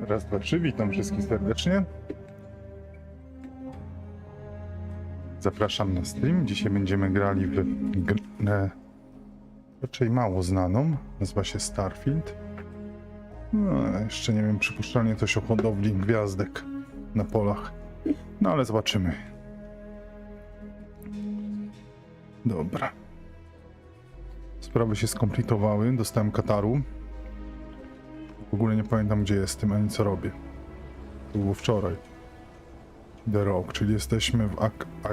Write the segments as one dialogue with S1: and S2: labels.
S1: Raz, dwa, trzy. Witam wszystkich serdecznie. Zapraszam na stream. Dzisiaj będziemy grali w grę raczej mało znaną. Nazywa się Starfield. No, jeszcze nie wiem, przypuszczalnie coś o hodowli gwiazdek na polach. No ale zobaczymy. Dobra. Sprawy się skomplikowały. Dostałem kataru. W ogóle nie pamiętam, gdzie jestem, ani co robię. To było wczoraj. The Rock, czyli jesteśmy w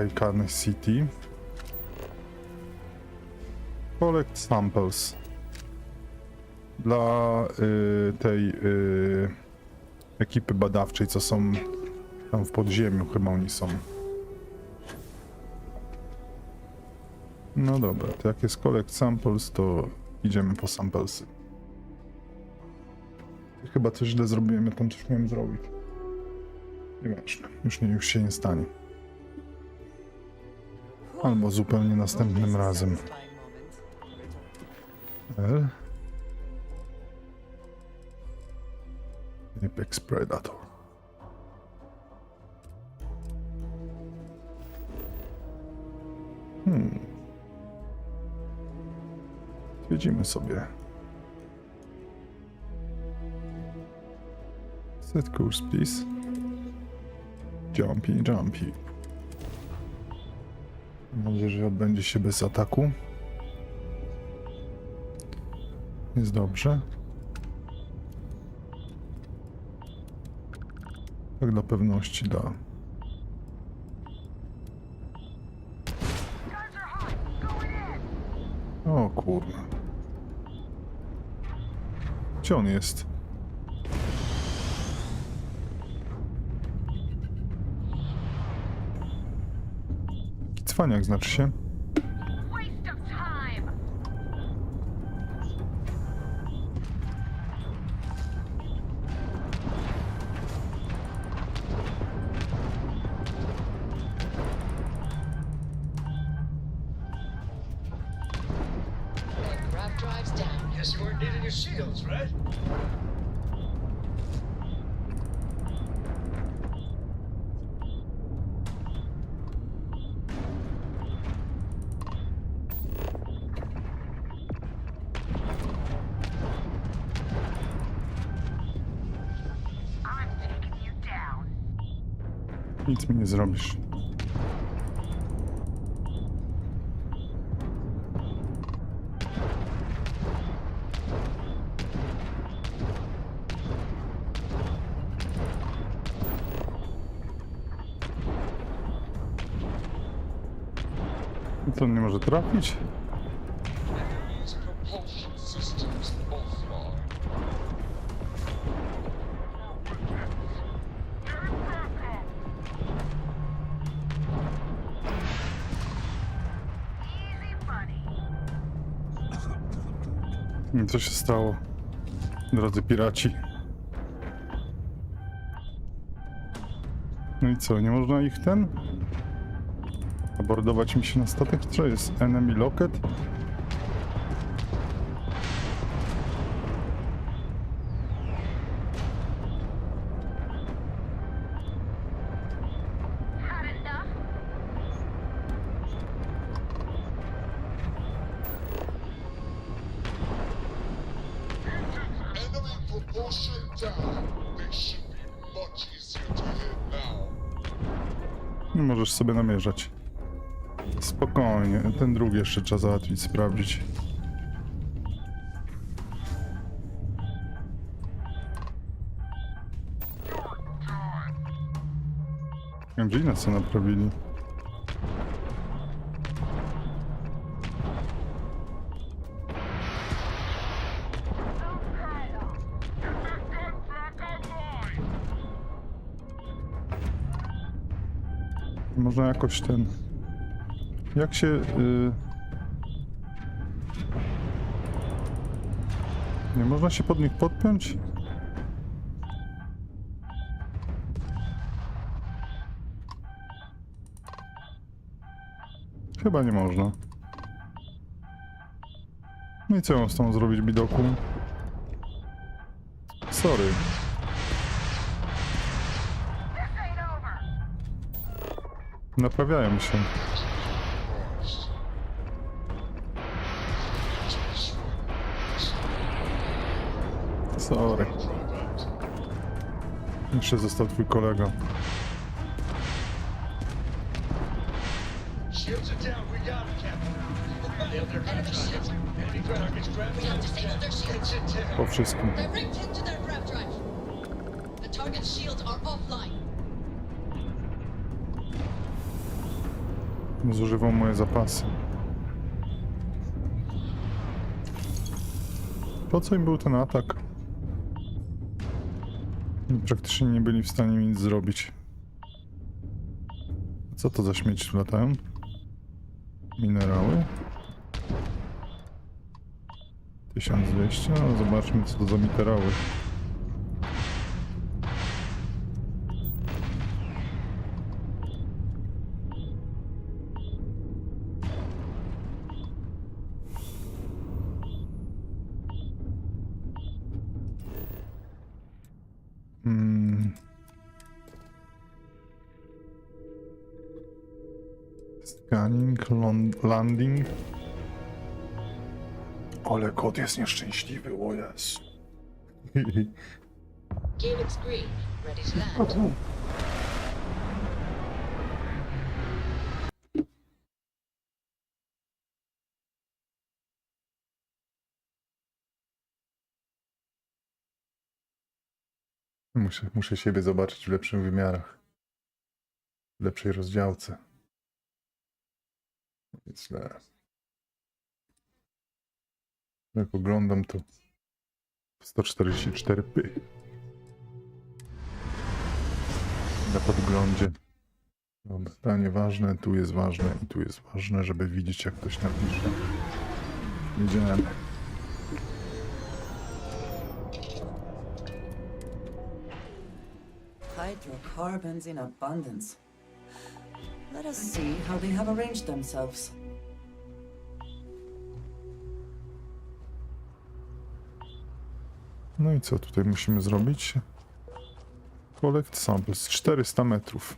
S1: Icon City. Collect samples. Dla tej ekipy badawczej, co są tam w podziemiu, chyba oni są. No dobra, to jak jest collect samples, to idziemy po samplesy. Chyba coś źle zrobiłem, ja tam coś miałem zrobić. Nieważne, już się nie stanie. Albo zupełnie następnym razem. L. Apex Predator. Zwiedzimy sobie. Set course, please. Jumpy, jumpy. Mam nadzieję, że odbędzie się bez ataku. Jest dobrze. Tak dla pewności da. O kurwa. Gdzie on jest? Cwaniak znaczy się. Nic mi nie zrobisz. I co, on nie może trafić? Co się stało, drodzy piraci? No i co, nie można ich abordować mi się na statek? Co jest? Enemy locket? Nie możesz sobie namierzać. Spokojnie, ten drugi jeszcze trzeba załatwić, sprawdzić. Gina co naprawili? Można jakoś jak się... Nie można się pod nich podpiąć? Chyba nie można. No i co mam z tą zrobić, bidoku? Sorry. Naprawiają się. Sorry. Jeszcze został twój kolega. Po wszystkim. Zużywam moje zapasy. Po co im był ten atak? Praktycznie nie byli w stanie nic zrobić. Co to za śmieci tu latają? Minerały? 1200? No zobaczmy, co to za minerały. Scanning, landing. Ale kod jest nieszczęśliwy, o Jezu.
S2: Helix green, ready to land.
S1: Muszę siebie zobaczyć w lepszych wymiarach. W lepszej rozdziałce. Jest źle. Jak oglądam to 144p. Na podglądzie. Dobra, to nieważne, tu jest ważne i tu jest ważne, żeby widzieć, jak ktoś napisze. Jedziemy.
S3: Hydrocarbons in abundance. Let us see how they have arranged themselves.
S1: No i co tutaj musimy zrobić? Collect samples, 400 metrów.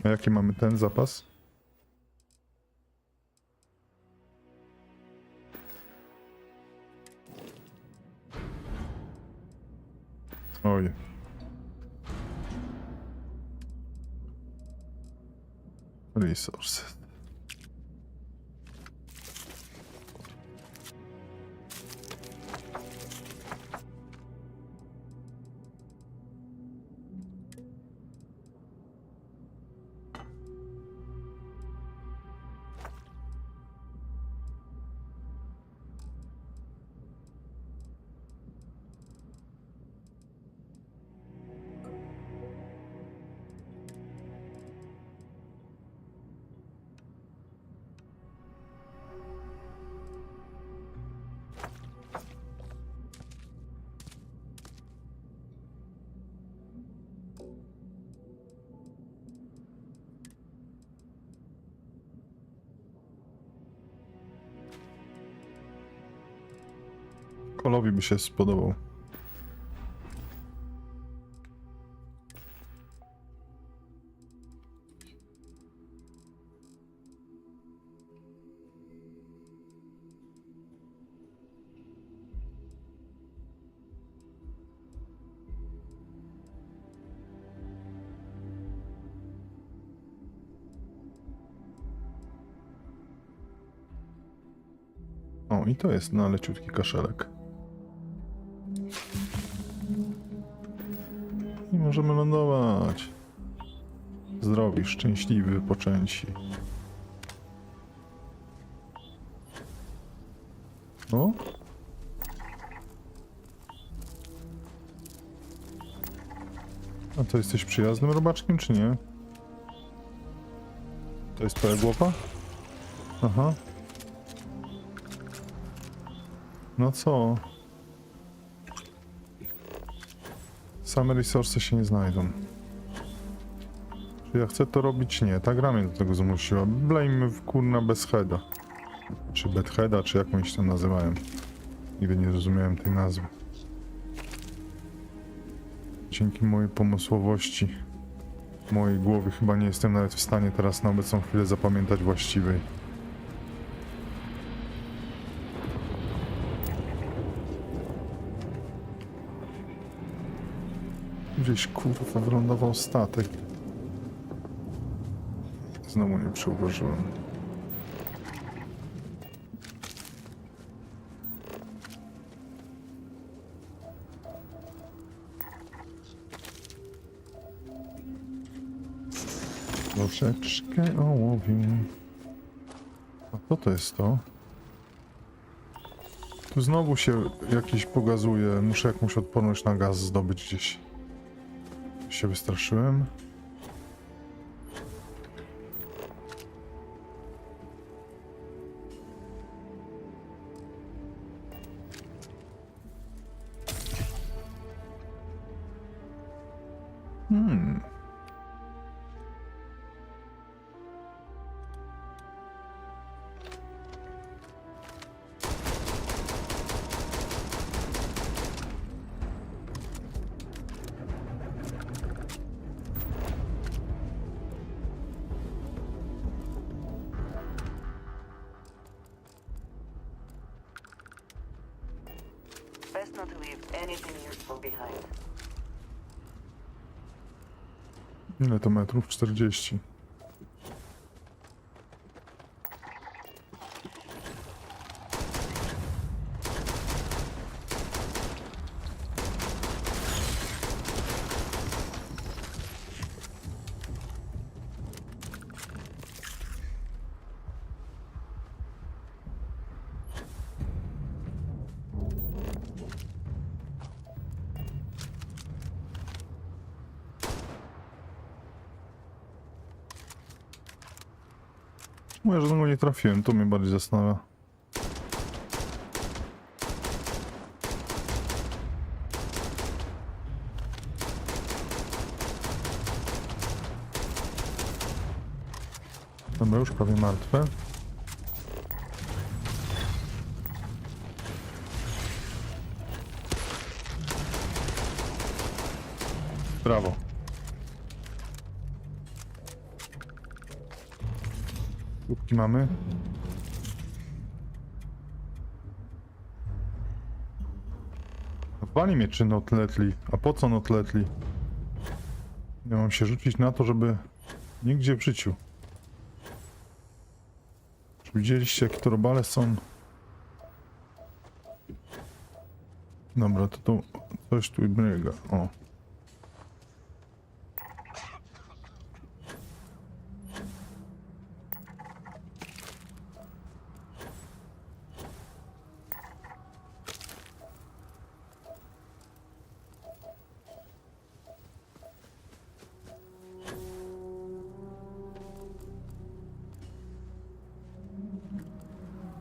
S1: A jaki mamy ten zapas? Oj. Resources. Kolowi by się spodobał. O, i to jest na leciutki kaszelek. I możemy lądować. Zdrowi, szczęśliwi, wypoczęci. O? A to jesteś przyjaznym robaczkiem, czy nie? To jest twoja głowa? Aha. No co? Same resursy się nie znajdą. Czy ja chcę to robić? Nie, ta gra mnie do tego zmusiła. Blame w kurna bez heada. Czy bedheada, czy jak oni się tam nazywają. Nigdy nie zrozumiałem tej nazwy. Dzięki mojej pomysłowości, w mojej głowie chyba nie jestem nawet w stanie teraz na obecną chwilę zapamiętać właściwej. Gdzieś kurwa wylądował statek. Znowu nie przyuważyłem. Troszeczkę ołowiu. A co to jest to? Tu znowu się jakiś pogazuje. Muszę jakąś odporność na gaz zdobyć gdzieś. Się wystraszyłem.
S3: Best not to leave anything useful behind.
S1: Ile to metrów? 40. No ja żadnego nie trafiłem, to mnie bardziej zastanawia. Dobra, już prawie martwe. Brawo. Kubki mamy. Wali mnie czy not letli. A po co not letli? Ja mam się rzucić na to, żeby nigdzie w życiu. Czy widzieliście, jakie to robale są? Dobra, to tu coś tu bryga. O.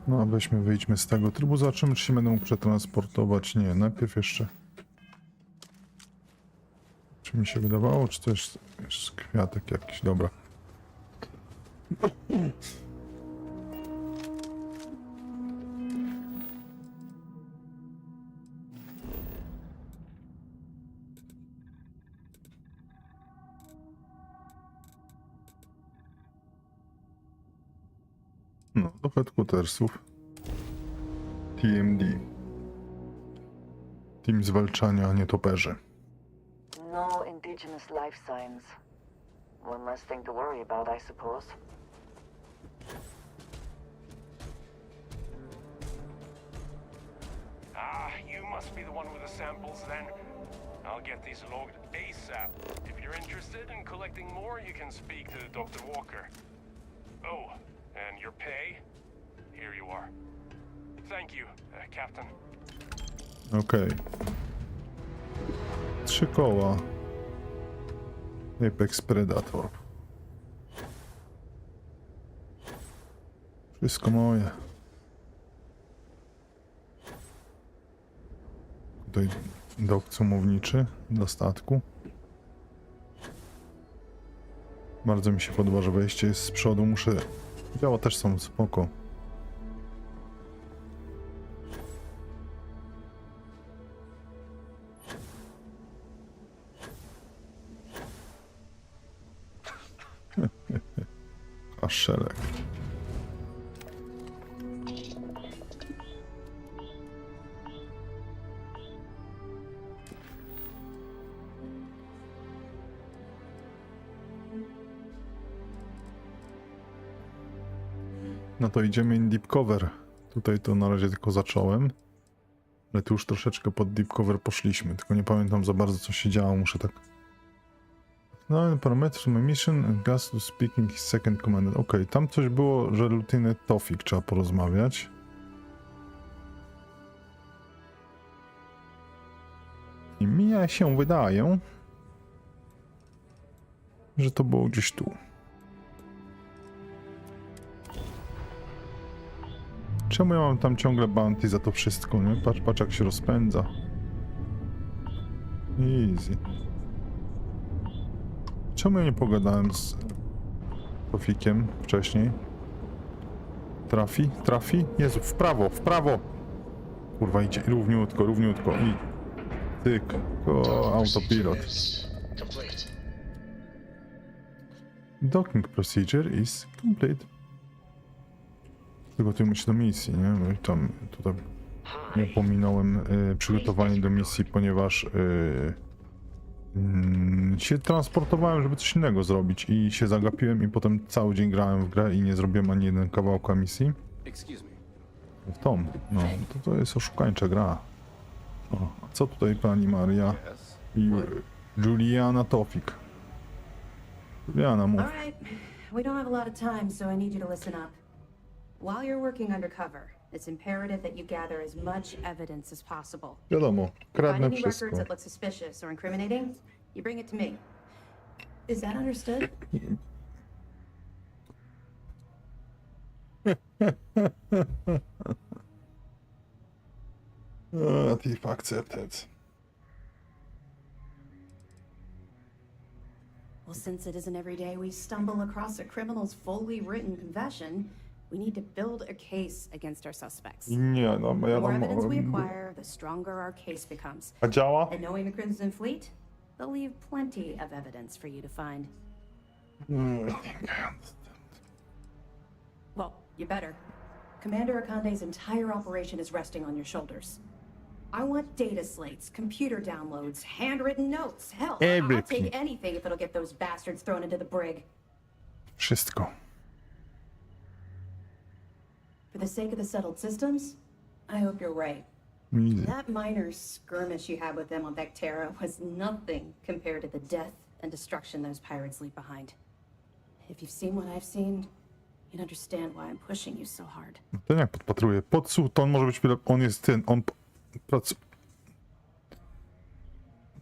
S1: No, a weźmy, wyjdźmy z tego trybu, zobaczymy, czy się będę mógł przetransportować. Nie, najpierw jeszcze... Czy mi się wydawało, czy to jest kwiatek jakiś, dobra. No, do headquartersów. TMD. Team zwalczania, a nie toperzy.
S3: No indigenous life signs. One less thing to worry about, I suppose.
S4: Ah, you must be the one with the samples then. I'll get these logged ASAP. If you're interested in collecting more, you can speak to Dr. Walker. Oh, and your pay? Here you are. Thank you, Captain.
S1: Okej. 3 koła. Apex Predator. Wszystko moje. Tutaj dok cumowniczy dla statku. Bardzo mi się podoba, że wejście jest z przodu. Muszę... Działa też są spoko. A szereg. No to idziemy in deep cover. Tutaj to na razie tylko zacząłem. Ale tu już troszeczkę pod deep cover poszliśmy. Tylko nie pamiętam za bardzo co się działo. Muszę tak... No, parameters my mission and gas to speaking his second command. Okej, tam coś było, że Lieutenant Tofik trzeba porozmawiać. I mi się wydaje, że to było gdzieś tu. Czemu ja mam tam ciągle bounty za to wszystko, nie? Patrz, patrz jak się rozpędza. Easy. Czemu ja nie pogadałem z Tofikiem wcześniej? Trafi? Trafi? Jezu, w prawo, w prawo! Kurwa, idzie równiutko, równiutko i... Tyk, o, autopilot.
S5: Complete.
S1: Docking procedure is complete. Przygotujmy się do misji, nie? No i tam, tutaj nie pominąłem przygotowanie do misji, ponieważ się transportowałem, żeby coś innego zrobić i się zagapiłem i potem cały dzień grałem w grę i nie zrobiłem ani jeden kawałka misji.
S6: Excuse me.
S1: W tą, no, to jest oszukańcza gra. O, a co tutaj pani Maria
S6: Yes.
S1: i Juliana Tofik? Juliana, mów.
S7: All right, we don't have a lot of time, so I need you to listen up. While you're working undercover, it's imperative that you gather as much evidence as possible.
S1: Wiadomo,
S7: Find
S1: kradnę
S7: any
S1: wszystko.
S7: records that look suspicious or incriminating, you bring it to me. Is that understood?
S1: Thief accepted.
S7: Well, since it isn't every day we stumble across a criminal's fully written confession, we need to build a case against our suspects.
S1: Nie, no,
S7: The
S1: ja
S7: more
S1: tam...
S7: evidence we acquire, the stronger our case becomes.
S1: A działa?
S7: And knowing the Crimson Fleet, they'll leave plenty of evidence for you to find.
S1: I think I understand.
S7: Well, you better. Commander Akande's entire operation is resting on your shoulders. I want data slates, computer downloads, handwritten notes. Hell, I'll
S1: Everything.
S7: take anything if it'll get those bastards thrown into the brig.
S1: Wszystko.
S7: For the sake of the settled systems, I hope you're right.
S1: Easy.
S7: That minor skirmish you had with them on Vectera was nothing compared to the death and destruction those pirates leave behind. If you've seen what I've seen, you'd understand why I'm pushing you so hard.
S1: Ten jak podpatruje. Podsłuch, to on może być... On jest ten, on...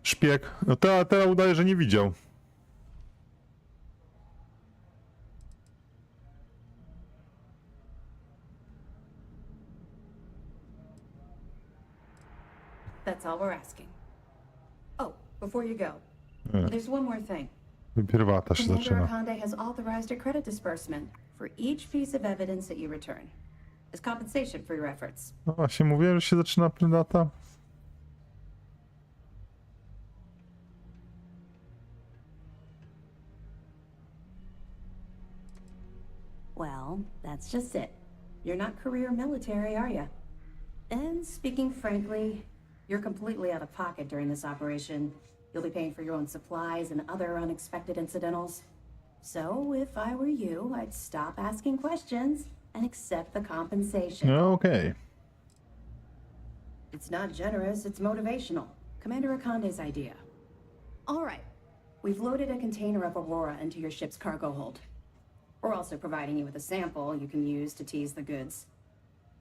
S1: Szpieg. No teraz udaje, że nie widział.
S7: That's all we're asking. Oh, before you go,
S1: Nie,
S7: there's one more thing.
S1: Pierwata się
S7: Commander
S1: zaczyna.
S7: Akande has authorized a credit disbursement for each piece of evidence that you return, as compensation for your efforts.
S1: No właśnie, mówiłem, że się zaczyna prydata.
S7: Well, that's just it. You're not career military, are you? And speaking frankly, you're completely out of pocket during this operation. You'll be paying for your own supplies and other unexpected incidentals. So, if I were you, I'd stop asking questions and accept the compensation.
S1: No okej.
S7: It's not generous, it's motivational. Commander Akande's idea. All right. We've loaded a container of Aurora into your ship's cargo hold. We're also providing you with a sample you can use to tease the goods.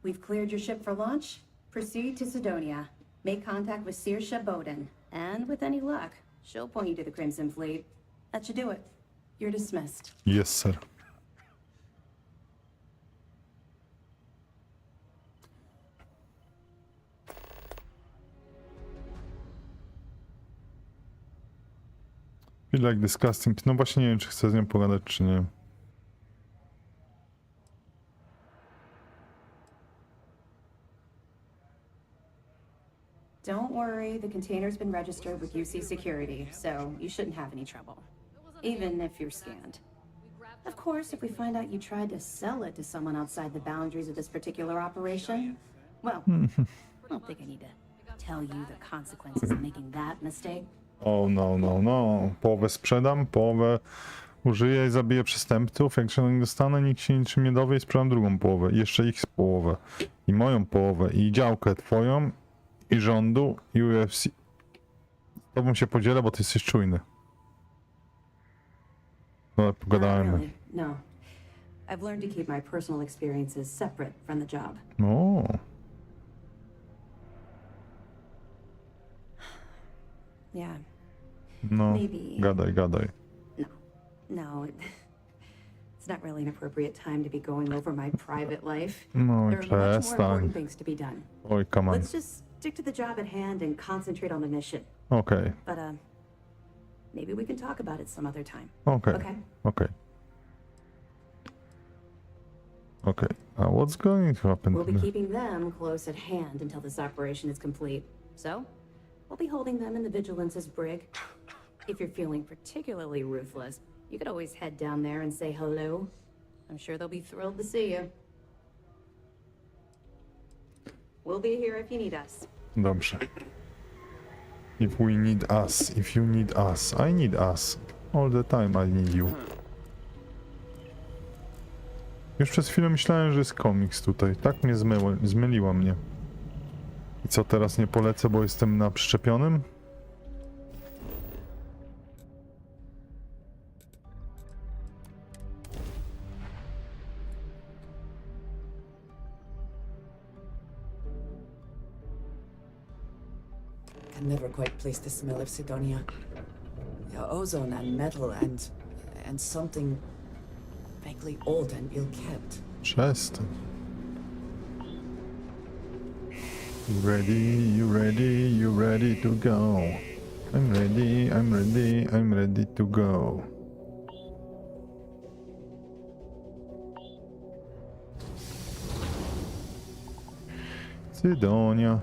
S7: We've cleared your ship for launch. Proceed to Sidonia. Make contact with Saoirse Bowden. And with any luck, she'll point you to the Crimson Fleet. That should do it. You're dismissed.
S1: Yes, sir. Feel like disgusting. No właśnie nie wiem, czy chcę z nią pogadać, czy nie.
S7: Don't worry, the container's been registered with UC Security, so you shouldn't have any trouble. Even if you're scanned. Of course, if we find out you tried to sell it to someone outside the boundaries of this particular operation, well, I don't think I need to tell you the consequences of making that mistake.
S1: O, no. Połowę sprzedam, połowę użyję i zabiję przestępców. Jak się nie dostanę, nikt się niczym nie dowie i sprzedam drugą połowę. I jeszcze ich połowę. I moją połowę. I działkę twoją. I rządu. I UFC. Z tobą się podzielę, bo ty jesteś czujny. No,
S7: Not
S1: pogadajmy.
S7: really, no. I've learned to keep my personal experiences separate from the job.
S1: O,
S7: Yeah,
S1: no.
S7: maybe.
S1: Gadaj.
S7: No, it's not really an appropriate time to be going over my private life.
S1: No i
S7: There are much more
S1: przestań.
S7: important things to be done.
S1: Oj, come on.
S7: Let's just stick to the job at hand and concentrate on the mission.
S1: Okej,
S7: But, maybe we can talk about it some other time.
S1: okej.
S7: Okay?
S1: Okay. What's going to happen
S7: We'll
S1: to
S7: be
S1: me?
S7: keeping them close at hand until this operation is complete. So, we'll be holding them in the Vigilance's brig. If you're feeling particularly ruthless, you could always head down there and say hello. I'm sure they'll be thrilled to see you. We'll be here if you need us.
S1: Dobrze. If we need us, if you need us, I need us. All the time I need you. Już przez chwilę myślałem, że jest komiks tutaj. Tak mnie zmyliła mnie. I co, teraz nie polecę, bo jestem na przyczepionym?
S3: Can never quite place the smell of Sidonia. Yeah, ozone and metal and something vaguely old and ill-kept.
S1: Przestań. You ready to go. I'm ready to go. Cydonia.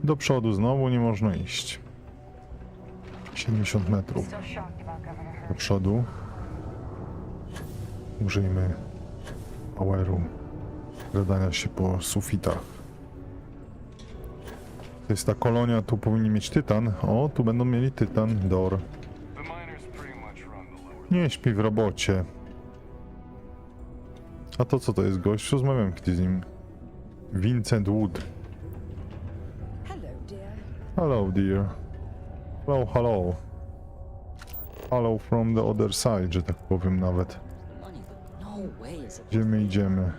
S1: Do przodu znowu nie można iść. 70 metrów. Do przodu. Użyjmy poweru. Skradania się po sufitach. To jest ta kolonia, tu powinni mieć tytan. O, tu będą mieli tytan, Dor.
S4: The miners pretty much run the lower.
S1: Nie śpi w robocie. A to co to jest gość? Rozmawiam kiedyś z nim. Vincent Wood.
S5: Hello, dear.
S1: Hello, dear. Hello. Hello from the other side, że tak powiem nawet.
S5: Money, but no way is it.
S1: Gdzie my idziemy?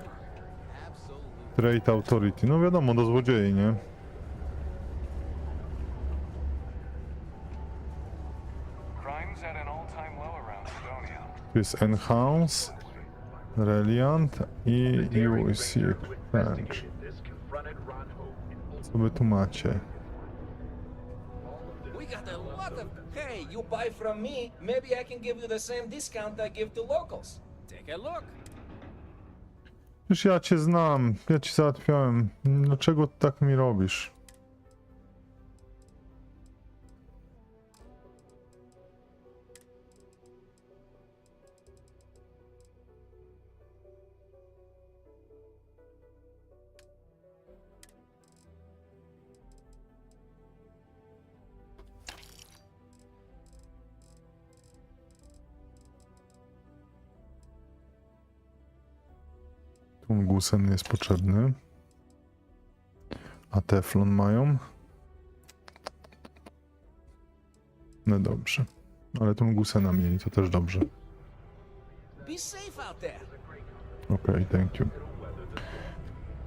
S1: Trade Authority. No wiadomo, do złodziei, nie?
S4: Crime's at an all-time low around Sidonia.
S1: Tu jest Enhance, Reliant i UC French. Co wy tu macie?
S6: We got a lot of. Hey, you buy from me, maybe I can give you the same discount I give to locals. Take a look.
S1: Już ja cię znam, ja ci załatwiałem. Dlaczego tak mi robisz? Tungusen jest potrzebny. A teflon mają? No dobrze. Ale Tungusena mieli, to też dobrze.
S6: Be safe out there.
S1: Okej, thank you.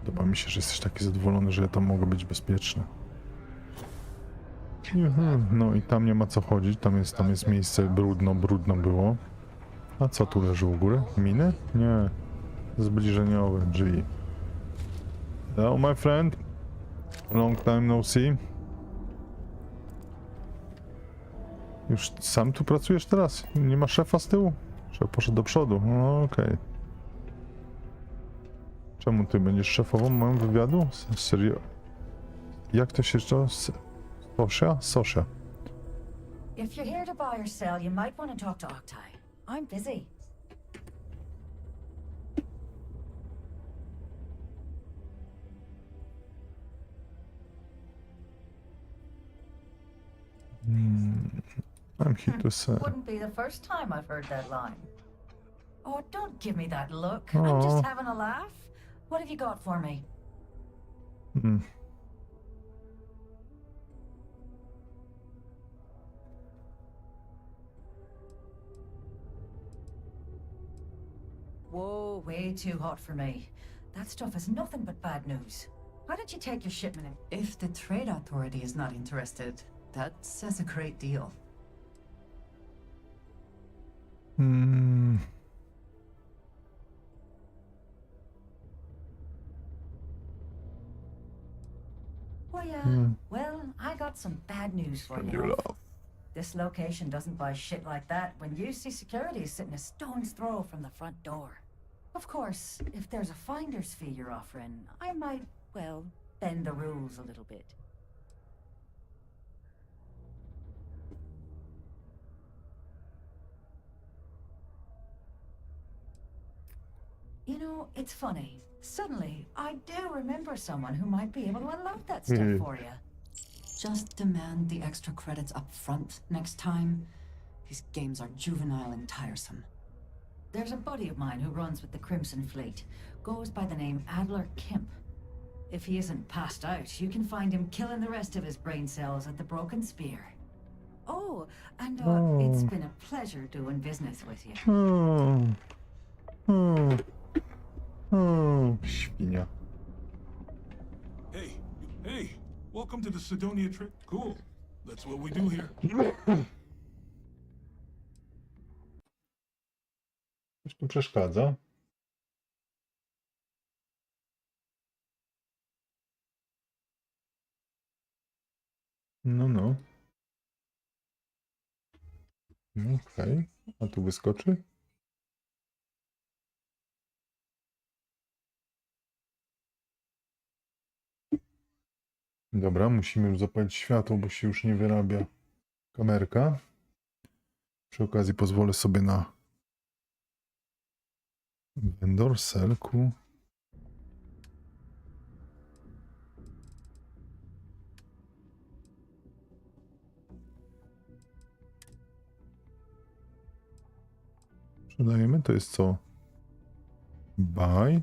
S1: Podoba mi się, że jesteś taki zadowolony, że ja tam mogę być bezpieczny. No i tam nie ma co chodzić, tam jest miejsce brudno było. A co tu leży u góry? Miny? Nie. Zbliżeniowe, G. Hello, my friend. Long time no see. Już sam tu pracujesz teraz? Nie ma szefa z tyłu? Szef poszedł do przodu. No, okej. Czemu ty będziesz szefową mojego wywiadu? Serio? Jak to się jeszcze... Sosia? Sosia.
S8: If you're here to buy or sell, you might want to talk to Octai. I'm busy.
S1: I'm here to sell.
S8: Wouldn't be the first time I've heard that line. Oh, don't give me that look.
S1: Aw.
S8: I'm just having a laugh. What have you got for me?
S1: Hmm.
S8: Whoa, way too hot for me. That stuff is nothing but bad news. Why don't you take your shipment and...
S3: If the Trade Authority is not interested, that says a great deal.
S1: Hmm.
S8: Oh yeah, well, I got some bad news for
S1: You
S8: you.
S1: love.
S8: This location doesn't buy shit like that when you see security is sitting a stone's throw from the front door. Of course, if there's a finder's fee you're offering, I might, well, bend the rules a little bit. You know, it's funny. Suddenly, I do remember someone who might be able to unload that stuff for you.
S3: Just demand the extra credits up front next time. These games are juvenile and tiresome.
S8: There's a buddy of mine who runs with the Crimson Fleet. Goes by the name Adler Kemp. If he isn't passed out, you can find him killing the rest of his brain cells at the Broken Spear. Oh, and it's been a pleasure doing business with you.
S1: Świnia.
S9: Hey, welcome to the Sidonia trip. Cool. That's what we do here.
S1: Coś tu przeszkadza. No. Okej. A tu wyskoczy? Dobra, musimy już zapalić światło, bo się już nie wyrabia kamerka. Przy okazji pozwolę sobie na vendor selku. Sprzedajemy, to jest co? Buy.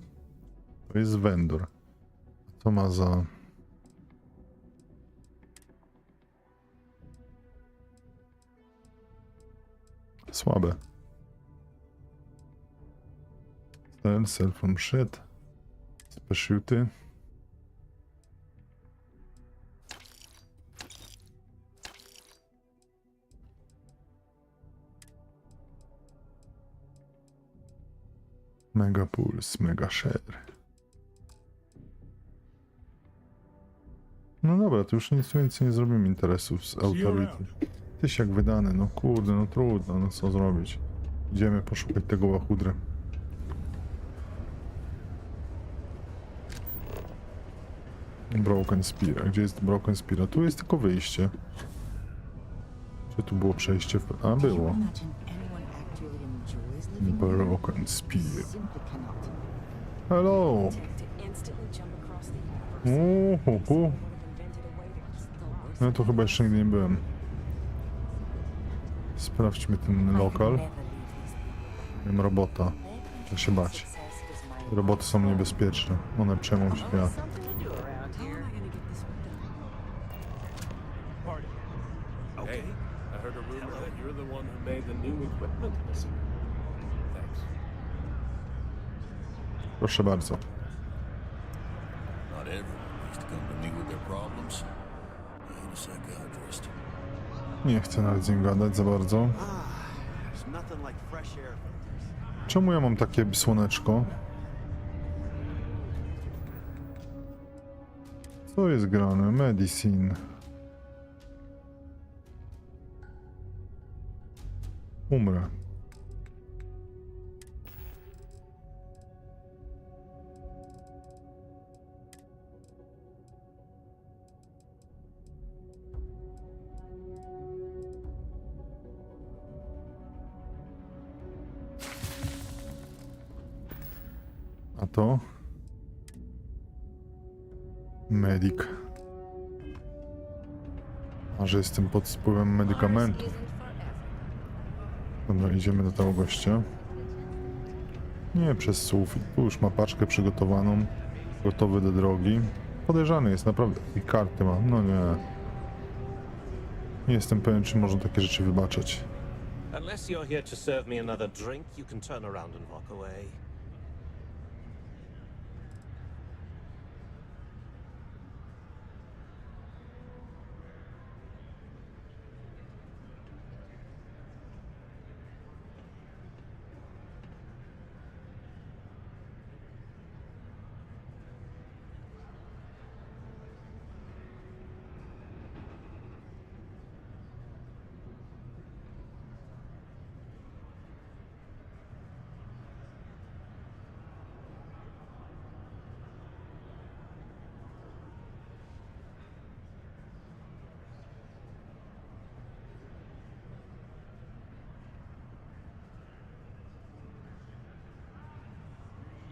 S1: To jest vendor. Co ma za... Słabe. Sell from shit. Specialty. Mega Pulse, Mega Share. No dobra, to już nic więcej nie zrobimy interesów z Authority. Tyś jak wydany, no kurde, no trudno, no co zrobić. Idziemy poszukać tego łachudry. Broken Spear. Gdzie jest Broken Spear? Tu jest tylko wyjście. Czy tu było przejście? A, było. Broken Spear. Hello! No to chyba jeszcze nigdy nie byłem. Sprawdźmy ten lokal. Mam robota. Trzeba się bać. Roboty są niebezpieczne. One przejmą świat.
S4: Hey, I heard a rumor that you're the one who made the new equipment missing. Thanks.
S1: Proszę bardzo.
S10: Not everyone needs to come to me with their problems. I ain't a psychiatrist.
S1: Nie chcę nawet z nim gadać za bardzo. Czemu ja mam takie słoneczko? Co jest grane? Medicine. umrę. A to? Medik. A że jestem pod wpływem medykamentów. Dobra, idziemy do tego gościa. Nie przez sufit. Tu już ma paczkę przygotowaną. Gotowy do drogi. Podejrzany jest naprawdę. I karty ma. No nie. Nie jestem pewien, czy można takie rzeczy wybaczać.
S11: Unless you're here to serve me another drink, you can turn around and walk away.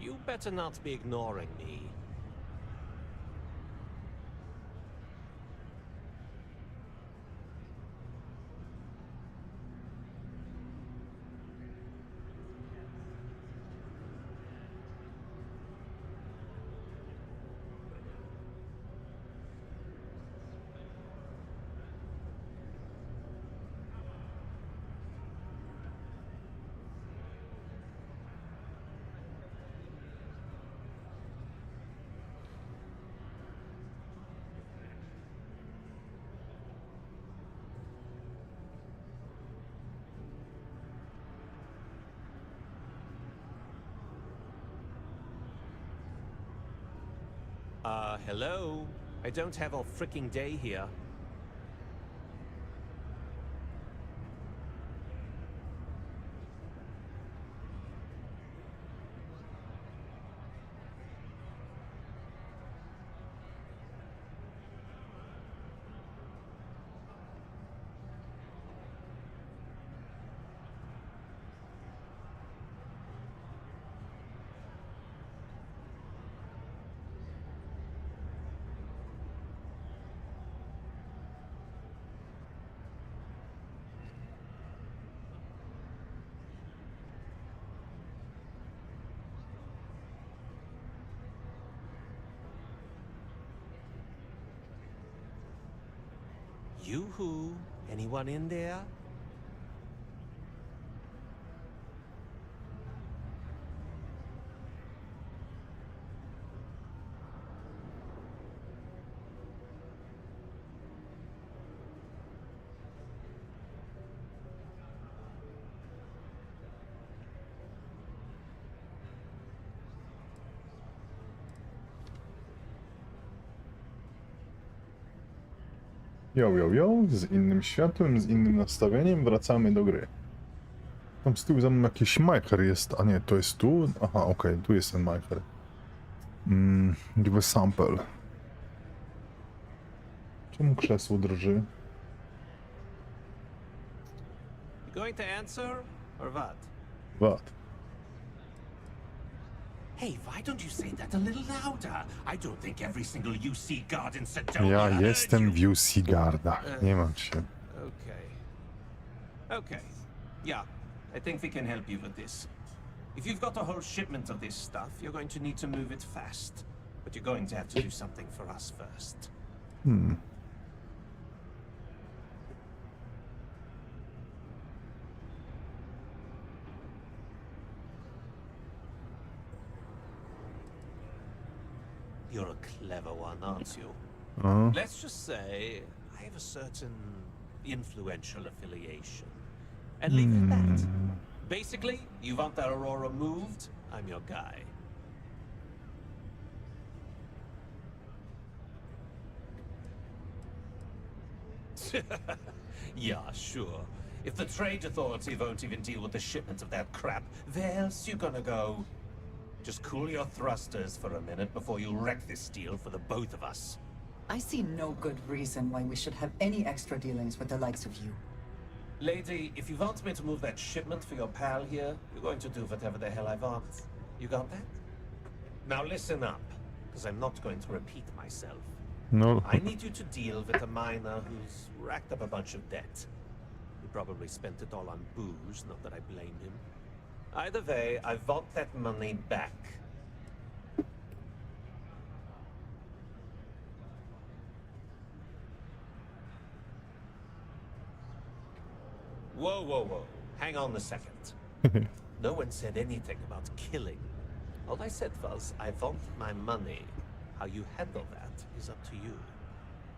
S11: You better not be ignoring me. Hello? I don't have all freaking day here. Yoo-hoo! Anyone in there?
S1: Jo, z innym światłem, z innym nastawieniem wracamy do gry. Tam z tyłu za mną jakiś majcher jest, a nie, to jest tu? Aha, okej, tu jest ten majcher. Give a sample. Czemu krzesło drży?
S11: You going to answer, or what?
S1: What?
S11: Hey, why don't you say that a little louder? I don't think every single UC guard in Sedonia
S1: Ja
S11: heard
S1: jestem w
S11: you.
S1: UC Guarda, nie martw się.
S11: Okay. Yeah, I think we can help you with this. If you've got a whole shipment of this stuff, you're going to need to move it fast. But you're going to have to do something for us first. You're a clever one, aren't you? Let's just say I have a certain influential affiliation. And leave it at that. Basically, you want the Aurora moved, I'm your guy. Yeah, sure. If the trade authority won't even deal with the shipment of that crap, where else you gonna go? Just cool your thrusters for a minute before you wreck this deal for the both of us.
S3: I see no good reason why we should have any extra dealings with the likes of you.
S11: Lady, if you want me to move that shipment for your pal here, you're going to do whatever the hell I want. You got that? Now listen up, because I'm not going to repeat myself.
S1: No.
S11: I need you to deal with a miner who's racked up a bunch of debt. He probably spent it all on booze, not that I blame him. Either way, I want that money back. Whoa, whoa, whoa. Hang on a second. No one said anything about killing. All I said was, I want my money. How you handle that is up to you.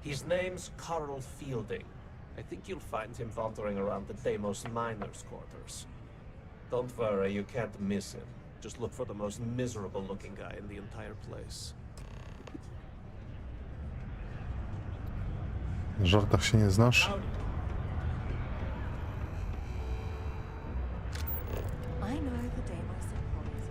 S11: His name's Carl Fielding. I think you'll find him wandering around the Deimos miners' quarters. Don't worry, you can't miss him. Just look for the most miserable looking guy in the entire place.
S1: W żartach się nie znasz?
S5: I know the Deimos employees.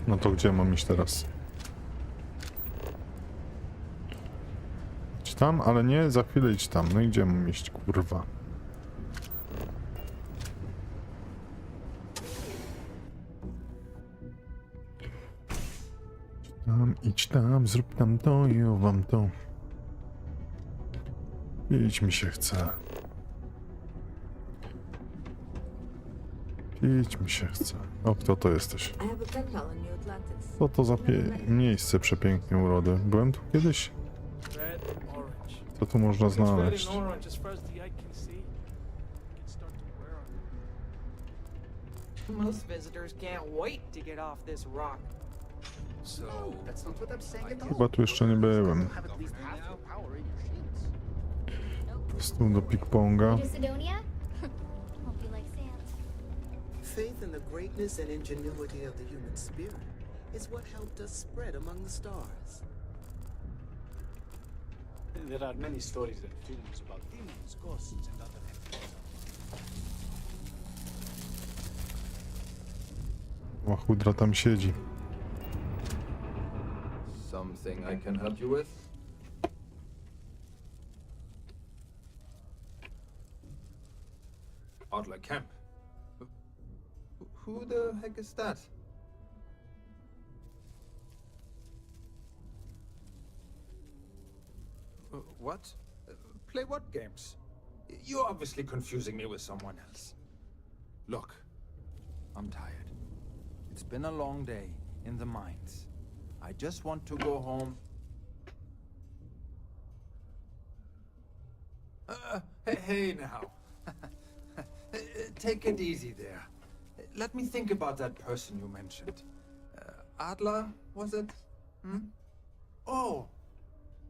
S1: No to gdzie mam iść teraz? Idź tam, ale nie, za chwilę idź tam. No i gdzie mam iść, kurwa? Idź tam, zrób tam to i wam to. Pić mi się chce. Pić mi się chce. O, kto to jesteś? Co to za miejsce przepięknej urody? Byłem tu kiedyś? Co tu można znaleźć?
S3: Most visitors can't wait to get off this rock.
S6: So, that's not what I'm saying at all.
S1: Chyba tu jeszcze nie byłem.
S6: Have at least half the power in your shields.
S1: Stół do ping-ponga.
S12: To Sidonia? Hope you like sand.
S13: Faith in the greatness and ingenuity of the human spirit is what helped us spread among the stars.
S14: There are many stories and films about demons, ghosts, and other entities.
S1: Łachudra tam siedzi.
S6: Something I can help you with? Adler Camp. Who the heck is that? What? Play what games? You're obviously confusing me with someone else. Look, I'm tired. It's been a long day in the mines. I just want to go home. Hey now. Take it easy there. Let me think about that person you mentioned. Adler, was it? Hmm? Oh,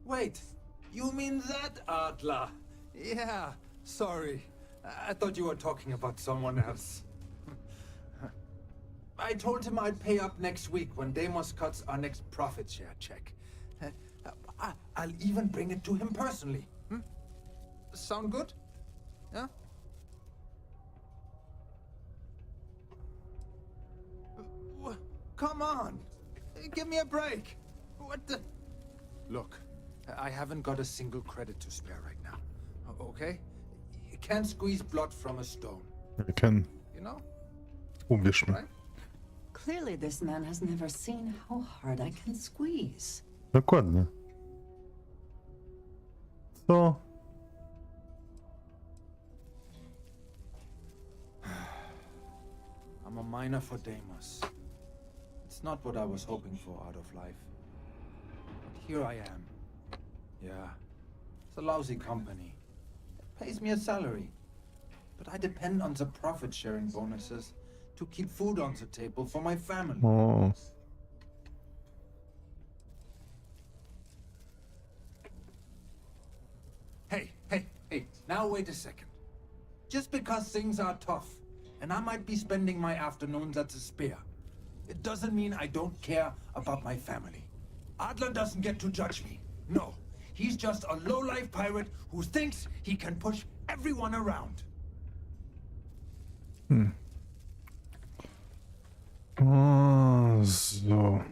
S6: wait. You mean that Adler? Yeah, sorry. I thought you were talking about someone else. I told him I'd pay up next week when Deimos cuts our next profit share check. I'll even bring it to him personally. Hmm? Sound good? Yeah? Come on! Give me a break! What the... Look, I haven't got a single credit to spare right now. Okay? You can't squeeze blood from a stone.
S1: I can.
S6: You know?
S1: Uwierz mi.
S6: Right?
S3: Clearly this man has never seen how hard I can squeeze.
S1: Dokładnie. Co?
S6: I'm a miner for Deimos. It's not what I was hoping for out of life. But here I am. Yeah, it's a lousy company. It pays me a salary. But I depend on the profit-sharing bonuses to keep food on the table for my family.
S1: O.
S6: Hey, now wait a second. Just because things are tough, and I might be spending my afternoons at the Spear, it doesn't mean I don't care about my family. Adler doesn't get to judge me. No, he's just a low-life pirate who thinks he can push everyone around.
S1: O, so.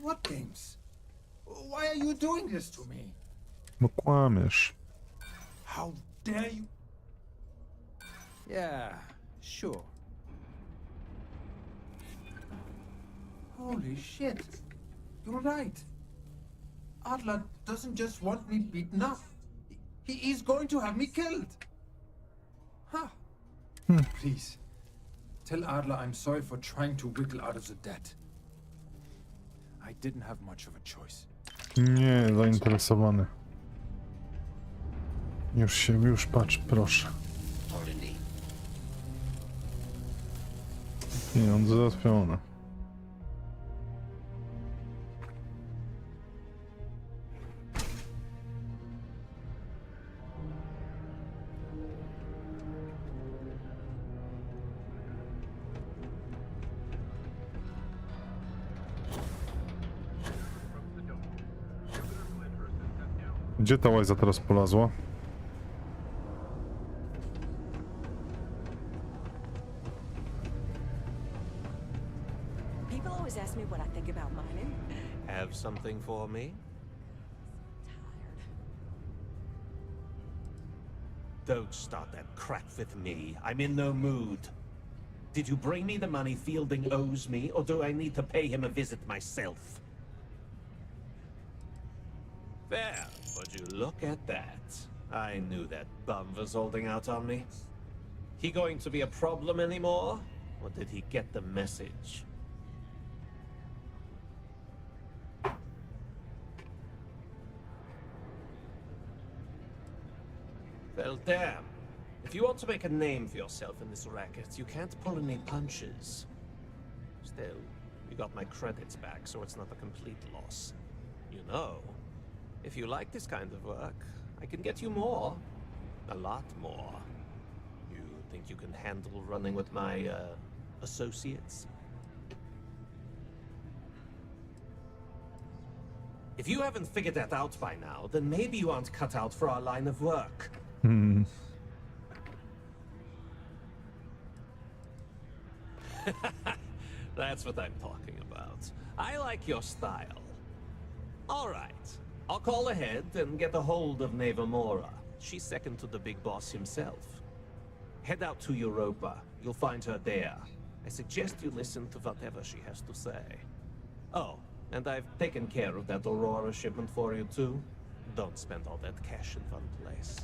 S6: What games? Why are you doing this to me?
S1: No kłamiesz.
S6: How dare you? Yeah, sure. Holy shit. You're right. Adler doesn't just want me beaten up. He's going to have me killed. Huh. Please, tell Adler I'm sorry for trying to wiggle out of the debt. I didn't have much of a choice.
S1: Nie, zainteresowany. Już patrz, proszę. Pieniądze załatwione. Gdzie ta łajza teraz polazła?
S5: People always ask me what I think about mining.
S11: Have something for me? Don't start that crap with me. I'm in no mood. Did you bring me the money Fielding owes me, or do I need to pay him a visit myself? There, would you look at that? I knew that bum was holding out on me. He going to be a problem anymore? Or did he get the message? Well, damn. If you want to make a name for yourself in this racket, you can't pull any punches. Still, you got my credits back, so it's not a complete loss. You know, if you like this kind of work, I can get you more. A lot more. You think you can handle running with my, associates? If you haven't figured that out by now, then maybe you aren't cut out for our line of work. That's what I'm talking about. I like your style. All right. I'll call ahead and get a hold of Nevamora. She's second to the big boss himself. Head out to Europa. You'll find her there. I suggest you listen to whatever she has to say. Oh, and I've taken care of that Aurora shipment for you too. Don't spend all that cash in one place.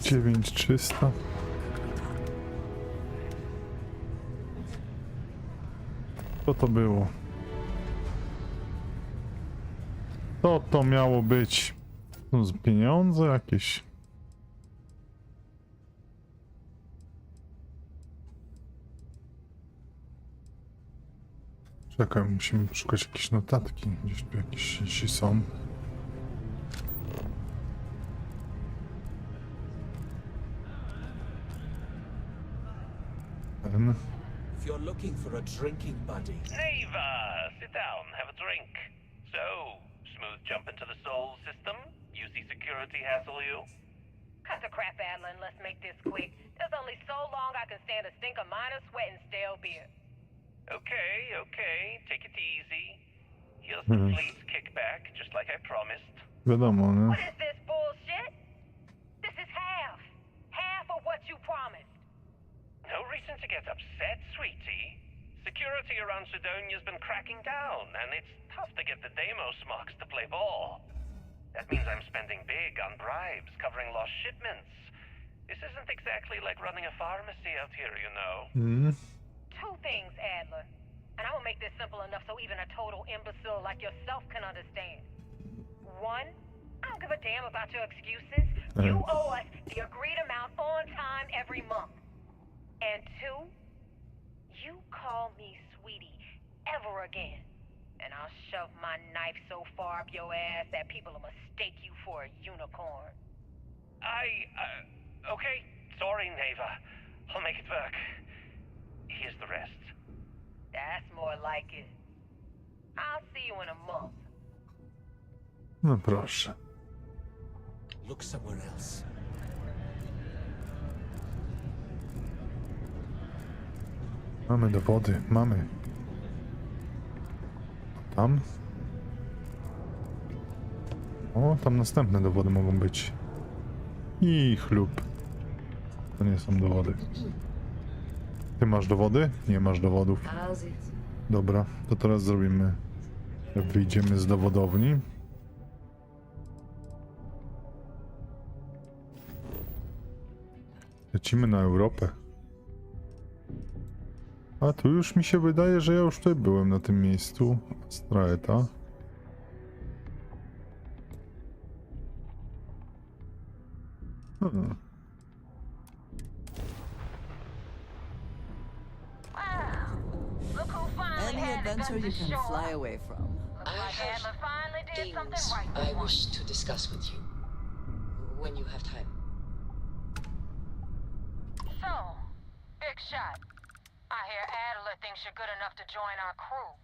S1: 9300. Co to było? Co to miało być? To z pieniądze jakieś? Czekaj, musimy szukać jakieś notatki. Gdzieś tu jakieś jeśli są.
S11: If you're looking for a drinking buddy.
S15: Neva, sit down, have a drink. So, smooth jump into the Soul system? UC security hassle you?
S16: Cut the crap, Adler, and let's make this quick. There's only so long I can stand a stink of minor sweat and stale beer.
S15: Okay, take it easy. Here's the fleet's kickback, just like I promised.
S1: Wiadomo, nie?
S16: What is this bullshit? This is half of what you promised.
S15: No reason to get upset, sweetie. Security around Sidonia's been cracking down, and it's tough to get the Deimos marks to play ball. That means I'm spending big on bribes, covering lost shipments. This isn't exactly like running a pharmacy out here, you know.
S16: Two things, Adler. And I'm gonna make this simple enough so even a total imbecile like yourself can understand. One, I don't give a damn about your excuses. You owe us the agreed amount on time every month. And two, you call me sweetie ever again. and I'll shove my knife so far up your ass that people will mistake you for a unicorn.
S15: Okay. Sorry, Neva. I'll make it work. Here's the rest.
S16: That's more like it. I'll see you in a month.
S1: No proszę.
S11: Look somewhere else.
S1: Mamy dowody, mamy. Tam? O, tam następne dowody mogą być. I chlub. To nie są dowody. Ty masz dowody? Nie masz dowodów. Dobra, to teraz zrobimy. Wyjdziemy z dowodowni. Lecimy na Europę. A tu już mi się wydaje, że ja już tutaj byłem na tym miejscu. Straeta.
S3: Any adventure you can fly away from.
S2: I have things I wish to discuss with you. When you have time.
S16: So, big shot. I hear Adler thinks you're good enough to join our crew.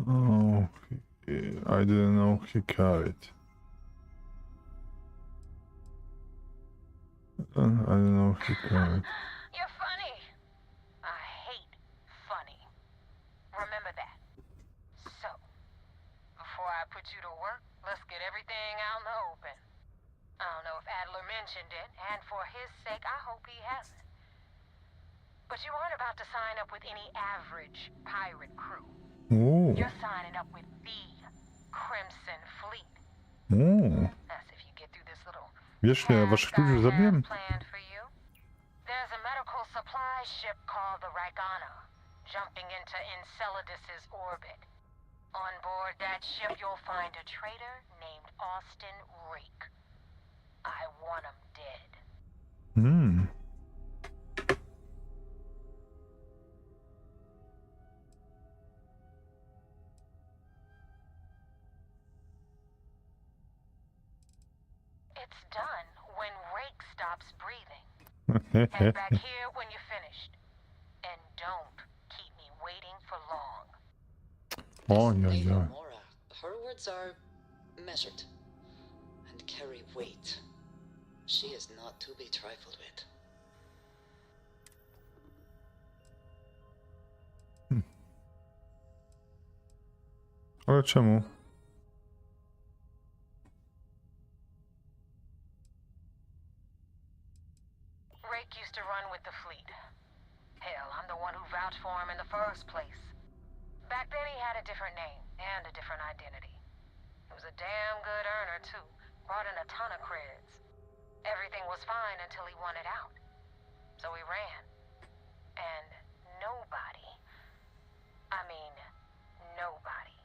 S1: Oh, I didn't know he carried. I didn't know he carried.
S16: You're funny. I hate funny. Remember that. So, before I put you to work, let's get everything out in the open. I don't know if Adler mentioned it, and for his sake, I hope he hasn't. But you aren't about to sign up with any average pirate crew.
S1: Ooh.
S16: You're signing up with the Crimson Fleet.
S1: Ooh.
S16: That's if you get through this little
S1: Wiesz, ja waszych ludzi zabiłem?
S16: planned for you. There's a medical supply ship called the Ragana, jumping into Enceladus's orbit. On board that ship, you'll find a traitor named Austin Rake. I want him dead.
S1: Hmm.
S16: It's done when Rake stops breathing. Head back here when you're finished. And don't keep me waiting for long.
S1: Oh, yeah, yeah.
S2: Mora, her words are measured and carry weight. She is not to be trifled with.
S1: Ale czemu?
S16: Rake used to run with the fleet. Hell, I'm the one who vouched for him in the first place. Back then he had a different name and a different identity. He was a damn good earner too. Brought in a ton of creds. Everything was fine until he wanted out. So he ran. And nobody, I mean nobody,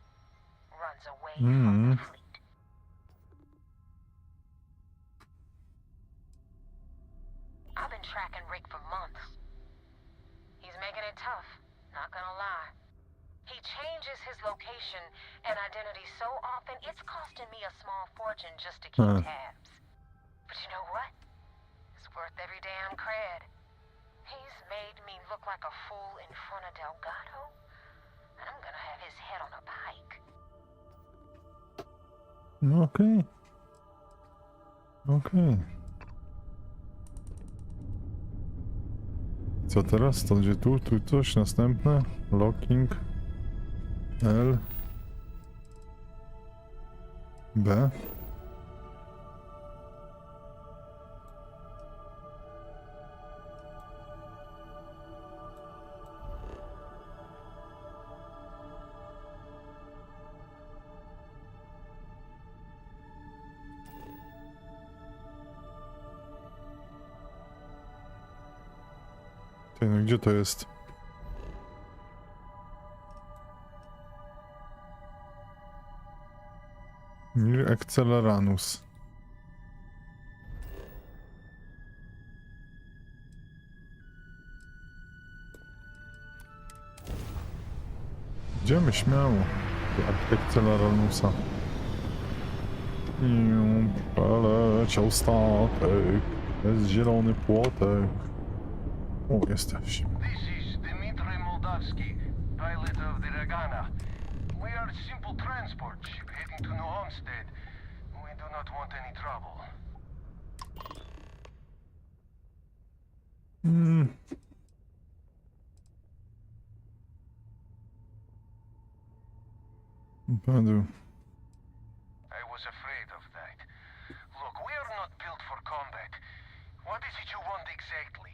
S16: runs away from the fleet. I've been tracking Rick for months. He's making it tough, not gonna lie. He changes his location and identity so often, it's costing me a small fortune just to keep tabs. But you know what? It's worth every damn cred. He's made me look like a fool in front of Delgado, and I'm gonna have his head on a pike.
S1: Okej. Okej. Co teraz? To gdzie tu? Tu coś? Następne? Locking. L. B. Ty, no gdzie to jest? Mir Acceleranus. Idziemy śmiało. Do architekcela Ranusa. Poleciał statek. Jest zielony płotek. O, jesteś.
S17: Pilot of the Regana. We are a simple transport ship heading to New Homestead. We do not want any trouble.
S1: Będę.
S17: I was afraid of that. Look, we are not built for combat. What is it you want exactly?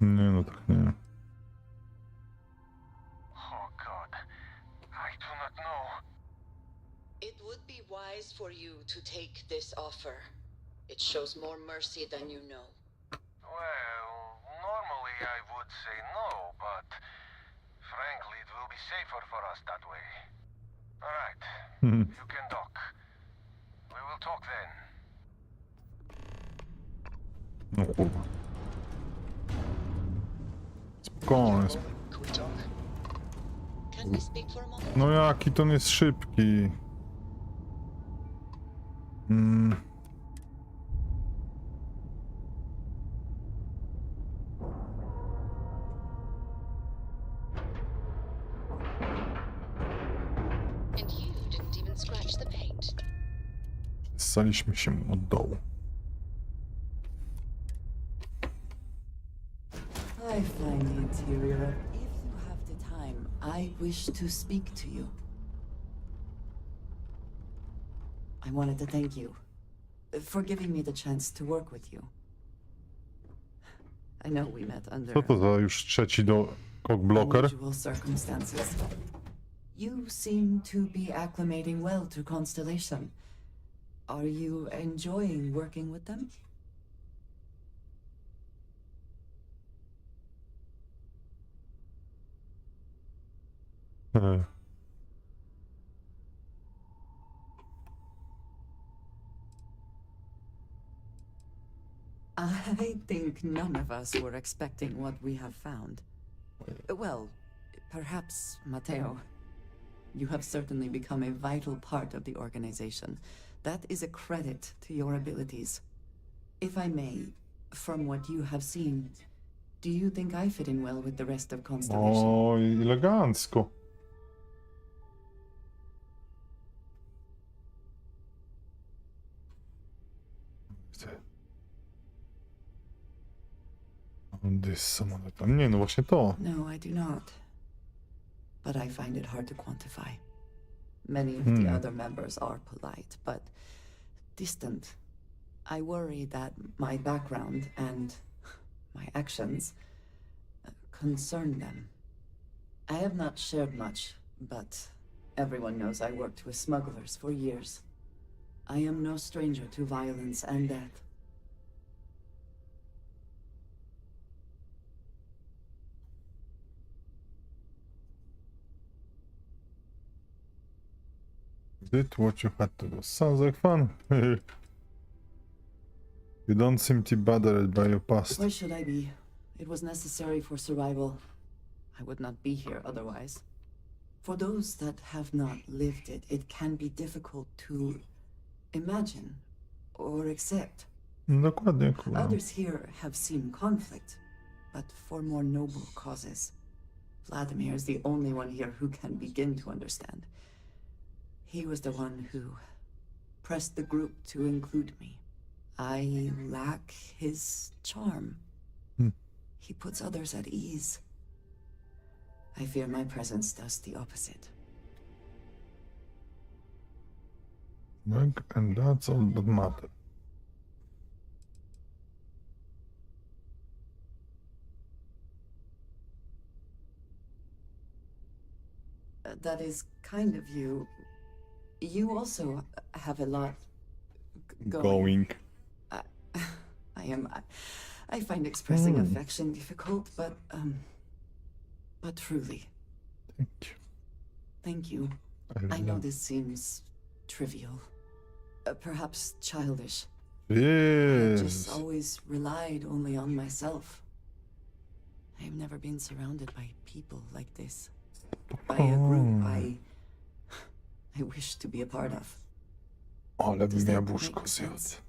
S1: Nie, no tak nie.
S17: Oh God, I do not know.
S2: It would be wise for you to take this offer. It shows more mercy than you know.
S17: Well, normally I would say no, but frankly it will be safer for us that way. Alright, you can dock. We will talk then.
S1: No kurwa. Spokojnie.
S2: Can we talk? Can we speak for a moment?
S1: No jaki to jest szybki.
S2: And you didn't even scratch the paint.
S1: Staliśmy się od dołu.
S3: I find the interior. If you have the time, I wish to speak to you. I wanted to thank you for giving me the chance to work with you. I know we met under
S1: Co to za już trzeci do cockblocker?
S3: unusual circumstances. You seem to be acclimating well to Constellation. Are you enjoying working with them? I think none of us were expecting what we have found. Well, perhaps Matteo. You have certainly become a vital part of the organization. That is a credit to your abilities. If I may, from what you have seen, do you think I fit in well with the rest of Constellation?
S1: O, elegancko. Gdzieś samolotem. Nie, no właśnie to.
S3: No, I do not. But I find it hard to quantify. Many of the other members are polite, but distant. I worry that my background and my actions concern them. I have not shared much, but everyone knows I worked with smugglers for years. I am no stranger to violence and death.
S1: Did what you had to do. Sounds like fun. You don't seem to be bothered by your past.
S3: Why should I be? It was necessary for survival. I would not be here otherwise. For those that have not lived it, it can be difficult to imagine or accept.
S1: Dokładnie, kurwa.
S3: Others here have seen conflict, but for more noble causes. Vladimir is the only one here who can begin to understand. He was the one who pressed the group to include me. I lack his charm. He puts others at ease. I fear my presence does the opposite.
S1: And that's all that matters.
S3: That is kind of you. You also have a lot going. I find expressing affection difficult, but But truly,
S1: Thank you.
S3: thank you. I know this seems trivial, perhaps childish. I've just
S1: Yes.
S3: always relied only on myself. I have never been surrounded by people like this. By a group I wish to be a part of.
S1: Ale
S3: Does
S1: bym
S3: that
S1: jabłuszko
S3: make
S1: zjadł.
S3: sense?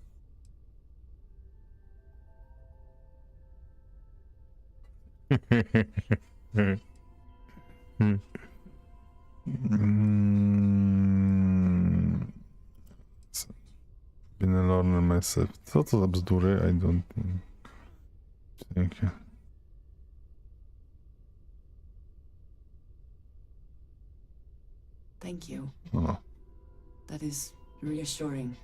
S1: Been a learner myself. Co to za bzdury? I don't think. Thank you.
S3: Thank you.
S1: O.
S3: That is reassuring.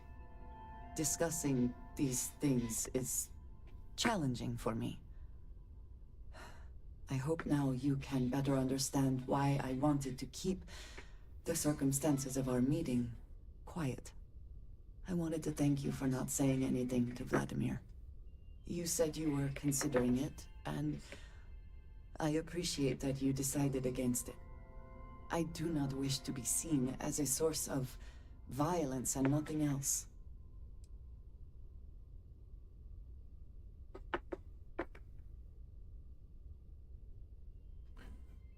S3: Discussing these things is challenging for me. I hope now you can better understand why I wanted to keep the circumstances of our meeting quiet. I wanted to thank you for not saying anything to Vladimir. You said you were considering it, and I appreciate that you decided against it. I do not wish to be seen as a source of violence and nothing else.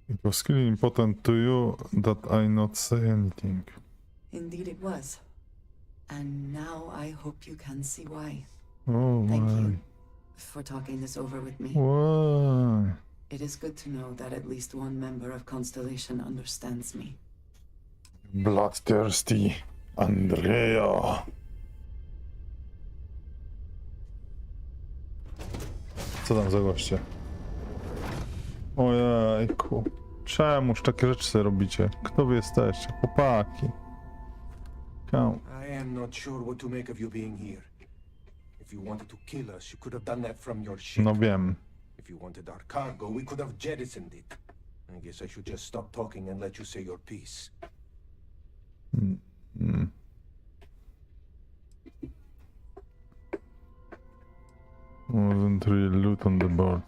S1: It was really important to you that I not say anything.
S3: Indeed it was. And now I hope you can see why.
S1: Oh,
S3: Thank
S1: why?
S3: you for talking this over with me.
S1: Why?
S3: It is good to know that at least one member of Constellation understands me.
S1: Bloodthirsty Andrea. Co tam za goście? Ojejku. Czemuż takie rzeczy sobie robicie? Kto wy jesteście? Chłopaki. Come.
S18: I am not sure what to make of you being here. If you wanted to kill us, you could have done that from your ship.
S1: No wiem.
S18: If you wanted our cargo, we could have jettisoned it. I guess I should just stop talking and let you say your piece.
S1: Wasn't really loot on the board.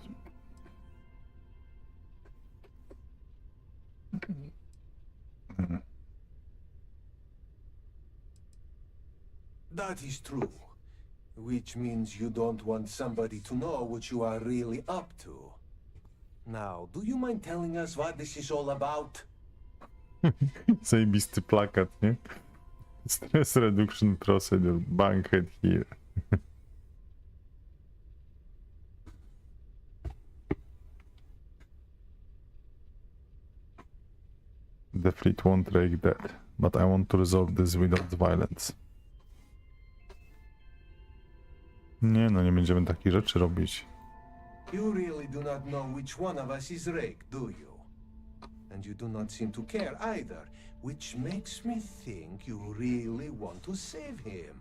S18: That is true. Which means you don't want somebody to know what you are really up to. Now, do you mind telling us what this is all about?
S1: Zajebisty plakat, nie? Stress reduction procedure, bankhead here. The fleet won't break that, but I want to resolve this without violence. Nie no, nie będziemy takich rzeczy robić.
S18: You really do not know which one of us is Rake, do you? And you do not seem to care either, which makes me think you really want to save him.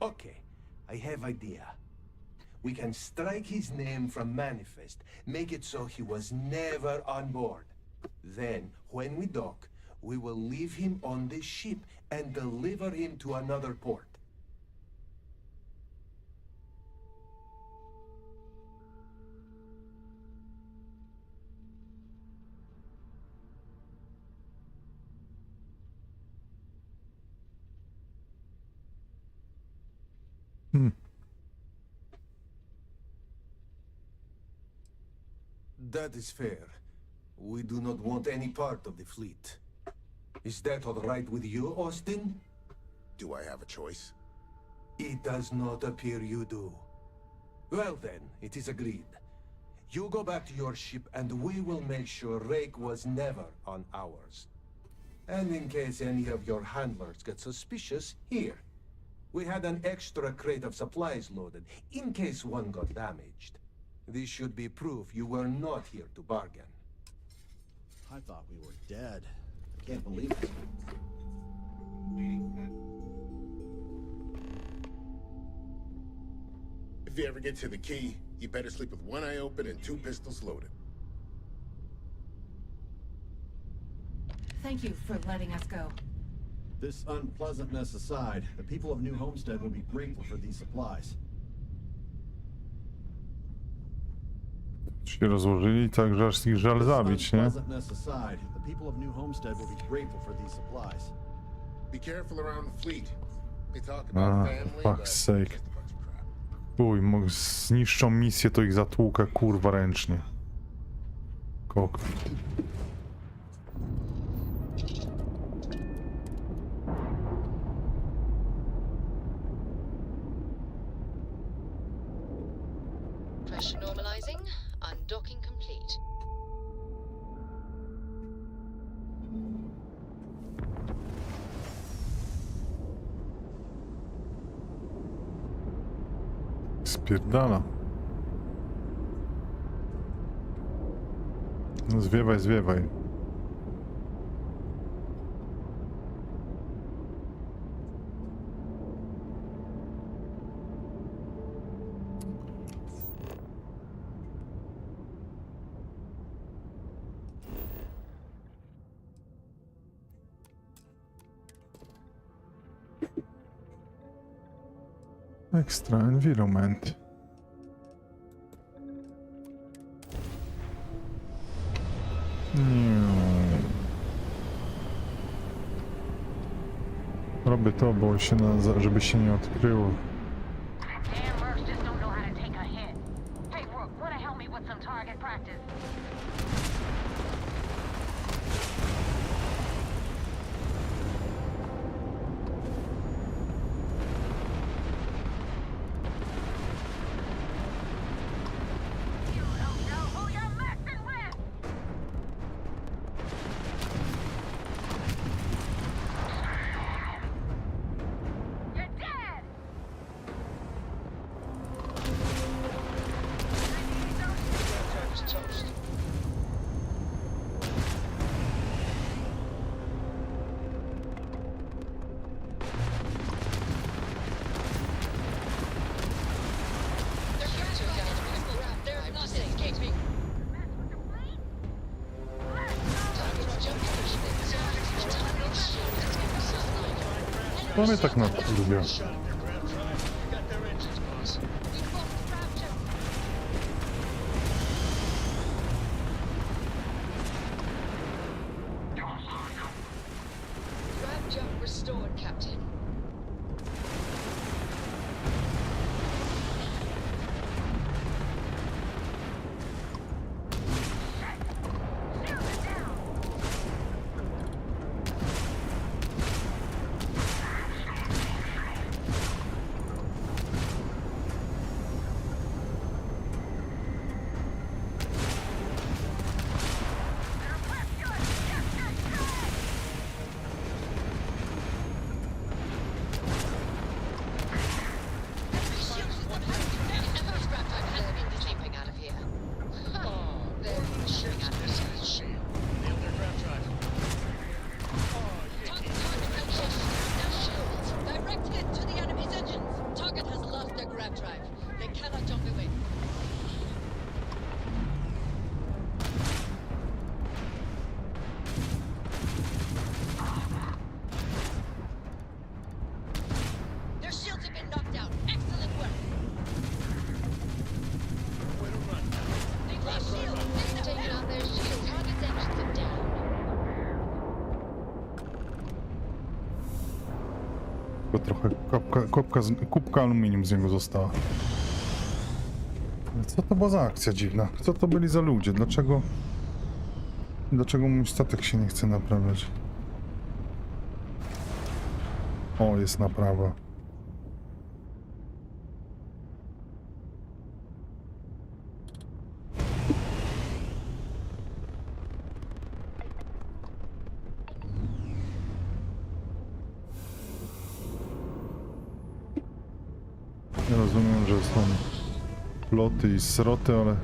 S18: Okay, I have idea. We can strike his name from Manifest, make it so he was never on board. Then, when we dock, we will leave him on this ship and deliver him to another port. That is fair. We do not want any part of the fleet. Is that all right with you, Austin?
S19: Do I have a choice?
S18: It does not appear you do. Well then, it is agreed. You go back to your ship and we will make sure Rake was never on ours. And in case any of your handlers get suspicious, here. We had an extra crate of supplies loaded, in case one got damaged. This should be proof you were not here to bargain.
S20: I thought we were dead. I can't believe it.
S19: If you ever get to the key, you better sleep with one eye open and 2 pistols loaded.
S8: Thank you for letting us go.
S20: This unpleasantness aside, the people of New Homestead will be grateful for these supplies.
S1: Się rozłożyli tak, że aż ich żal zabić, nie?
S20: Unpleasantness aside, the people of New Homestead will be grateful for these supplies.
S19: Be careful around the fleet. They talk about family,
S1: Fuck's
S19: but
S1: sake.
S19: just a bunch of crap.
S1: Chuj, zniszczą misję, to ich zatłukę, kurwa, ręcznie. Kok.
S2: Pressure normalizing. Undocking complete.
S1: Spierdala. No zwiewaj, zwiewaj. Extra environment. Robię to, bo się żeby się nie odkryło. To mnie tak nakurwia. Tylko trochę kubka aluminium z niego została. Ale co to była za akcja dziwna? Co to byli za ludzie? Dlaczego mój statek się nie chce naprawiać? O, jest naprawa. Ja rozumiem, że są ploty i sroty, ale...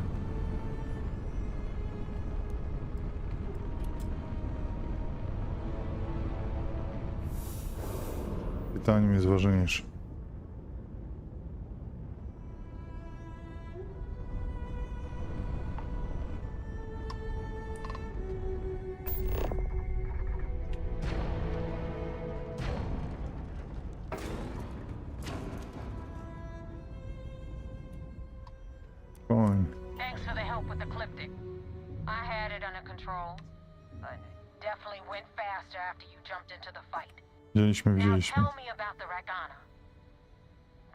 S1: Pytanie jest ważniejsze.
S16: Thanks for the help with the ecliptic. I had it under control, but it definitely went faster after you jumped into the fight.
S1: Widzieliśmy.
S16: Tell me about the Rakana.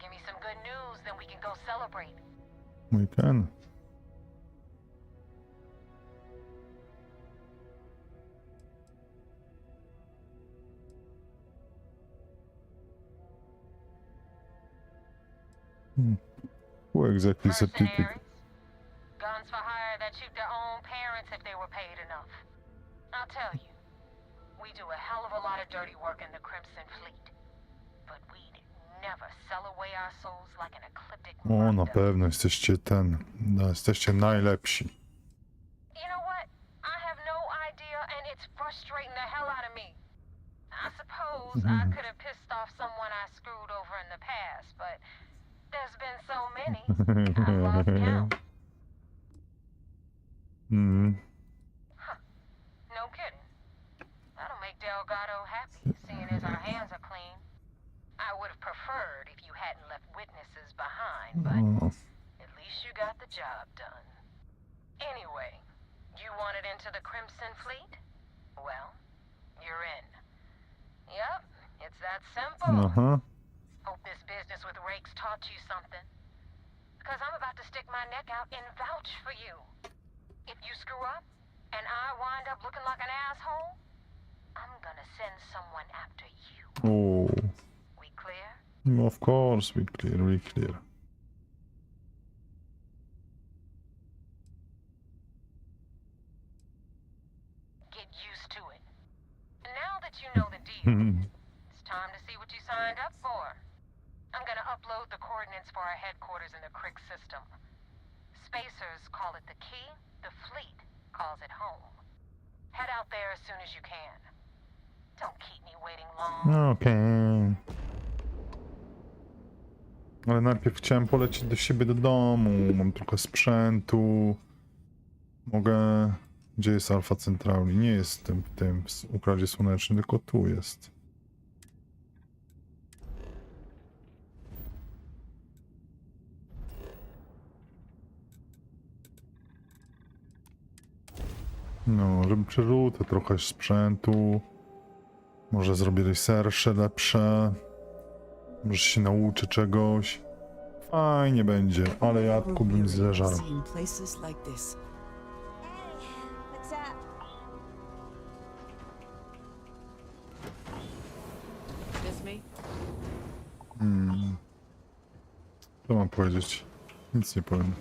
S16: Give me some good news, then we can go celebrate.
S1: We can. Who exactly is a
S16: Mercenaries. Guns for hire that shoot their own parents if they were paid enough. I'll tell you, we do a hell of a lot of dirty work in the Crimson Fleet, but we'd never sell away our souls like an ecliptic.
S1: O, na pewno jesteście jesteście najlepsi.
S16: You know what? I have no idea, and it's frustrating the hell out of me. I suppose I could have pissed off someone I screwed over in the past, but there's been so many, I lost count. No kidding. That'll make Delgado happy, seeing as our hands are clean. I would have preferred if you hadn't left witnesses behind, but at least you got the job done. Anyway, you wanted into the Crimson Fleet? Well, you're in. Yep, it's that simple. Hope this business with rakes taught you something. Because I'm about to stick my neck out and vouch for you. If you screw up, and I wind up looking like an asshole, I'm gonna send someone after you.
S1: Oh.
S16: We clear?
S1: Of course, we clear.
S16: Get used to it. Now that you know the deal, it's time to see what you signed up for. I'm gonna upload the coordinates for our headquarters in the Crick system. Spacers call it the key, the fleet calls it home. Head out there as soon as you can. Don't keep me waiting long.
S1: Okej. Ale najpierw chciałem polecieć do siebie do domu. Mam trochę sprzętu. Mogę... Gdzie jest Alfa Centrauli? Nie jest w tym układzie słonecznym, tylko tu jest. No, żeby przerzutę trochę sprzętu. Może zrobię researche lepsze. Może się nauczę czegoś. Fajnie będzie, ale jadku bym zleżał. Co mam powiedzieć? Nic nie powiem.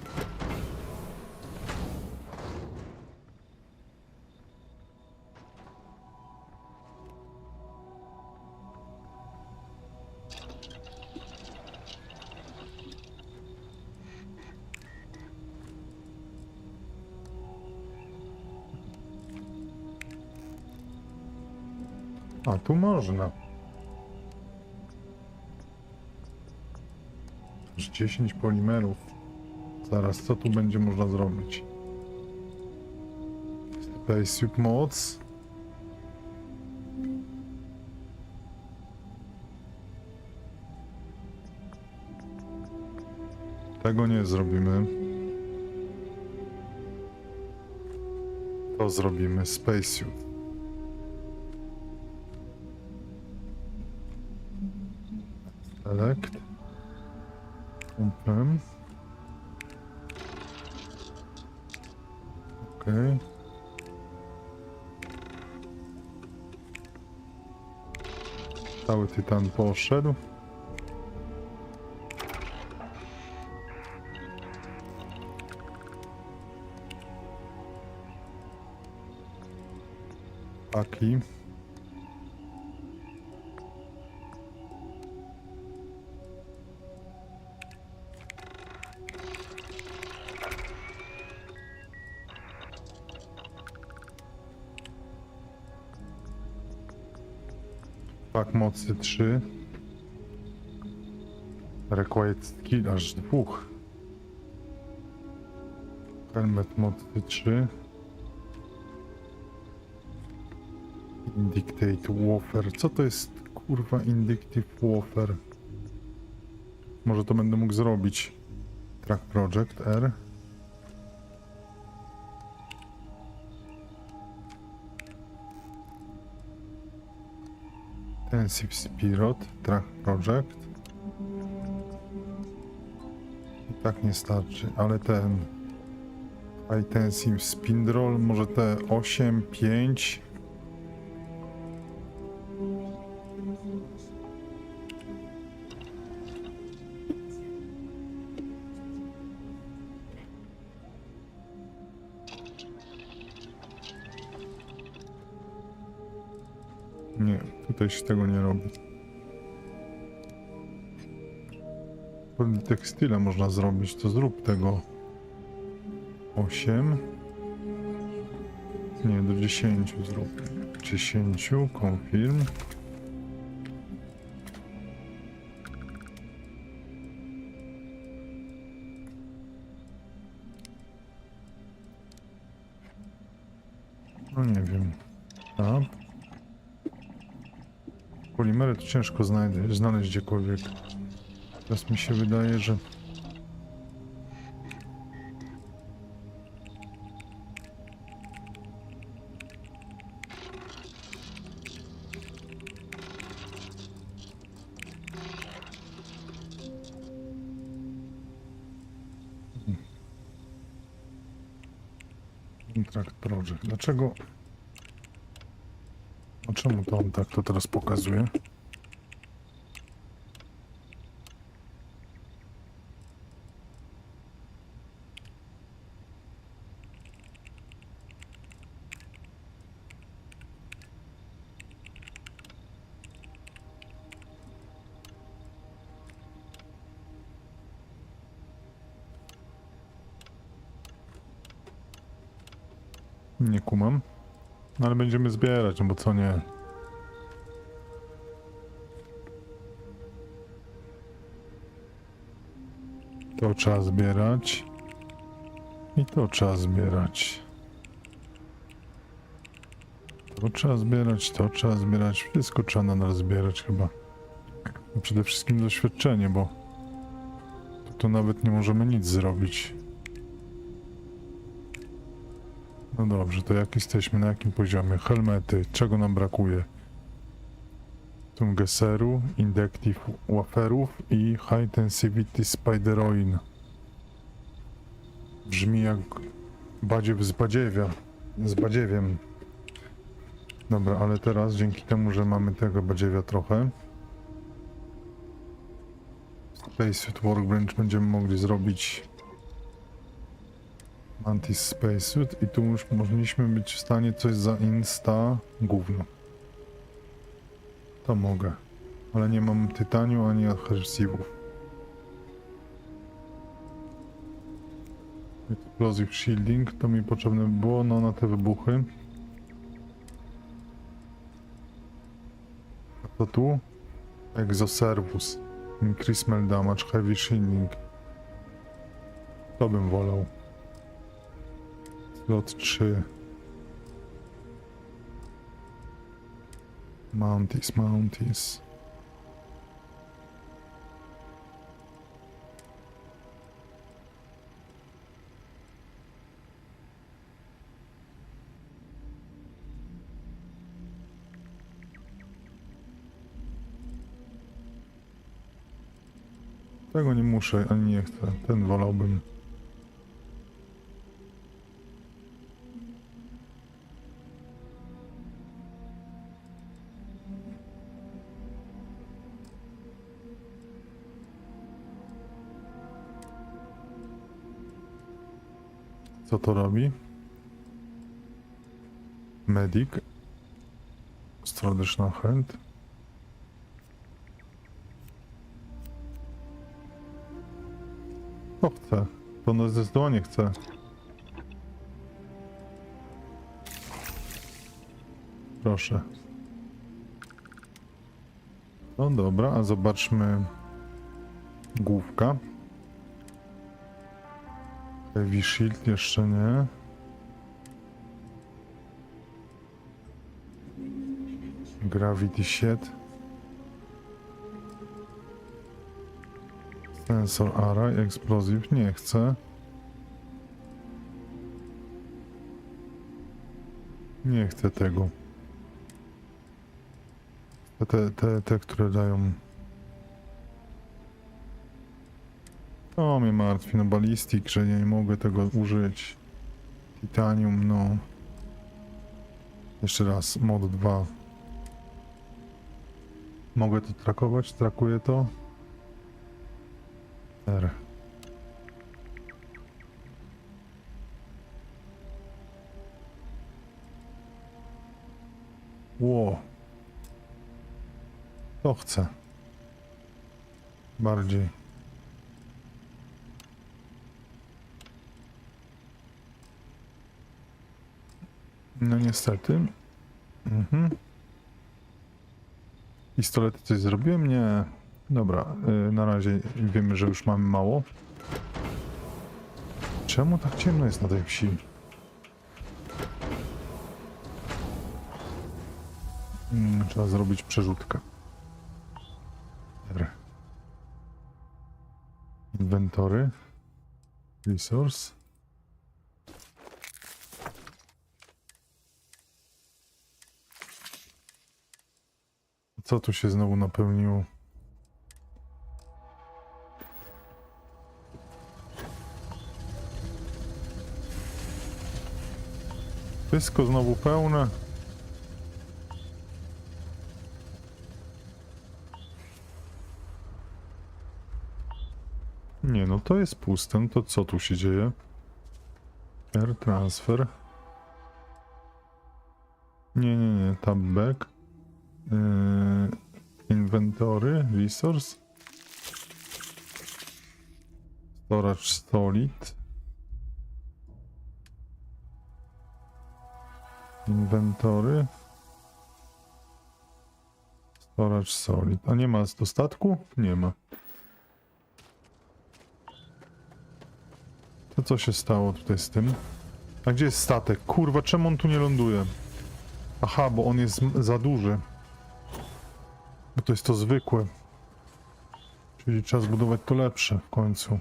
S1: A tu można. Aż 10 polimerów. Zaraz, co tu będzie można zrobić? Spacesuit moc. Tego nie zrobimy. To zrobimy. Spacesuit. Select. Confirm. Okay. Cały tytan poszedł. Taki. Pak mocy 3. Required skill aż 2. Helmet mocy 3. Indicate Warfare. Co to jest kurwa Indictive Warfare? Może to będę mógł zrobić. Track Project R. Intensive Spirit, Track Project. I tak nie starczy, ale ten Intensive Spindroll, może te 8, 5. Nie, tutaj się tego nie robi. Pewnie tekstyle można zrobić, to zrób tego 8. Nie, do 10 zrób. 10, confirm. No nie wiem. Tak. Polimery to ciężko znaleźć gdziekolwiek. Teraz mi się wydaje, że Contract Project. Dlaczego? A czemu to on tak to teraz pokazuje? Nie kumam. No ale będziemy zbierać, no bo co nie. To trzeba zbierać. I to trzeba zbierać. To trzeba zbierać, to trzeba zbierać. Wszystko trzeba nadal zbierać chyba. No przede wszystkim doświadczenie, bo tu nawet nie możemy nic zrobić. No dobrze, to jak jesteśmy, na jakim poziomie? Helmety, czego nam brakuje? Tungeseru, Inductive Waferów i High Intensivity Spideroin. Brzmi jak badziew z badziewiem. Dobra, ale teraz dzięki temu, że mamy tego badziewia trochę, Spacesuit Workbench będziemy mogli zrobić Mantis Spacesuit i tu już powinniśmy być w stanie coś za insta gówno. To mogę, ale nie mam tytaniu ani adhesywów. Explosive Shielding to mi potrzebne było no, na te wybuchy. A to tu? Exoservus. Increase Mel Damage, Heavy Shielding. To bym wolał. Slot 3. Mounties. Tego nie muszę, ani nie chcę. Ten wolałbym. Co to robi? Medic. Traditional hand. To chcę. To no zdecydowanie chcę. Proszę. No dobra, a zobaczmy główka. Heavy Shield jeszcze nie. Gravity Shed. Sensor Array, Explosive, nie chcę. Nie chcę tego. Te, które dają... O, mnie martwi, no balistik, że nie mogę tego użyć. Titanium, no. Jeszcze raz, mod 2. Mogę to trakować? Trakuję to? R. Ło. To chcę. Bardziej. No niestety. Pistolety coś zrobiłem? Nie. Dobra, na razie wiemy, że już mamy mało. Czemu tak ciemno jest na tej wsi? Trzeba zrobić przerzutkę. R. Inwentory. Resource. Co tu się znowu napełniło? Wszystko znowu pełne. Nie, no to jest puste. No to co tu się dzieje? R transfer. Nie. Tab back. Inwentory. Resource. Storage solid. Inwentory. Storage solid. A nie ma z dostatku? Nie ma. To co się stało tutaj z tym? A gdzie jest statek? Kurwa, czemu on tu nie ląduje? Aha, bo on jest za duży. Bo to jest to zwykłe. Czyli trzeba zbudować to lepsze w końcu.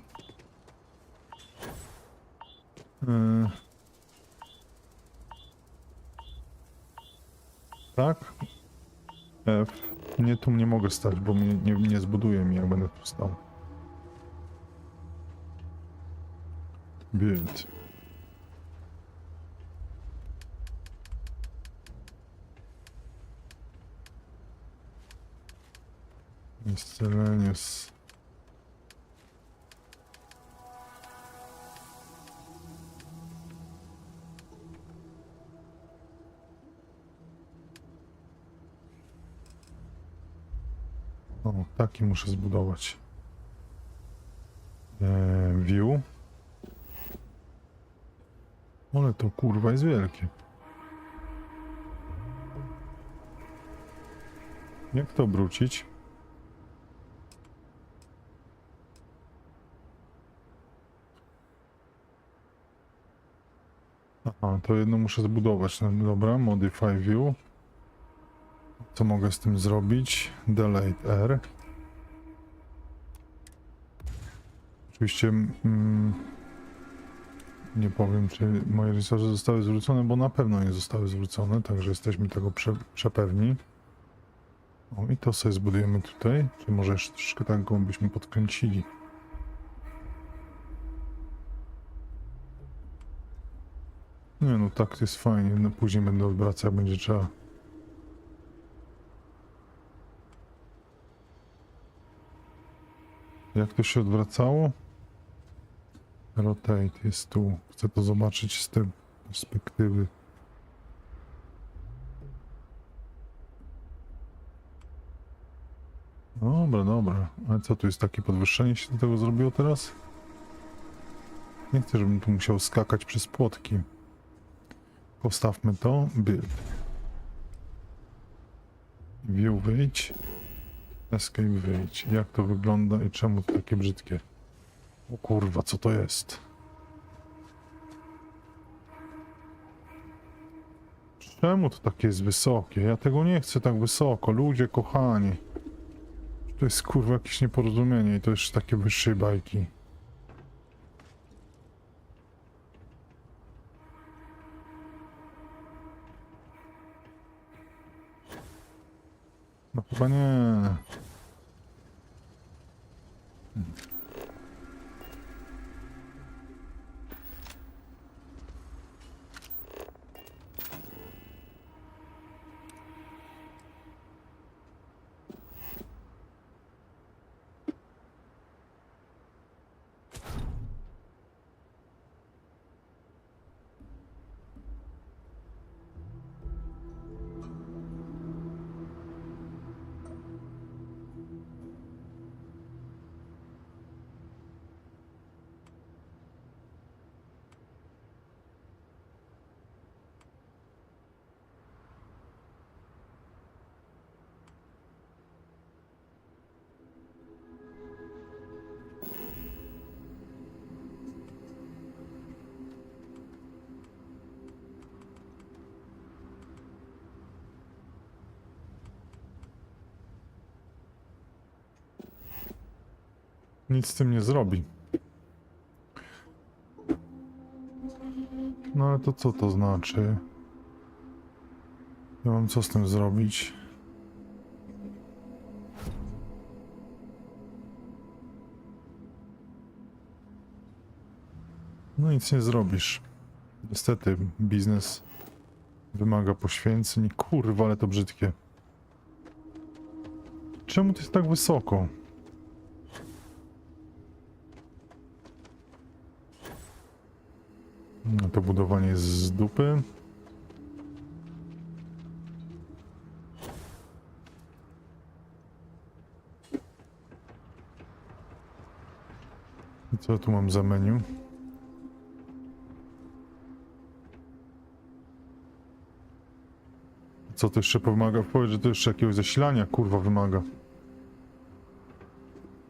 S1: Tak? F. Nie, tu nie mogę stać, bo mnie nie zbuduje mi, jak będę tu stał. Build. Miscellaneous. O, taki muszę zbudować. View. Ale to kurwa jest wielkie. Jak to obrócić? Aha, to jedno muszę zbudować. No, dobra, modify view. Co mogę z tym zrobić? Delete R. Oczywiście nie powiem, czy moje resursy zostały zwrócone, bo na pewno nie zostały zwrócone, także jesteśmy tego przepewni. O, i to sobie zbudujemy tutaj. Czy może jeszcze troszkę tak go byśmy podkręcili. Nie no, tak to jest fajnie. No, później będę odwracał, jak będzie trzeba. Jak to się odwracało? Rotate jest tu. Chcę to zobaczyć z tej perspektywy. Dobra. Ale co tu jest takie podwyższenie się do tego zrobiło teraz? Nie chcę, żebym tu musiał skakać przez płotki. Postawmy to. Build. View wyjdź. Escape wyjdź. Jak to wygląda i czemu to takie brzydkie? O kurwa, co to jest? Czemu to takie jest wysokie? Ja tego nie chcę tak wysoko. Ludzie kochani. To jest kurwa jakieś nieporozumienie i to jeszcze takie wyższe bajki. No Chyba nie. Nic z tym nie zrobi. No ale to co to znaczy? Ja mam co z tym zrobić? No nic nie zrobisz. Niestety biznes wymaga poświęceń. Kurwa, ale to brzydkie. Czemu to jest tak wysoko? No to budowanie jest z dupy. I co tu mam za menu? Co to jeszcze pomaga? Powiedz, że to jeszcze jakiegoś zasilania kurwa wymaga.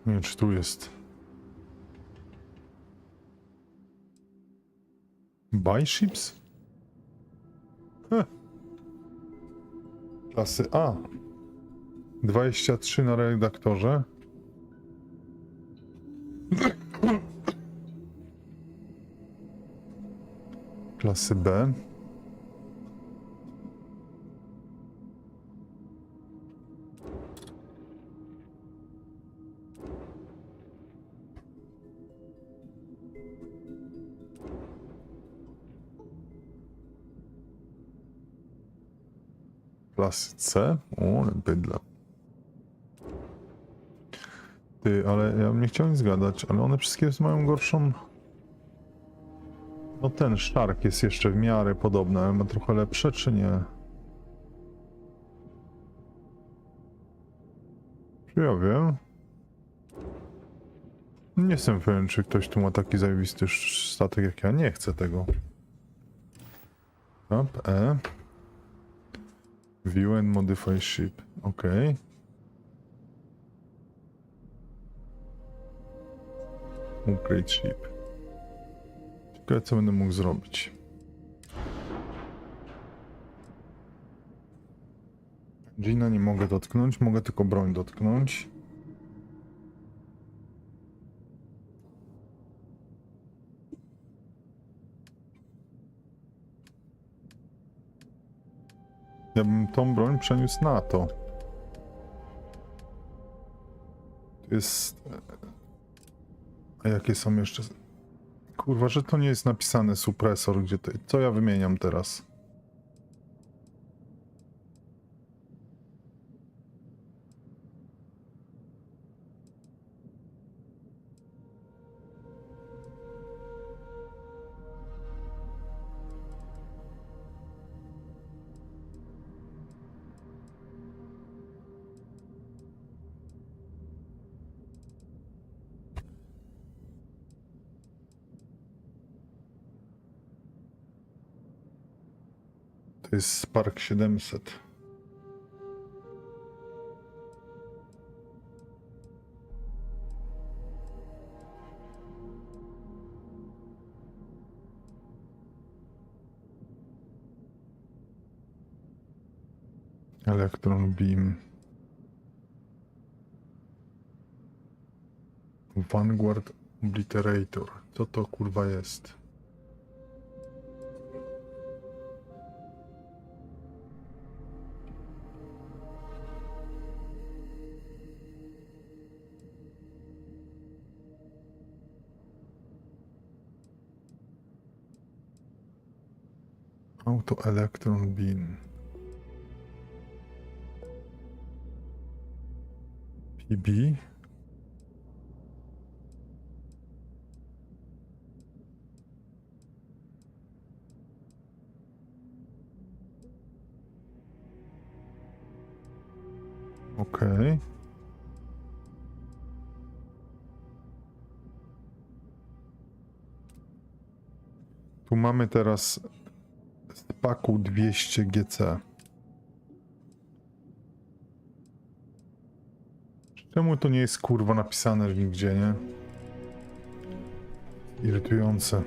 S1: Nie wiem, czy tu jest. Buy ships? Klasy A. 23 na redaktorze. Klasy B. Klasy C? O, ale bydla. Ty, ale ja bym nie chciał nic zgadać, ale one wszystkie mają gorszą... No ten Shark jest jeszcze w miarę podobny, ale ma trochę lepsze, czy nie? Czy ja wiem? Nie jestem pewien, czy ktoś tu ma taki zajebisty statek jak ja. Nie chcę tego. Tab E. View and modify ship. Ok. Upgrade ship. Ciekawe, co będę mógł zrobić. Gina nie mogę dotknąć, mogę tylko broń dotknąć. Ja bym tą broń przeniósł na to. To jest... A jakie są jeszcze... Kurwa, że to nie jest napisane supresor, gdzie to... Co ja wymieniam teraz? To jest Spark 700. Electron Beam. Vanguard Obliterator. Co to kurwa jest? Auto Electron Beam. PB. Okej. Tu mamy teraz z paku 200 GC. Czemu to nie jest kurwa napisane nigdzie, nie? Irytujące.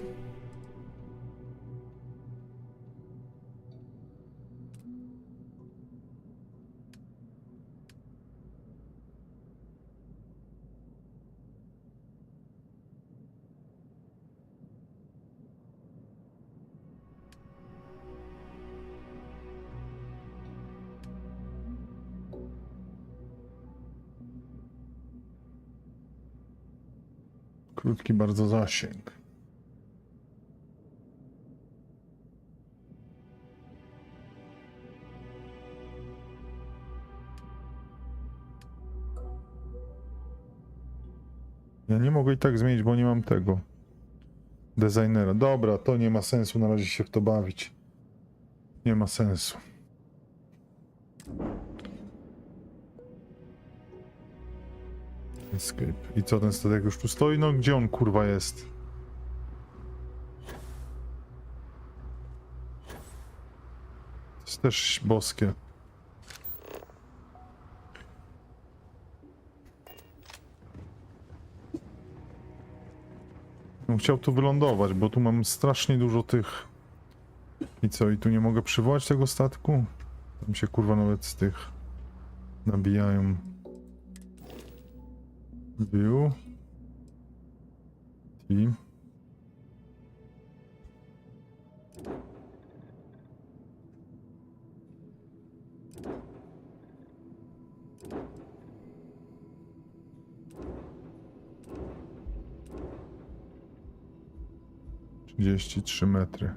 S1: Krótki bardzo zasięg. Ja nie mogę i tak zmienić, bo nie mam tego designera. Dobra, to nie ma sensu na razie się w to bawić. Nie ma sensu. Escape. I co, ten statek już tu stoi? No gdzie on kurwa jest? To jest też boskie. Chciał tu wylądować, bo tu mam strasznie dużo tych... I co, i tu nie mogę przywołać tego statku? Tam się kurwa nawet z tych nabijają. View. Team. ...33 metry.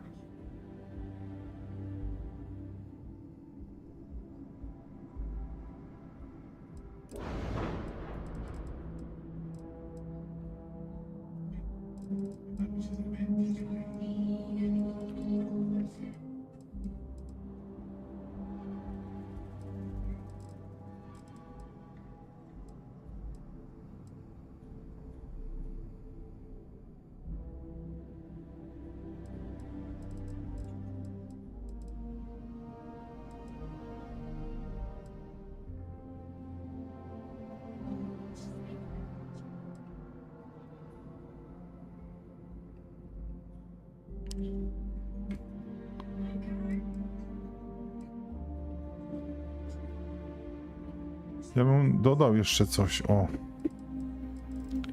S1: Ja bym dodał jeszcze coś, o.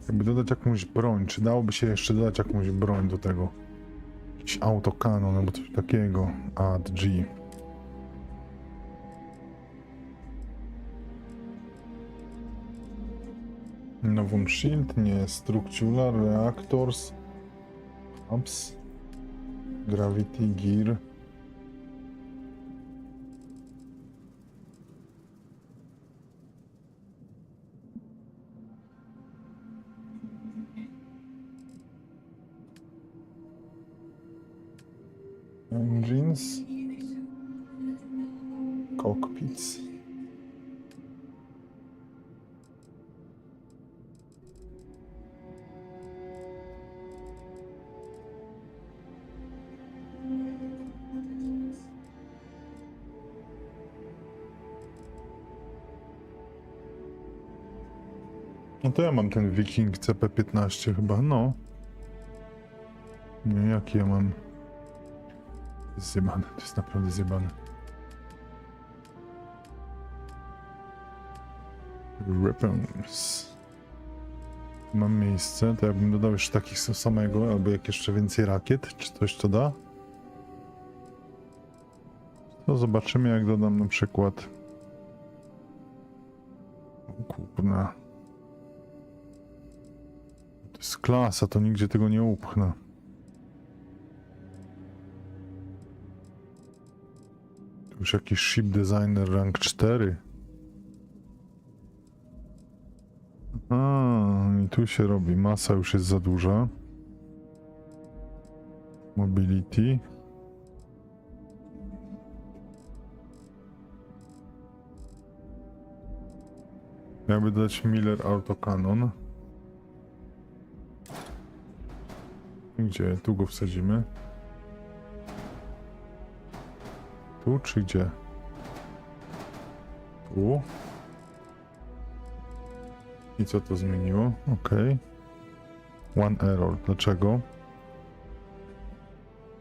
S1: Jakby dodać jakąś broń, czy dałoby się jeszcze dodać jakąś broń do tego? Jakiś autokanon albo coś takiego. Add G. Nową shield, nie. Structural, reactors, hubs, gravity, gear. Engines, cockpits. No to ja mam ten Viking CP-15 chyba, no. Nie, jaki ja mam? To jest zjebane, to jest naprawdę zjebane. Weapons. Mam miejsce, to jakbym dodał jeszcze takich samego, albo jak jeszcze więcej rakiet, czy coś to da? To zobaczymy, jak dodam na przykład... O kurna. To jest klasa, to nigdzie tego nie upchnę. Już jakiś ship designer rank 4. I tu się robi. Masa już jest za duża. Mobility. Miałby dać Miller Autocannon. Gdzie? Tu go wsadzimy. Tu czy gdzie? Tu. I co to zmieniło? Ok. One error. Dlaczego?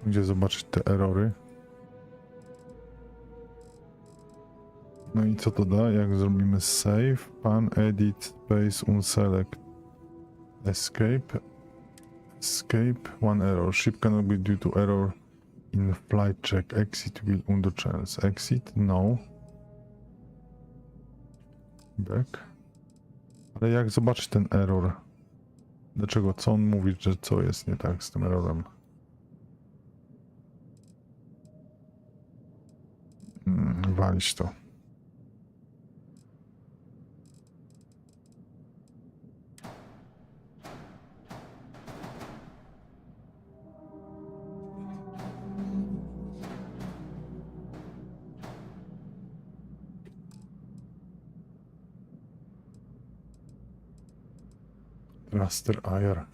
S1: Gdzie zobaczyć te erory? No i co to da? Jak zrobimy save? Pan edit space unselect. Escape. Escape. One error. Ship cannot be due to error in flight check. Exit will undo chance. Exit? No. Back. Ale jak zobaczyć ten error? Dlaczego? Co on mówi, że co jest nie tak z tym errorem? Walić to. Raster IR.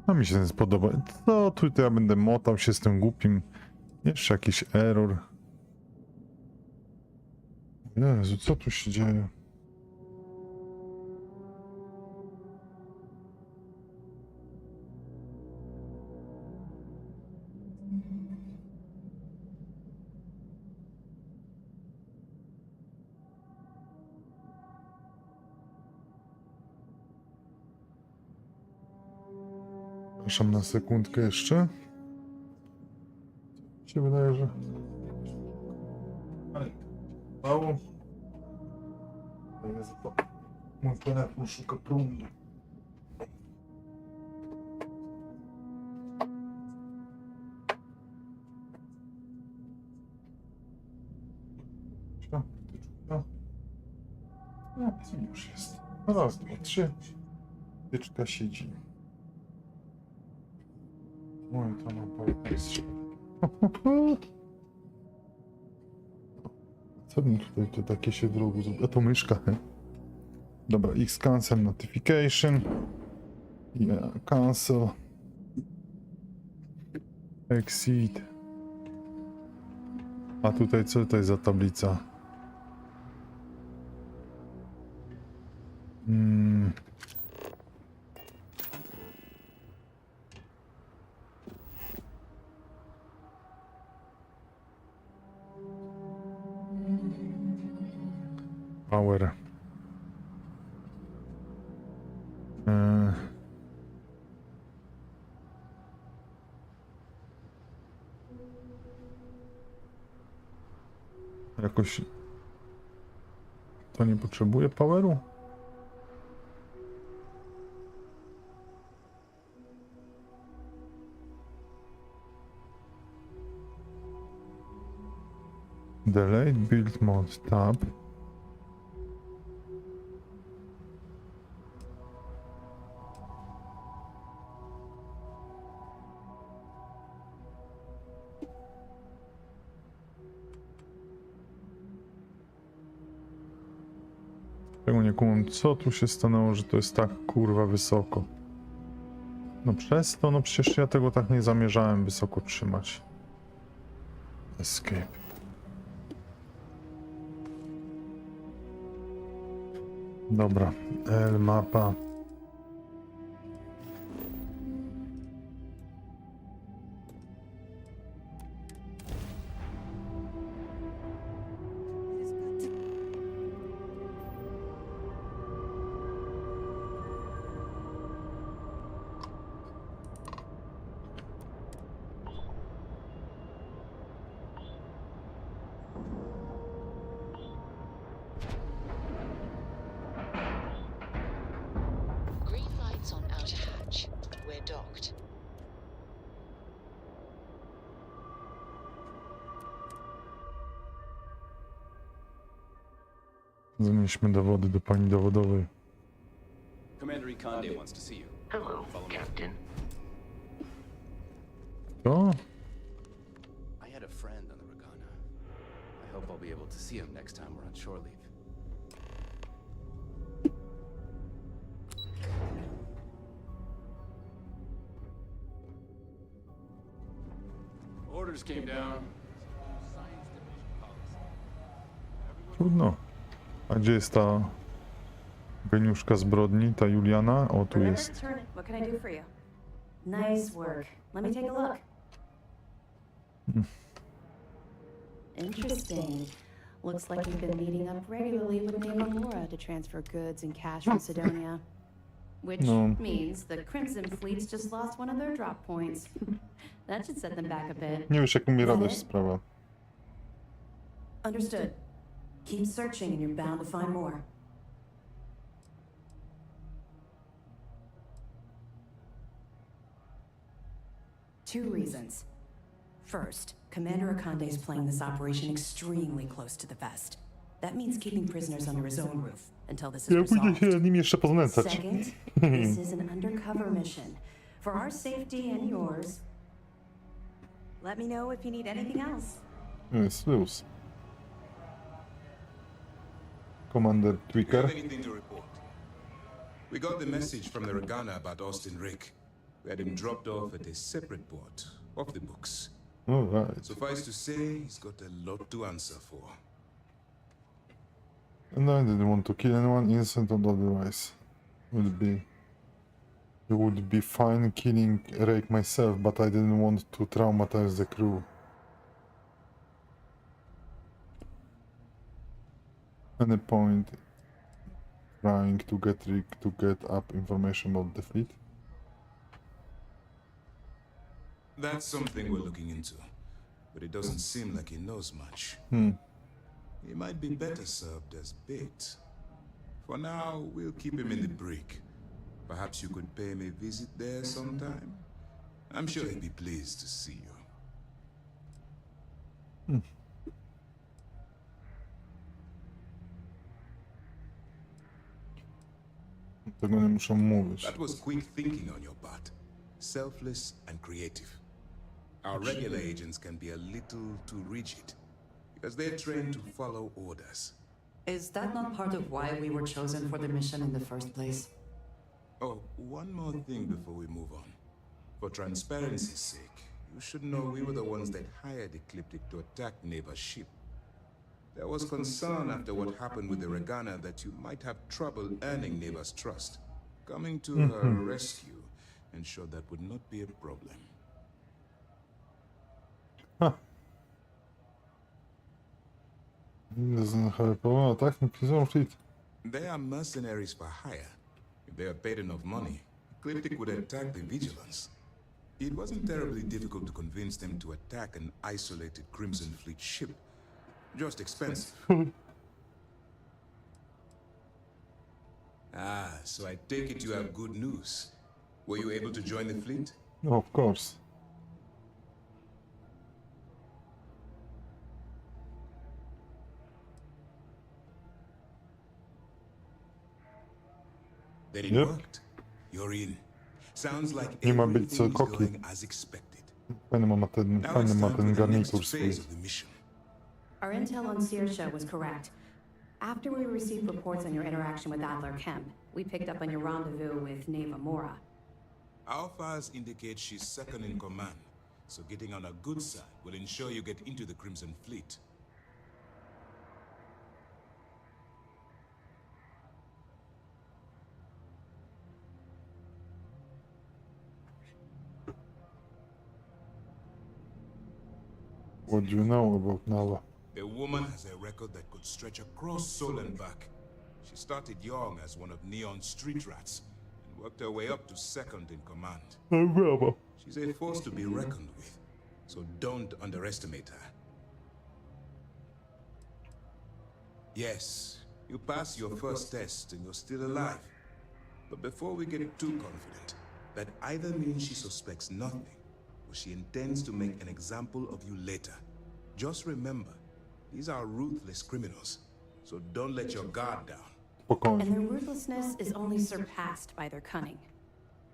S1: No mi się ten spodoba. No tutaj ja będę motał się z tym głupim. Jeszcze jakiś error. Jezu, co tu się dzieje? Przepraszam na sekundkę jeszcze. Mi się wydaje, że... Ale mało. Jezu, to mój telefon szuka prądu. No, już jest. Raz, dwa, trzy. Tyczka siedzi. Oj, to mam pojechać. Co bym tutaj to takie się drogu zrobił? A to myszka. Dobra, X cancel notification. Cancel. Exit. A tutaj co to jest za tablica? Power. Jakoś to nie potrzebuje poweru? Delayed build mode tab. Tego nie kumam, co tu się stanęło, że to jest tak kurwa wysoko. No przez to, no przecież ja tego tak nie zamierzałem wysoko trzymać. Escape. Dobra, L mapa.
S2: docked.
S1: Zanieśmy dowody do pani dowodowej.
S14: Commander Ikonde wants to see you.
S21: Hello, Captain.
S1: Co?
S14: I had a friend on the Regana. I hope I'll be able to see him next time we're on shore leave. Orders came down.
S1: Trudno. A gdzie jest ta geniuszka zbrodni, ta Juliana? O, tu jest.
S7: What can I do for you? Nice work. Let me take a look. Interesting. Looks like you've been meeting up regularly with Neva Laura to transfer goods and cash from Sidonia. Which means the Crimson Fleet's just lost one of their drop points. That should set them back a bit.
S1: Nie wiesz, jak mi radość sprawa.
S7: Understood. Keep searching and you're bound to find more. Two reasons. First, Commander Akonde is playing this operation extremely close to the vest. That means keeping prisoners under his own roof until this is
S1: Ja pójdę
S7: resolved.
S1: się nim jeszcze poznęcać.
S7: Second, this is an undercover mission. For our safety and yours. Let me know if you need anything else.
S1: Jest luz. Commander Twicker.
S22: Anything to report? We got the message from the Regana about Austin Rick. We had him dropped off at a separate port, off the books.
S1: All right.
S22: Suffice to say, he's got a lot to answer for.
S1: And I didn't want to kill anyone innocent or otherwise. It would be fine killing Rake myself, but I didn't want to traumatize the crew. Any point trying to get Rick to get up information about the fleet?
S22: That's something we're looking into, but it doesn't seem like he knows much. He might be better served as bait. For now, we'll keep him in the brig. Perhaps you could pay him a visit there sometime? I'm sure he'd be pleased to see you.
S1: Tego nie muszę mówić.
S22: That was quick thinking on your part. Selfless and creative. Our regular agents can be a little too rigid, because they're trained to follow orders.
S3: Is that not part of why we were chosen for the mission in the first place?
S22: Oh, one more thing before we move on. For transparency's sake, you should know we were the ones that hired Ecliptic to attack Neva's ship. There was concern after what happened with the Regana that you might have trouble earning Neva's trust. Coming to her rescue ensured that would not be a problem.
S1: Doesn't have a problem attacking prison fleet.
S22: They are mercenaries for hire. If they are paid enough money, Ecliptic would attack the Vigilance. It wasn't terribly difficult to convince them to attack an isolated Crimson Fleet ship. Just expensive. So I take it you have good news. Were you able to join the fleet?
S1: Of course.
S22: Then it worked. You're in. Sounds like
S1: Nie ma być co
S22: everything is
S1: koki.
S22: going as expected.
S1: Fajny ma ten
S22: Now it's time for the
S1: garnitur
S22: next
S1: swój.
S22: phase of the mission.
S7: Our intel on Saoirse was correct. After we received reports on your interaction with Adler Kemp, we picked up on your rendezvous with Neva Mora.
S22: Our files indicate she's second in command, so getting on a good side will ensure you get into the Crimson Fleet.
S1: What do you know about Nala?
S22: The woman has a record that could stretch across Sol and back. She started young as one of Neon's street rats and worked her way up to second in command.
S1: Oh, bravo.
S22: She's a force to be reckoned with, so don't underestimate her. Yes, you passed your first test and you're still alive. But before we get too confident, That either means she suspects nothing, or she intends to make an example of you later. Just remember, these are ruthless criminals, so don't let your guard down.
S7: And their ruthlessness is only surpassed by their cunning.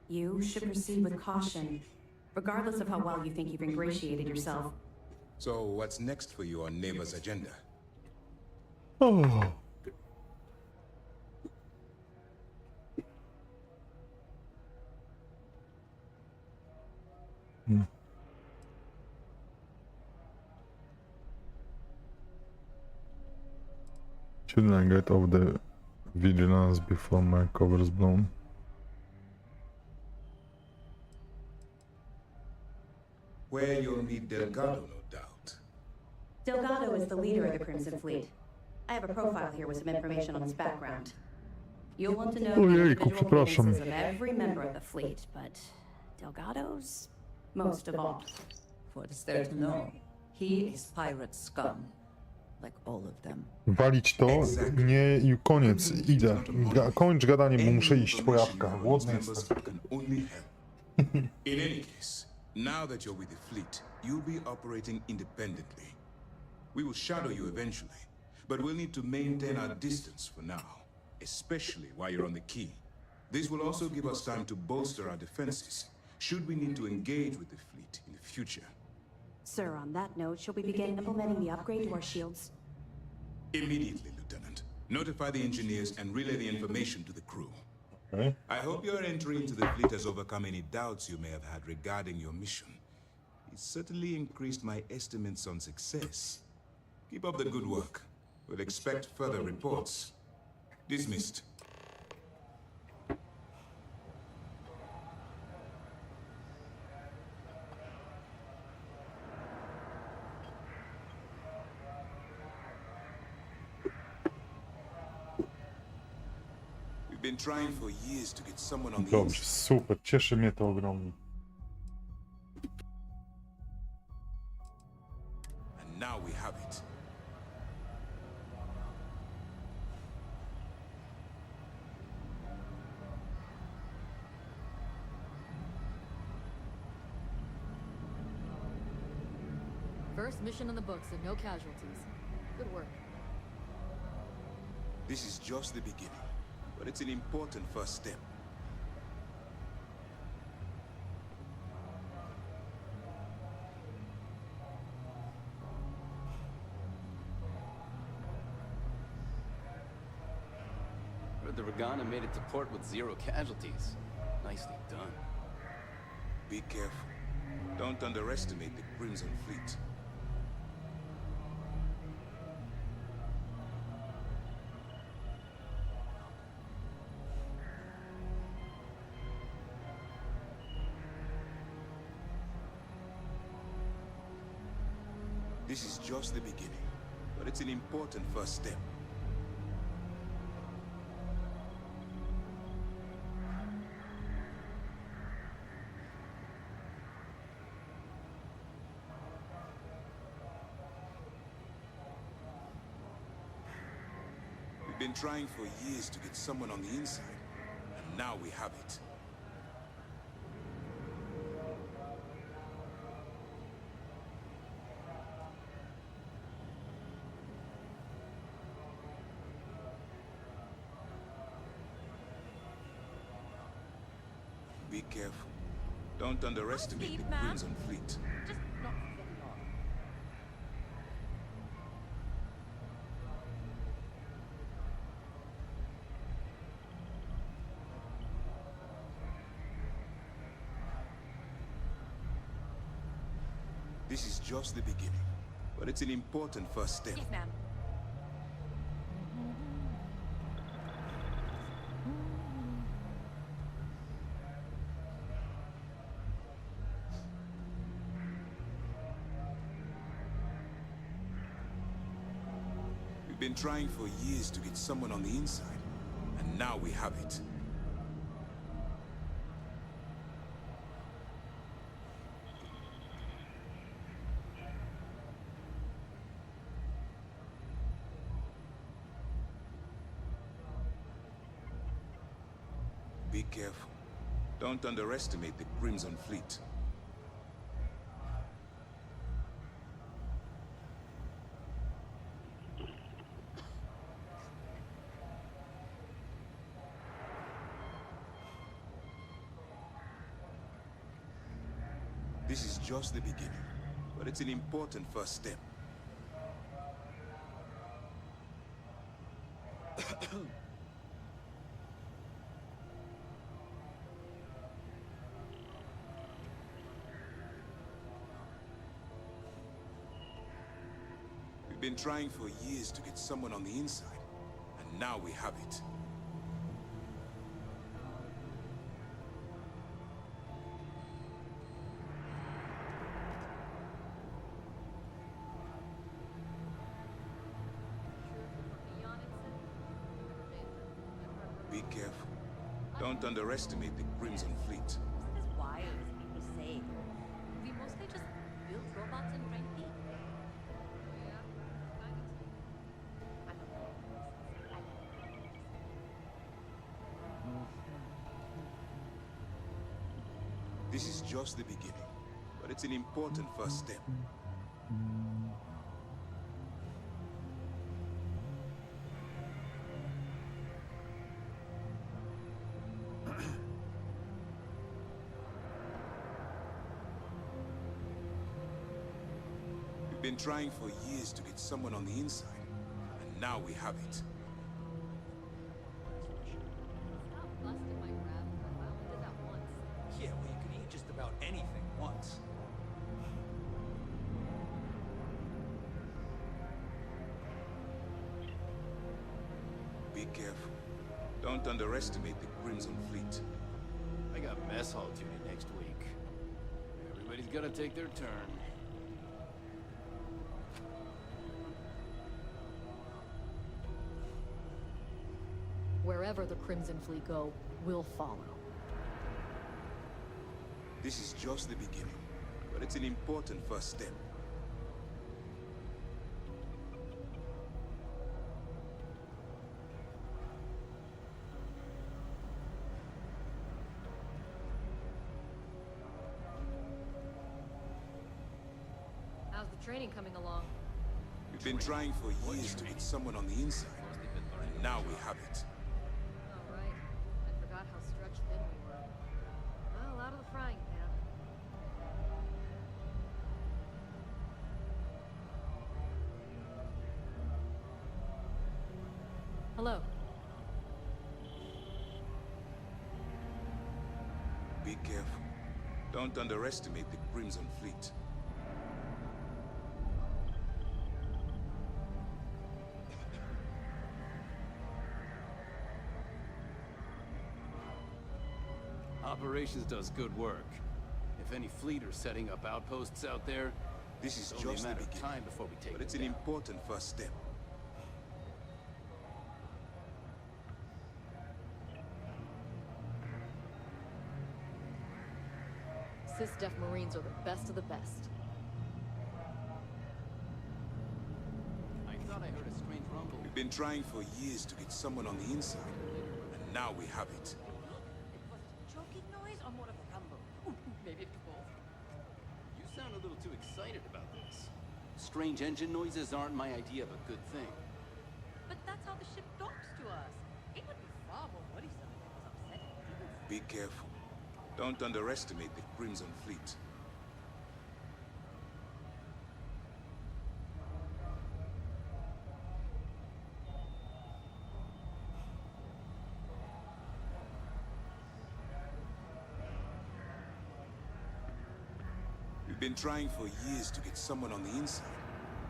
S7: You should proceed with caution, regardless of how well you think you've ingratiated yourself.
S22: So what's next for you on Neighbor's agenda?
S1: Oh. Shouldn't I get off the vigilance before my cover's blown?
S22: Where you'll meet Delgado, no doubt.
S7: Delgado is the leader of the Crimson Fleet. I have a profile here with some information on his background. You'll want to know the individual cadences of every member of the fleet, but Delgado's most of all.
S3: What's there to know? He is pirate scum. Like all of them.
S1: Walić to, nie i koniec, idę. Kończ gadanie, bo muszę iść po jabłka. Głodny jestem.
S22: In any case, now that you're with the fleet, you'll be operating independently. We will shadow you eventually, but we'll need to maintain our distance for now, especially while you're on the key. This will also give us time to bolster our defenses, should we need to engage with the fleet in the future.
S7: Sir, on that note, shall we begin implementing the upgrade to our shields?
S22: Immediately, Lieutenant. Notify the engineers and relay the information to the crew.
S1: Okay.
S22: I hope your entry into the fleet has overcome any doubts you may have had regarding your mission. It certainly increased my estimates on success. Keep up the good work. We'll expect further reports. Dismissed. We've been trying for years to get someone on the
S1: Dobrze,
S22: inside.
S1: super, cieszy mnie to ogromnie.
S22: And now we have it.
S9: First mission in the books and no casualties. Good work.
S22: This is just the beginning, but it's an important first step.
S14: Heard the Regana made it to port with 0 casualties. Nicely done.
S22: Be careful. Don't underestimate the Crimson Fleet. This is just the beginning, but it's an important first step. We've been trying for years to get someone on the inside, and now we have it. Be careful. Don't underestimate the Crimson Fleet.
S9: Just not very long.
S22: This is just the beginning, but it's an important first step.
S9: Yes, ma'am.
S22: We've been trying for years to get someone on the inside, and now we have it. Be careful. Don't underestimate the Crimson Fleet. This is just the beginning, but it's an important first step. We've been trying for years to get someone on the inside, and now we have it. Be careful. Don't underestimate the Crimson Fleet.
S9: This is wild, as people say. We mostly just build robots and train people. Yeah, kind of. I know.
S22: This is just the beginning, but it's an important first step. We've been trying for years to get someone on the inside, and now we have it.
S9: Stop busting my crap. I only did that once.
S6: Yeah, well, you could eat just about anything once.
S22: Be careful. Don't underestimate the Crimson Fleet.
S14: I got mess hall duty next week. Everybody's gotta take their turn.
S9: Wherever the Crimson Fleet go, we'll follow.
S22: This is just the beginning, but it's an important first step.
S9: How's the training coming along?
S22: We've been trying for years to get someone on the inside, and now we have it.
S9: Oh, right. I forgot how stretched thin we were. Well, out of the frying pan. Hello.
S22: Be careful. Don't underestimate the Crimson Fleet.
S14: Operations does good work. If any fleet are setting up outposts out there,
S22: This is
S14: it's only a
S22: just the
S14: matter of
S22: beginning,
S14: time before we take
S22: but it's
S14: them
S22: an
S14: down.
S22: important first step.
S9: Sys-Def Marines are the best of the best.
S14: I thought I heard a strange rumble.
S22: We've been trying for years to get someone on the inside, and now we have it.
S5: Choking noise or more of a rumble? Maybe it's both.
S14: You sound a little too excited about this. Strange engine noises aren't my idea of a good thing.
S5: But that's how the ship talks to us. It would be far more worrisome if it was upsetting demons.
S22: Be careful. Don't underestimate the Crimson Fleet. We've been trying for years to get someone on the inside,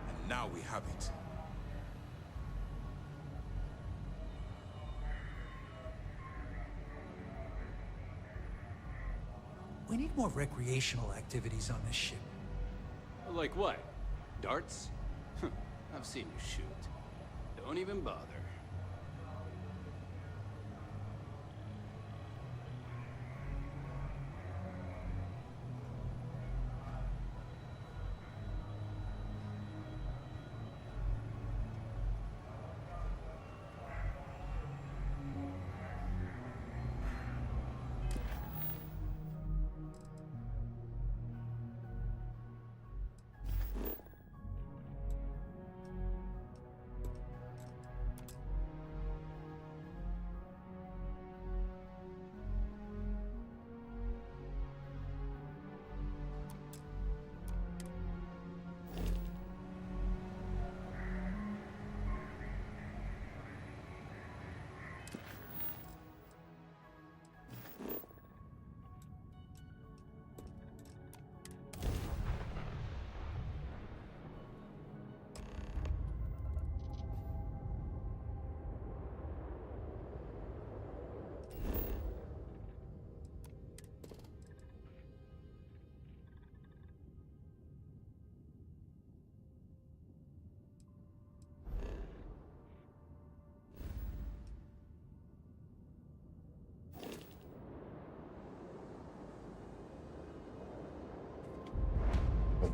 S22: and now we have it.
S4: We need more recreational activities on this ship.
S14: Like what? Darts? I've seen you shoot. Don't even bother.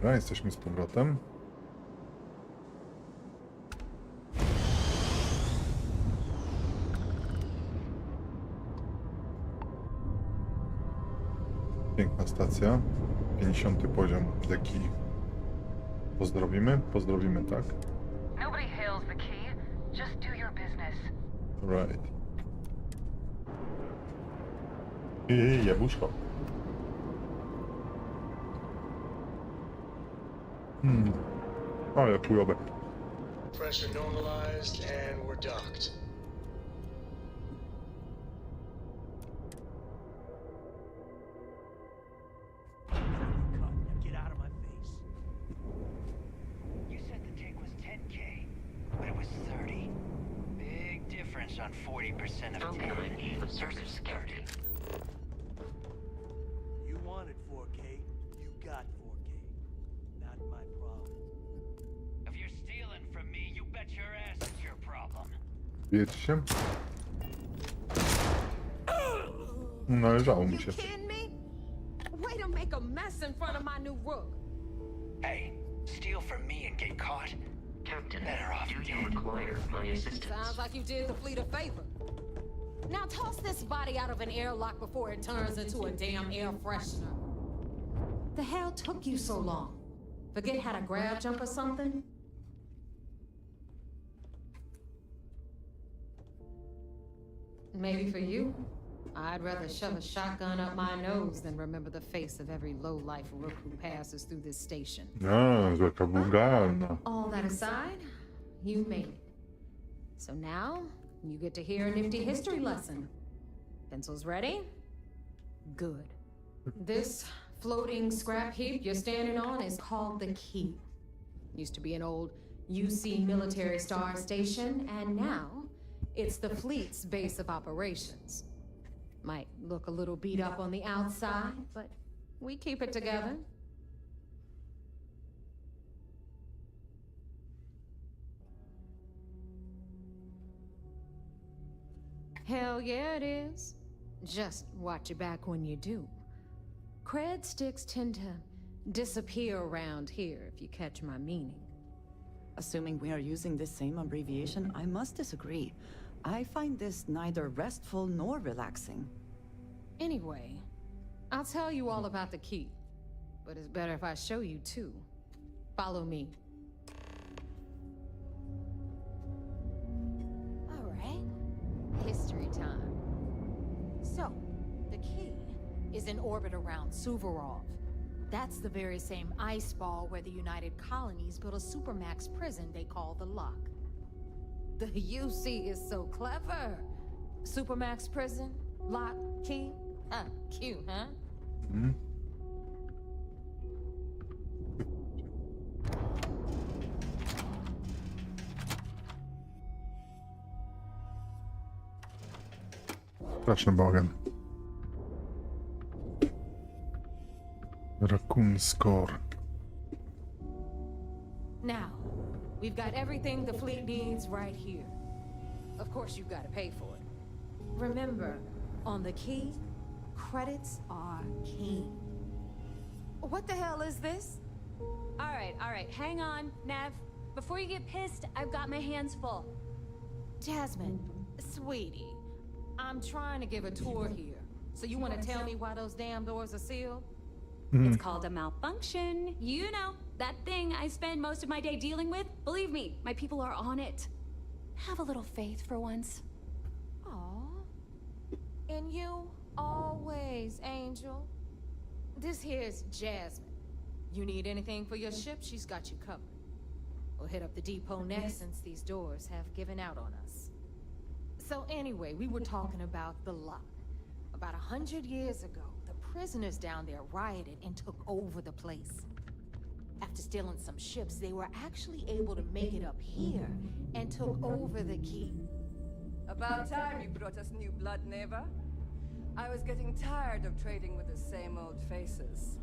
S1: Dobra, jesteśmy z powrotem. Piękna stacja. 50 poziom deki. Pozdrowimy? Pozdrowimy, tak?
S10: Nobody hails the key. Just do your business.
S1: Right. I jabłuszko. Ale chujowe.
S21: Pressure normalized and we're docked.
S23: Get out of my face. You said the take was 10K, but it was 30. Big difference on 40% of damage. Versus security. You wanted 4K, you got 4K. Not my problem. If you're stealing from me, you bet your ass it's your problem.
S1: Wiecie się? Należało mi się.
S16: Kidding me? Way to make a mess in front of my new rook.
S23: Hey, steal from me and get caught.
S2: Captain,
S23: Better off
S2: do you
S23: dead.
S2: require my assistance?
S16: Sounds like you did the fleet a favor. Now toss this body out of an airlock before it turns into a damn air freshener. The hell took you so long? Forget how to grab jump or something? Maybe for you, I'd rather shove a shotgun up my nose than remember the face of every low-life rook who passes through this station.
S1: Jaka vulgarna.
S16: All that aside, you made it. So now, you get to hear a nifty history lesson. Pencils ready? Good. This floating scrap heap you're standing on is called the Key. Used to be an old UC military star station, and now it's the fleet's base of operations. Might look a little beat up on the outside, but we keep it together. Hell yeah, it is. Just watch your back when you do. Cred sticks tend to disappear around here, if you catch my meaning.
S3: Assuming we are using the same abbreviation, I must disagree. I find this neither restful nor relaxing.
S16: Anyway, I'll tell you all about the Key. But it's better if I show you too. Follow me.
S5: All right. History time. So, the Key is in orbit around Suvorov. That's the very same ice ball where the United Colonies built a supermax prison they call the Lock.
S16: The UC is so clever. Supermax prison, lock, key. Cute, huh?
S1: Mhm. Straszny bałagan. Raccoon score.
S16: Now, we've got everything the fleet needs right here. Of course, you've got to pay for it. Remember, on the Key, credits are king. What the hell is this?
S24: All right, hang on, Nev. Before you get pissed, I've got my hands full.
S16: Jasmine, sweetie, I'm trying to give a tour here. So you want to tell me why those damn doors are sealed?
S24: It's called a malfunction. You know, that thing I spend most of my day dealing with. Believe me, my people are on it. Have a little faith for once.
S16: Aw. And you always, Angel. This here's Jasmine. You need anything for your ship, she's got you covered. We'll hit up the depot next since these doors have given out on us. So anyway, we were talking about the Lock. About 100 years ago, the prisoners down there rioted and took over the place. After stealing some ships, they were actually able to make it up here and took over the Key.
S25: About time you brought us new blood, Neva. I was getting tired of trading with the same old faces.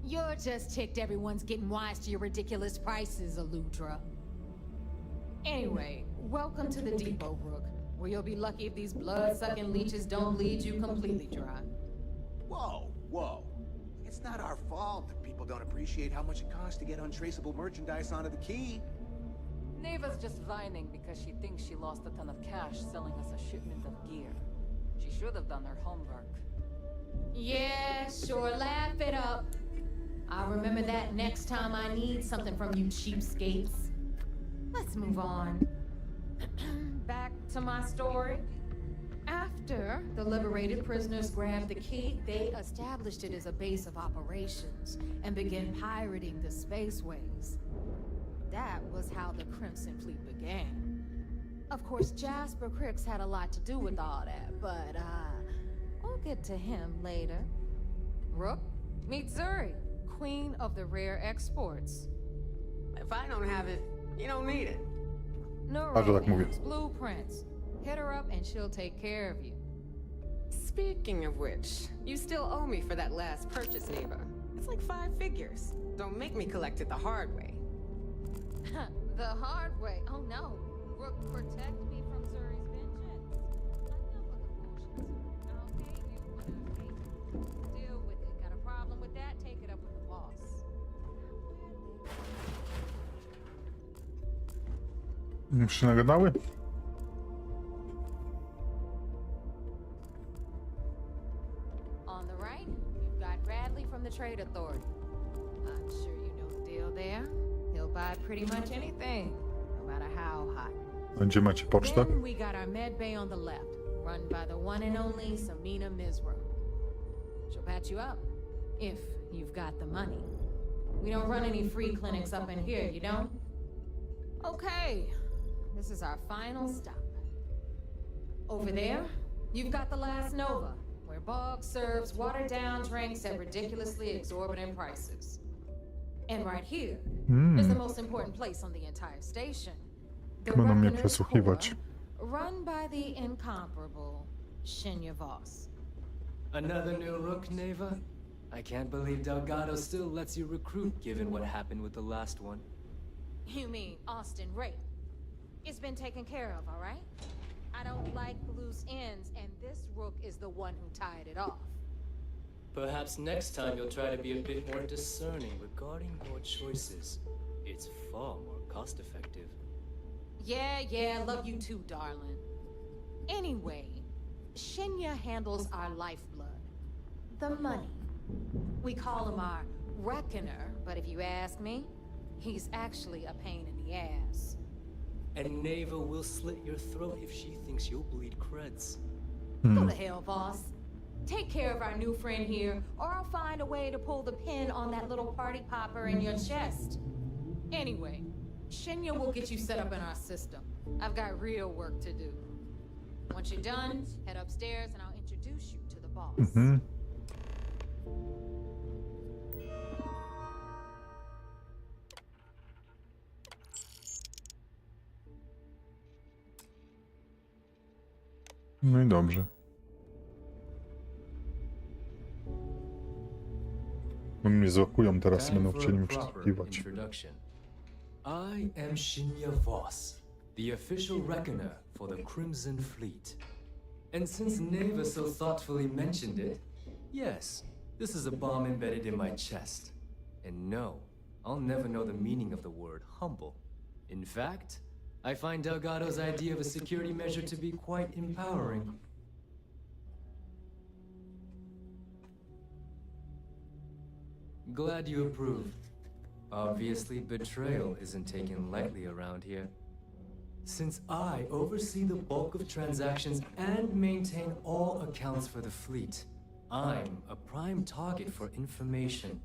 S16: You're just ticked everyone's getting wise to your ridiculous prices, Aludra. Anyway, welcome to the depot, Rook, where you'll be lucky if these blood-sucking leeches don't bleed you completely dry.
S26: Whoa. It's not our fault that people
S11: people don't appreciate how much it costs to get untraceable merchandise onto the key.
S25: Neva's just whining because she thinks she lost a ton of cash selling us a shipment of gear. She should have done her homework.
S5: Yeah, sure, laugh it up. I'll remember that next time I need something from you cheapskates. Let's move on. Back to my story. After the liberated prisoners grabbed the key, they established it as a base of operations and began pirating the spaceways. That was how the Crimson Fleet began. Of course, Jasper Cricks had a lot to do with all that, but we'll get to him later. Rook, meet Zuri, queen of the rare exports.
S12: If I don't have it, you don't need it.
S5: Neuroman's blueprints. Hit her up and she'll take care of you.
S12: Speaking of which, you still owe me for that last purchase, Neva. It's like 5 figures. Don't make me collect it the hard way.
S5: The hard way? Oh no. Rook, protect me from Zuri's vengeance. Enough of the bullshit. I'll pay you when I pay you. Deal with it. Got a problem with that? Take it up with the boss.
S1: Już się nagadały?
S5: On the right, you've got Bradley from the Trade Authority. I'm sure you know the deal there. He'll buy pretty much anything, no matter how hot.
S1: Gdzie macie pocztę?
S5: Then we got our med bay on the left, run by the one and only Samina Mizra. She'll patch you up, if you've got the money. We don't run any free clinics up in here, you don't? Okay, this is our final stop. Over there, you've got the Last Nova, where Bog serves watered-down drinks at ridiculously exorbitant prices. And right here is the most important place on the entire station. The
S1: Będą mnie
S5: Reckoner's
S1: przesłuchiwać.
S5: Core, run by the incomparable Shinya Voss.
S13: Another new Rook, Neva? I can't believe Delgado still lets you recruit, given what happened with the last one.
S5: You mean Austin Rape? It's been taken care of, all right? I don't like loose ends, and this Rook is the one who tied it off.
S13: Perhaps next time you'll try to be a bit more discerning regarding your choices. It's far more cost-effective.
S5: Yeah, love you too, darling. Anyway, Shinya handles our lifeblood. The money. We call him our Reckoner, but if you ask me, he's actually a pain in the ass.
S13: And Neva will slit your throat if she thinks you'll bleed creds.
S5: Go to hell, boss. Take care of our new friend here, or I'll find a way to pull the pin on that little party popper in your chest. Anyway, Shinya will get you set up in our system. I've got real work to do. Once you're done, head upstairs and I'll introduce you to the boss.
S1: No i dobrze. Oni mnie złakują teraz, będą chcieli mnie przesłuchiwać.
S13: I am Shinya Voss, the official reckoner for the Crimson Fleet. And since Neva so thoughtfully mentioned it, yes, this is a bomb embedded in my chest. And no, I'll never know the meaning of the word humble. In fact, I find Delgado's idea of a security measure to be quite empowering. Glad you approve. Obviously, betrayal isn't taken lightly around here. Since I oversee the bulk of transactions and maintain all accounts for the fleet, I'm a prime target for information.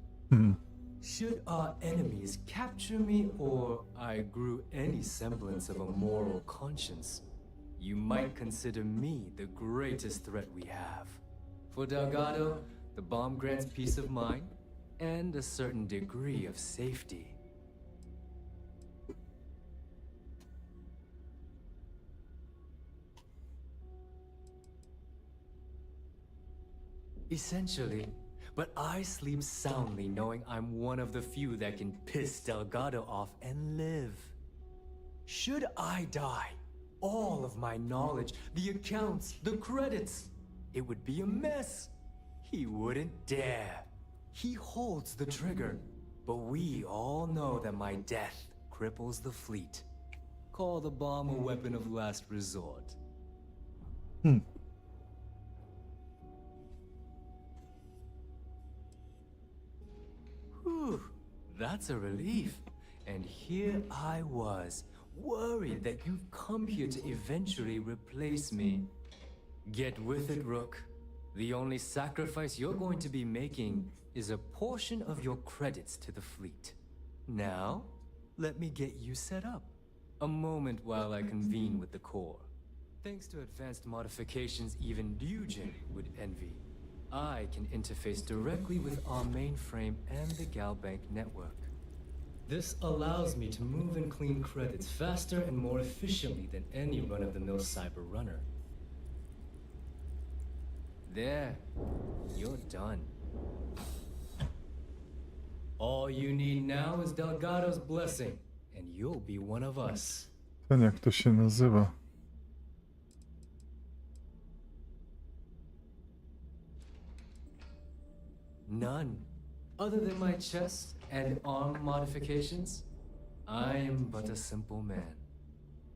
S13: Should our enemies capture me or I grew any semblance of a moral conscience, you might consider me the greatest threat we have. For Delgado, the bomb grants peace of mind and a certain degree of safety. Essentially, but I sleep soundly knowing I'm one of the few that can piss Delgado off and live. Should I die, all of my knowledge, the accounts, the credits, it would be a mess. He wouldn't dare. He holds the trigger, but we all know that my death cripples the fleet. Call the bomb a weapon of last resort. Whew, that's a relief. And here I was, worried that you've come here to eventually replace me. Get with it, Rook. The only sacrifice you're going to be making is a portion of your credits to the fleet. Now, let me get you set up. A moment while I convene with the core. Thanks to advanced modifications even Ryujin would envy, I can interface directly with our mainframe and the Galbank network. This allows me to move and clean credits faster and more efficiently than any run-of-the-mill cyber runner. There, you're done. All you need now is Delgado's blessing, and you'll be one of us.
S1: Ten jak to się nazywa?
S13: None. Other than my chest and arm modifications, I am but a simple man.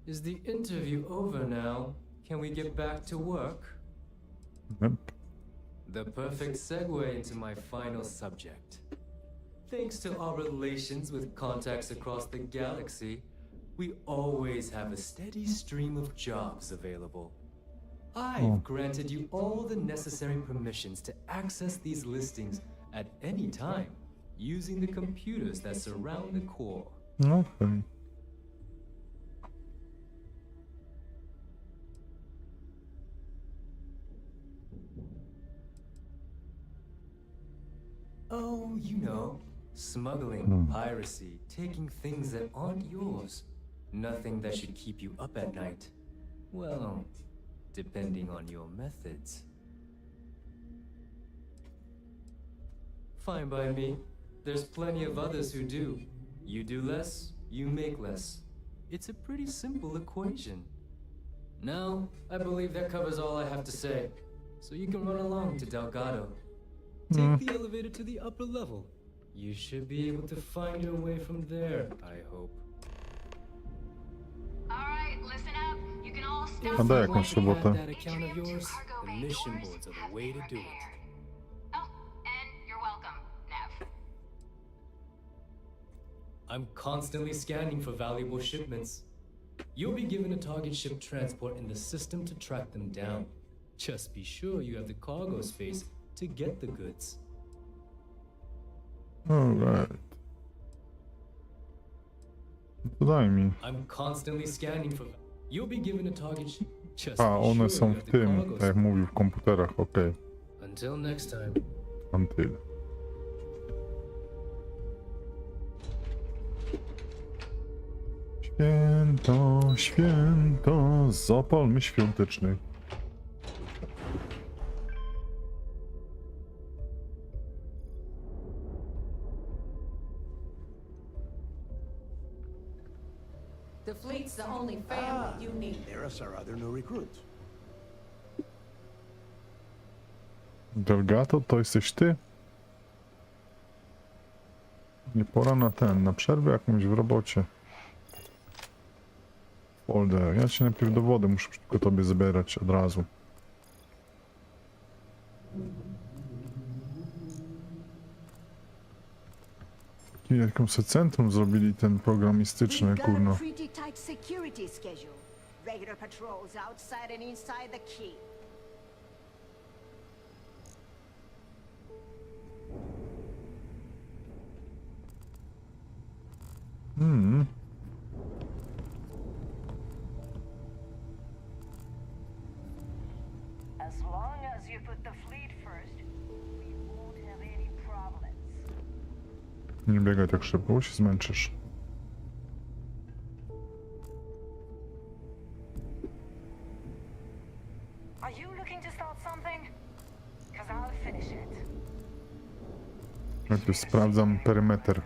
S13: Is the interview over now? Can we get back to work?
S1: Yep.
S13: The perfect segue into my final subject. Thanks to our relations with contacts across the galaxy, we always have a steady stream of jobs available. I've granted you all the necessary permissions to access these listings at any time, using the computers that surround the core.
S1: Okay.
S13: Oh, you know, smuggling, piracy, taking things that aren't yours. Nothing that should keep you up at night. Well, depending on your methods. Fine by me. There's plenty of others who do. You do less, you make less. It's a pretty simple equation. Now, I believe that covers all I have to say. So you can run along to Delgado. Take the elevator to the upper level. You should be able to find your way from there, I hope.
S10: Alright, listen up. You can all stop.
S1: A daj jakąś robotę.
S13: That account of yours, the mission boards are the way to do it.
S10: Oh, and you're welcome, Nev.
S13: I'm constantly scanning for valuable shipments. You'll be given a target ship transport in the system to track them down. Just be sure you have the cargo space to get the goods.
S1: Alright. Dodaj mi.
S13: I'm constantly scanning for. You'll be given a target ship. Just
S1: A,
S13: be
S1: one
S13: sure
S1: są
S13: you
S1: w
S13: have the
S1: tym,
S13: cargo
S1: tak jak mówił, w komputerach, okej.
S13: Until next time.
S1: Until. Święto, święto, zapalmy świąteczny.
S5: The fleet's the only family you need.
S11: There's our other new recruits.
S1: Delgato, to jesteś ty? Nie pora na przerwę jakąś w robocie. Folder, ja się najpierw do wody muszę tylko tobie zabierać od razu. Jaką se centrum zrobili ten programistyczny, kurno.
S8: Pretty tight security schedule. Regular patrols outside and inside the key.
S16: As long as you put the fleet first, we won't have any problems.
S1: Nie biegaj tak szybko, bo się zmęczysz.
S16: Are you looking to start something? Cause I'll finish it.
S1: Najpierw sprawdzam perymetr.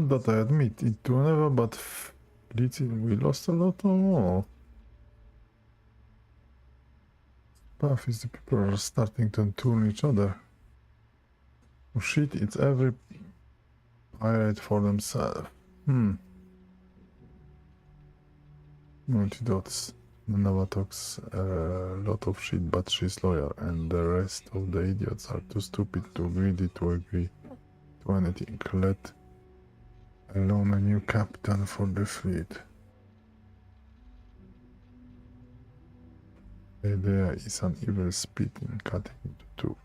S1: that, I admit. It will never, but we lost a lot more. Path is the people are starting to turn each other. Oh shit, it's every pirate for themselves. Antidotes. Nova talks a lot of shit, but she's loyal, and the rest of the idiots are too stupid, too greedy to agree to anything, let alone a new captain for the fleet. The idea is an evil splitting, cutting into two.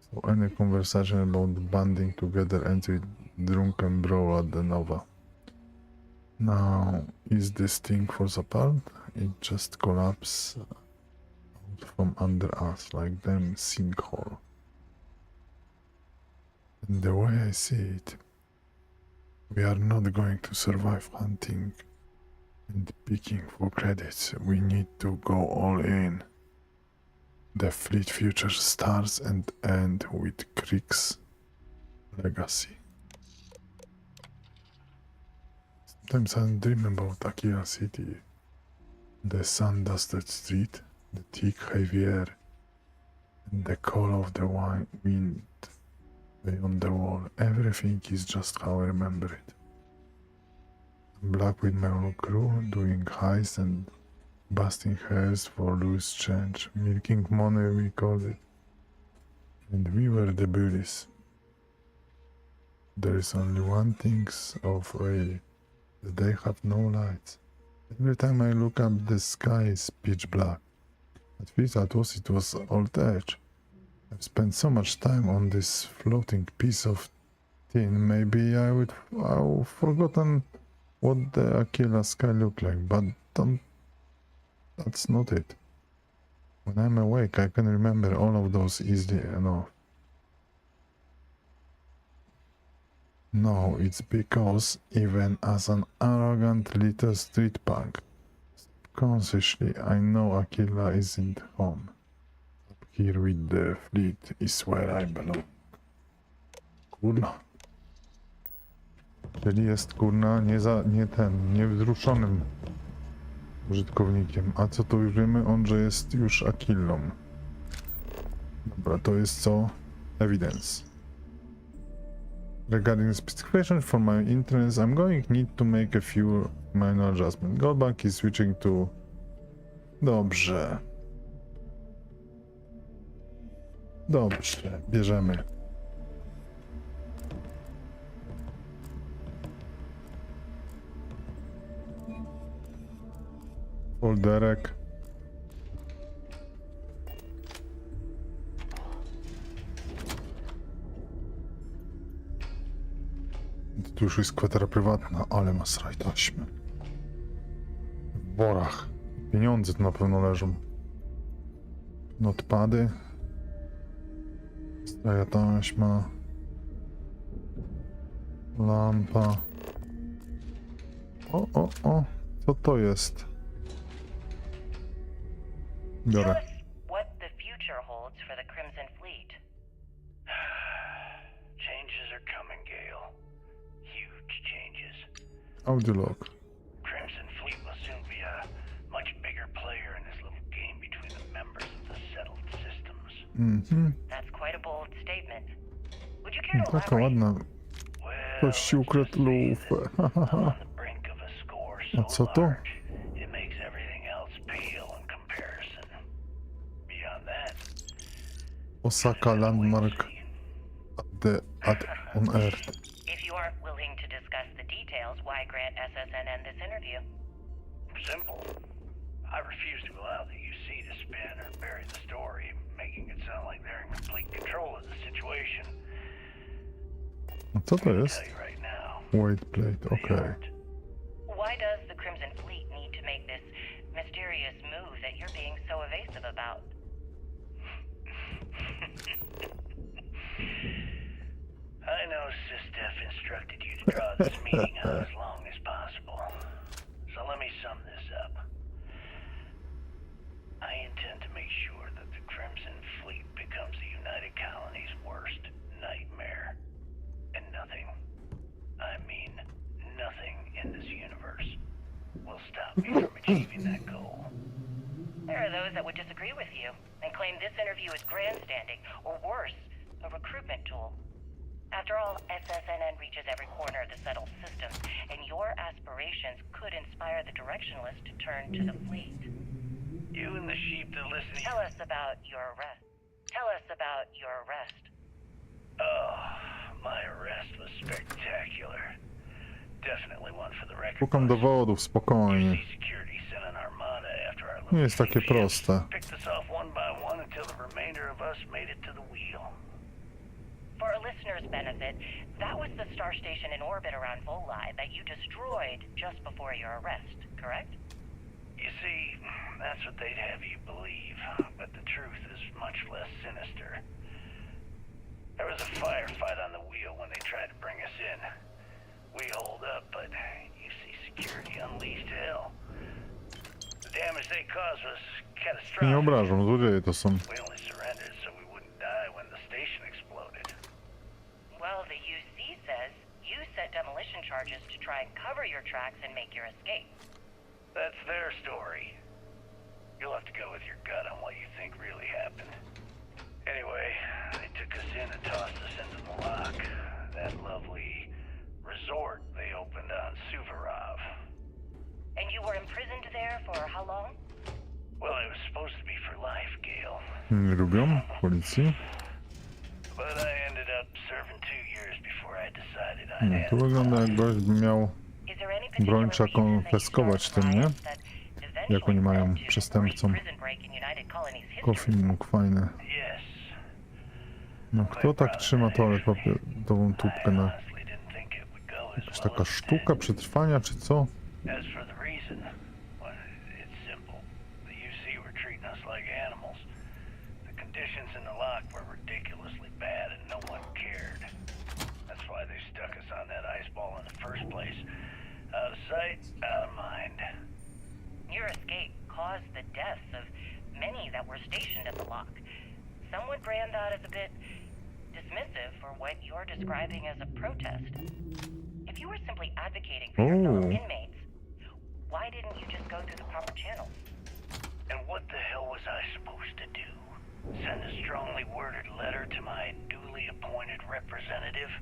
S1: So any conversation about banding together ends with drunken brawl at the Nova. Now, is this thing falls apart? It just collapses out from under us like them sinkhole. And the way I see it, we are not going to survive hunting and picking for credits. We need to go all in. The fleet future starts and ends with Krieg's legacy. Sometimes I dream about Akira City, the sun-dusted street, the thick heavy air, and the call of the wind beyond the wall. Everything is just how I remember it. I'm back with my old crew, doing heists and busting heads for loose change, milking money we called it. And we were the bullies. There is only one thing of really. They have no lights. Every time I look up, the sky is pitch black. At first I thought it was old age. I've spent so much time on this floating piece of tin. Maybe I've forgotten what the Aquila sky looked like, but that's not it. When I'm awake, I can remember all of those easily enough. No, it's because even as an arrogant little street punk, consciously I know Aquila isn't home. Up here with the fleet is where I belong. Kurna. Czyli jest kurna niewzruszonym użytkownikiem. A co tu już wiemy? On, że jest już Aquillą. Dobra, to jest co? Evidence. Regarding the specification for my entrance, I'm going to need to make a few minor adjustments. Goldbank is switching to... Dobrze. Dobrze, bierzemy. Folderek. Tu już jest kwatera prywatna, ale ma sraj taśmy. W worach. Pieniądze tu na pewno leżą. Notepady. Straja taśma. Lampa. O. Co to jest? Biorę.
S15: What the future holds for the Crimson Fleet.
S23: Changes are coming, Gale. Huge changes.
S1: Audiolog.
S23: Crimson Fleet will soon be a much bigger player in this little game between the members of the settled systems.
S15: That's quite a bold statement. Would you care to
S1: Taka
S23: elaborate?
S1: ładna. Ktoś ci ukradł lufę. A co to?
S23: It makes everything else pale in comparison. Beyond that,
S1: Osaka landmark on Earth.
S15: If you aren't willing to discuss the details, why grant SSNN this interview?
S23: simple. I refuse to allow the UC to spin or bury the story, making it sound like they're in complete control of the situation.
S1: A co to jest? Weight plate, okej.
S15: Why does the Crimson Fleet need to make this mysterious move that you're being so evasive about?
S23: I know Sistef instructed you to draw this meeting out as long as possible. So let me sum this up. I intend to make sure that the Crimson Fleet becomes the United Colony's worst nightmare. And nothing, I mean
S15: achieving that goal. There are those that would disagree with you and claim this interview is grandstanding, or worse, a recruitment tool. After all, SSNN reaches every corner of the settled systems, and your aspirations could inspire the Directionalists to turn to the fleet.
S23: You and the sheep that listen.
S15: Tell us about your arrest. Tell us about your arrest.
S23: Oh, my arrest was spectacular. Definitely one for the record.
S1: Szukam dowodów, spokojnie.
S23: Security sent an armada after our
S1: Nie jest takie proste.
S23: picked us off one by one until the remainder of us made it to the wheel.
S15: For a listener's benefit, that was the star station in orbit around Voli that you destroyed just before your arrest, correct?
S23: You see, that's what they'd have you believe, but the truth is much less sinister. There was a firefight on the wheel when they tried to bring us in. We holed up, but you see, security unleashed hell. The damage they caused was
S1: Nie
S23: catastrophic.
S1: obrażam, złodzieje to są.
S23: We only surrendered so we wouldn't die when the station exploded.
S15: Well, the UC says you set demolition charges to try and cover your tracks and make your escape.
S23: That's their story. You'll have to go with your gut on what you think really happened. Anyway, they took us in and tossed us into the lock. That lovely resort they opened on Suvorov.
S15: And you were imprisoned there for how long?
S23: Well, it was supposed to be for life, Gale.
S1: Nie lubią policji.
S23: But I ended up serving 2 years before I decided I
S1: No,
S23: had
S1: to wygląda jak gość by miał broń, trzeba konfiskować tym, nie? Jak oni mają przestępcom. Tylko film mógł fajny. No kto tak trzyma toaletową tubkę na... Jakaś taka sztuka przetrwania, czy co?
S23: As for the reason, well, it's simple. The UC were treating us like animals. The conditions in the lock were ridiculously bad and no one cared. That's why they stuck us on that ice ball in the first place. Out of sight, out of mind.
S15: Your escape caused the deaths of many that were stationed at the lock. Some would brand that as a bit dismissive for what you're describing as a protest. If you were simply advocating for your fellow inmates, why didn't you just go through the proper channels?
S23: And what the hell was I supposed to do? Send a strongly worded letter to my duly appointed representative?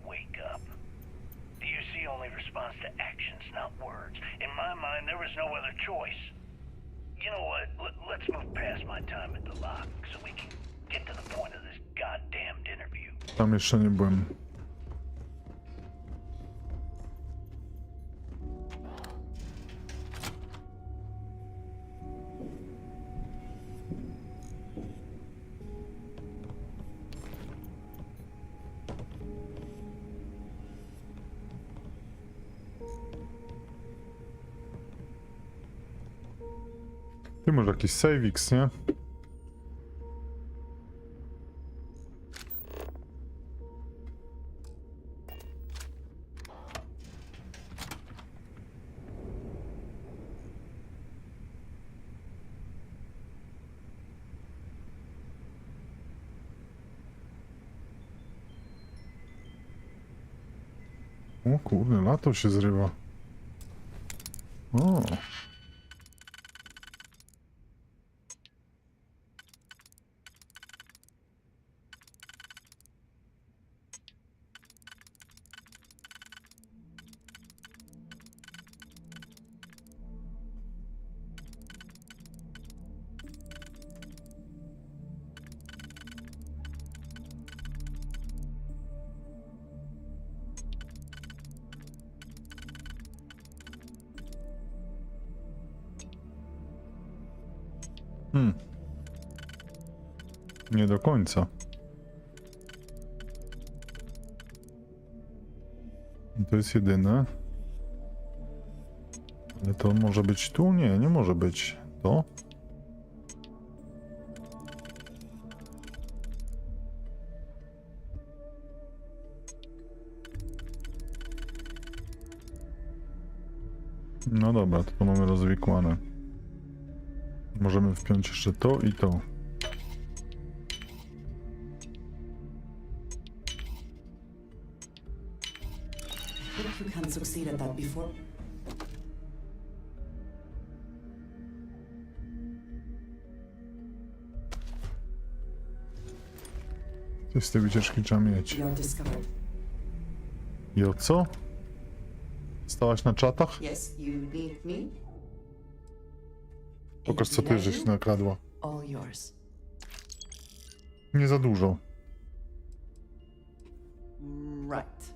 S23: Wake up. The UC only responds to actions, not words. In my mind, there was no other choice. You know what? Let's move past my time at the lock so we can get to the point of this goddamned interview.
S1: Tam jeszcze nie byłem. Ty może jakiś savex, nie? O kurde, lato się zrywa. O. Nie do końca. To jest jedyne. Ale to może być tu? Nie, nie może być. To? No dobra, to mamy rozwikłane. Możemy wpiąć jeszcze to i to.
S3: If you can't succeed at that before.
S1: Coś z tej wycieczki trzeba mieć.
S3: You're discovered.
S1: I o co? Stałaś na czatach?
S3: Yes, you need me.
S1: Pokaż, co ty żeś nakradła.
S3: All yours.
S1: Nie za dużo.
S3: Right.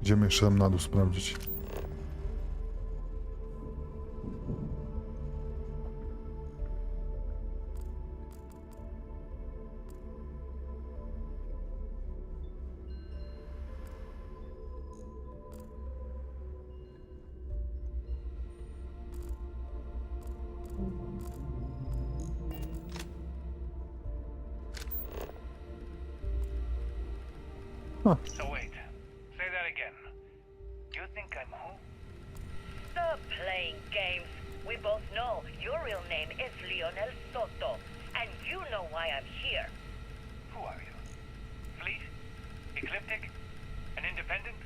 S1: Idziemy jeszcze tam na dół sprawdzić.
S23: So wait, say that again. You think I'm who?
S15: Stop playing games. We both know your real name is Lionel Soto, and you know why I'm here.
S23: Who are you? Fleet? Ecliptic? An independent?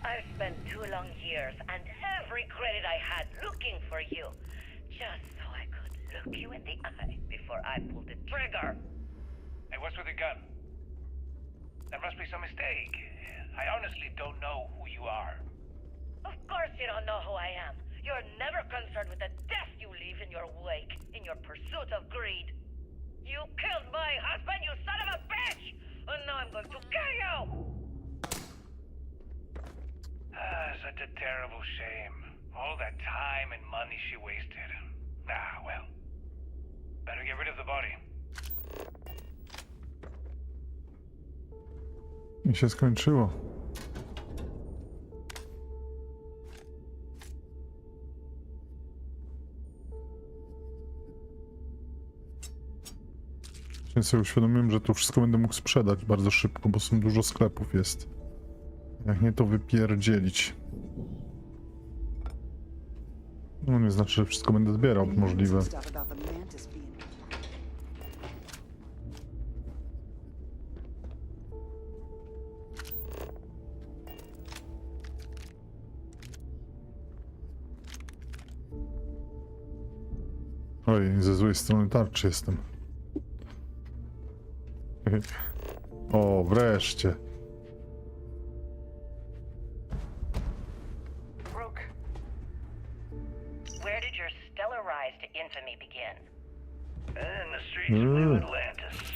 S15: I've spent 2 long years and every credit I had looking for you, just so I could look you in the eye before I pulled the trigger.
S23: Hey, what's with the gun? There must be some mistake. I honestly don't know who you are.
S15: Of course you don't know who I am. You're never concerned with the death you leave in your wake, in your pursuit of greed. You killed my husband, you son of a bitch! And now I'm going to kill you!
S23: Such a terrible shame. All that time and money she wasted. Ah, well. Better get rid of the body.
S1: I się skończyło. Więc sobie uświadomiłem, że to wszystko będę mógł sprzedać bardzo szybko, bo są dużo sklepów jest. Jak nie, to wypierdzielić. No nie znaczy, że wszystko będę zbierał, możliwe. Oj, ze złej strony tarczy jestem. O, wreszcie.
S15: Brooke, where did your stellar rise to infamy begin?
S23: In the streets of New Atlantis.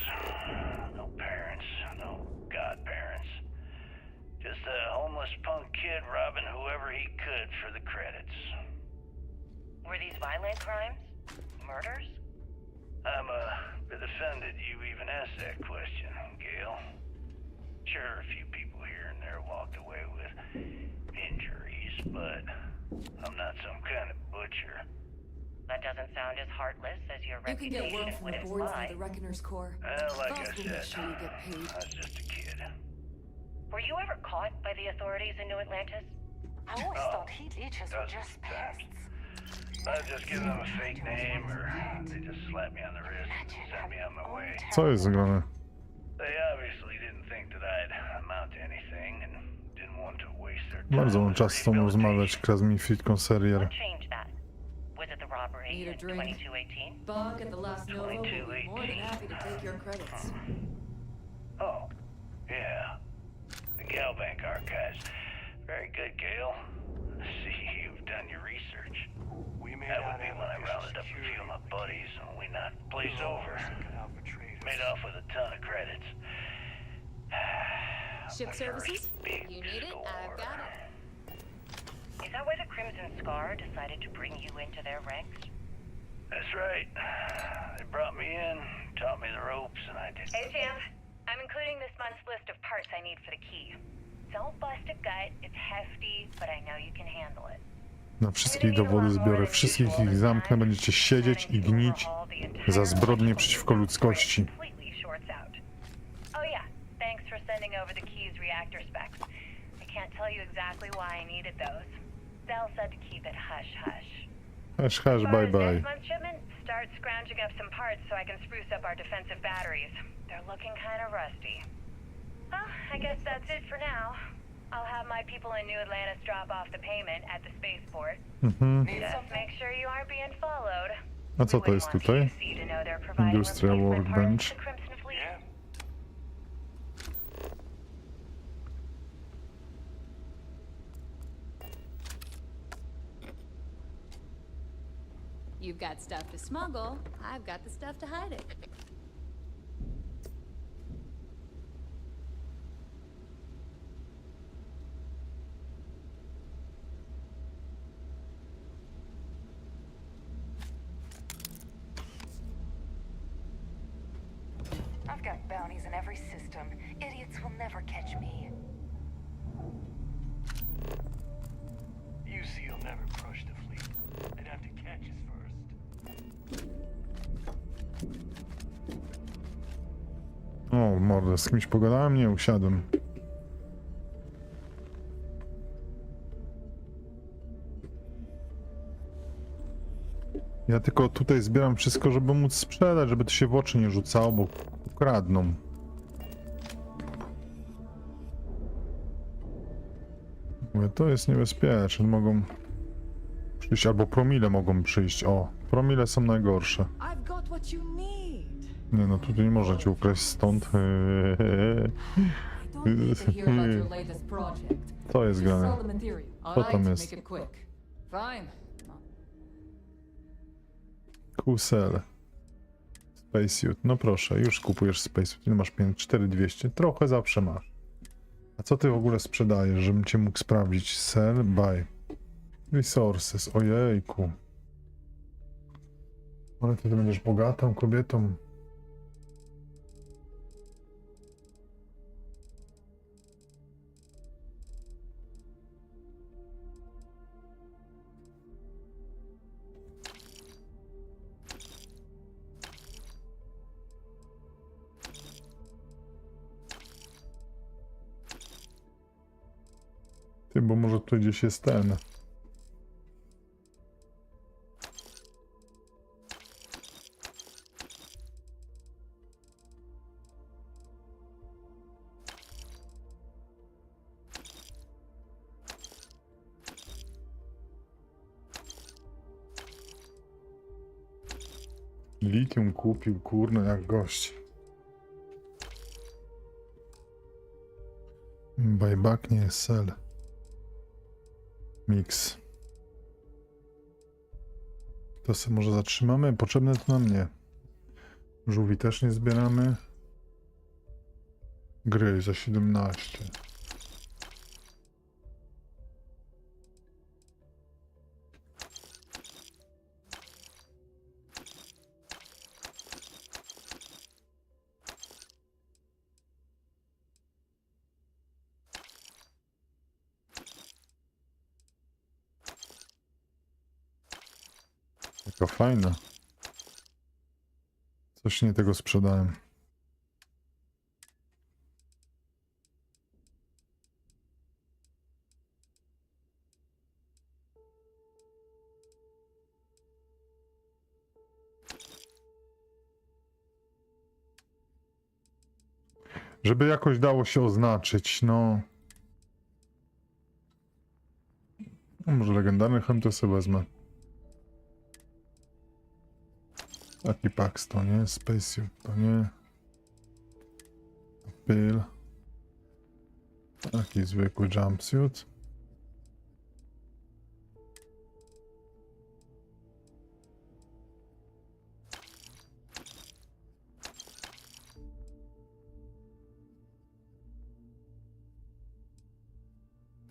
S23: No parents, no godparents. Just a homeless punk kid robbing whoever he could for the credits.
S15: Were these violent crimes? Murders?
S23: I'm a bit offended you even asked that question, Gail. Sure, a few people here and there walked away with injuries, but I'm not some kind of butcher.
S15: That doesn't sound as heartless as your
S7: You can get work
S15: reputation
S7: from
S15: would
S7: the boards for
S15: imply.
S7: the Reckoner's Corps.
S23: Well, like I
S7: Boss will make
S23: said,
S7: sure you get paid.
S23: I was just a kid.
S15: Were you ever caught by the authorities in New Atlantis?
S9: I always thought heat leeches were just pests.
S23: I was just giving them a fake name, or they just slapped me on the wrist and sent me on my way.
S1: Co jest grane?
S23: They obviously didn't think that I'd amount to anything and didn't want to waste their time.
S1: Bardzo mam czas z tobą rozmawiać, Krasmifitką Serier.
S15: What changed that? Was it the robbery
S7: Need a
S15: in
S7: drink?
S15: 2218?
S7: Bug at the last Nova will be more than
S23: 2218.
S7: happy to take your credits.
S23: Oh, yeah. The Galbank archives. Very good, Gail. I see you've done your research. That would be when I rounded up a few of my buddies and we knocked the place over. Made off with a ton of credits.
S7: Ship services? You need it? I've got it.
S15: Is that why the Crimson Scar decided to bring you into their ranks?
S23: That's right. They brought me in, taught me the ropes, and I did.
S15: Hey, Jam. I'm including this month's list of parts I need for the key. Don't bust a gut. It's hefty, but I know you can handle it.
S1: Na wszystkich dowody zbiorę, wszystkich ich zamknę, będziecie siedzieć i gnić za zbrodnie przeciwko ludzkości.
S15: Oh yeah, thanks for sending over the key's reactor specs. I can't tell you exactly why I needed those. Bell said to keep it hush-hush.
S1: Hash, hash, bye bye.
S15: Next month's shipment, start scrounging up some parts so I can spruce up our defensive batteries. They're looking kind of rusty. Well, I guess that's it for now. I'll have my people in New Atlantis drop off the payment at the spaceport.
S1: Mhm.
S15: Just make sure you aren't being followed.
S1: A co to jest tutaj? Industrial Workbench.
S24: You've got stuff to smuggle, I've got the stuff to hide it.
S7: I've got bounties in every system. Idiots will never catch me.
S23: UC'll never crush the fleet. They'd have to catch us first.
S1: O, mordę, z kimś pogadałem? Nie, usiadłem. Ja tylko tutaj zbieram wszystko, żeby móc sprzedać, żeby to się w oczy nie rzucało, bo ukradną. Mówię, to jest niebezpieczne, mogą przyjść, albo promile mogą przyjść. O, promile są najgorsze. Nie no, tutaj nie można cię ukraść stąd. Co jest grane? Co tam jest? Kusel. Spacesuit. No proszę, już kupujesz spacesuit. Ile masz pieniędzy? 4200. Trochę zawsze masz. A co ty w ogóle sprzedajesz, żebym cię mógł sprawdzić? Sell, buy. Resources. Ojejku. Ale ty będziesz bogatą kobietą. Ty, bo może tu gdzieś jest ten. Litium kupił, kurno, jak gość. Buyback nie jest sell. Mix. To sobie może zatrzymamy? Potrzebne to nam nie. Żółwi też nie zbieramy. Gry za 17. Jaka fajna. Coś nie tego sprzedałem. Żeby jakoś dało się oznaczyć, no. Może legendarny chem to sobie wezmę. Taki Pax to nie, Spacesuit to nie. Pill. Taki zwykły jumpsuit.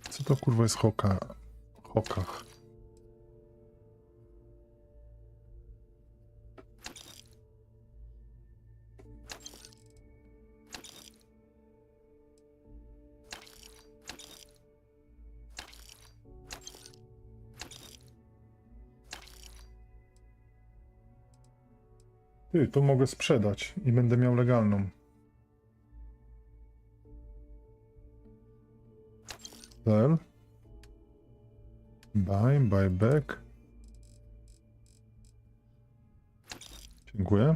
S1: Co to kurwa jest hokach? Ty, to mogę sprzedać i będę miał legalną. Sell. Buyback. Dziękuję.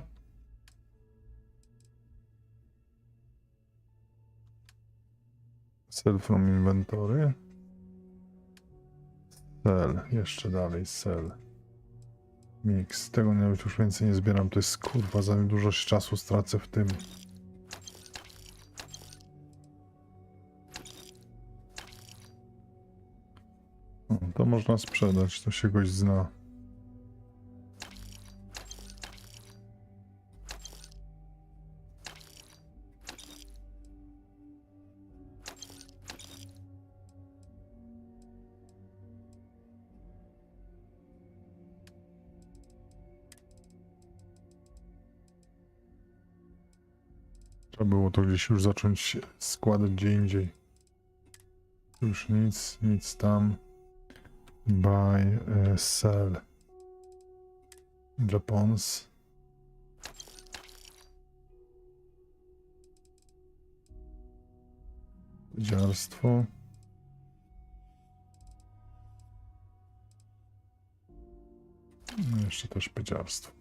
S1: Sell from inventory. Sell. Jeszcze dalej sell. Mix. Tego nawet już więcej nie zbieram. To jest kurwa, za dużo czasu stracę w tym. O, to można sprzedać, to się goś zna. Trzeba było to gdzieś już zacząć składać gdzie indziej. Już nic tam. Buy, sell. Japons. Dziarstwo. No jeszcze też pedziarstwo.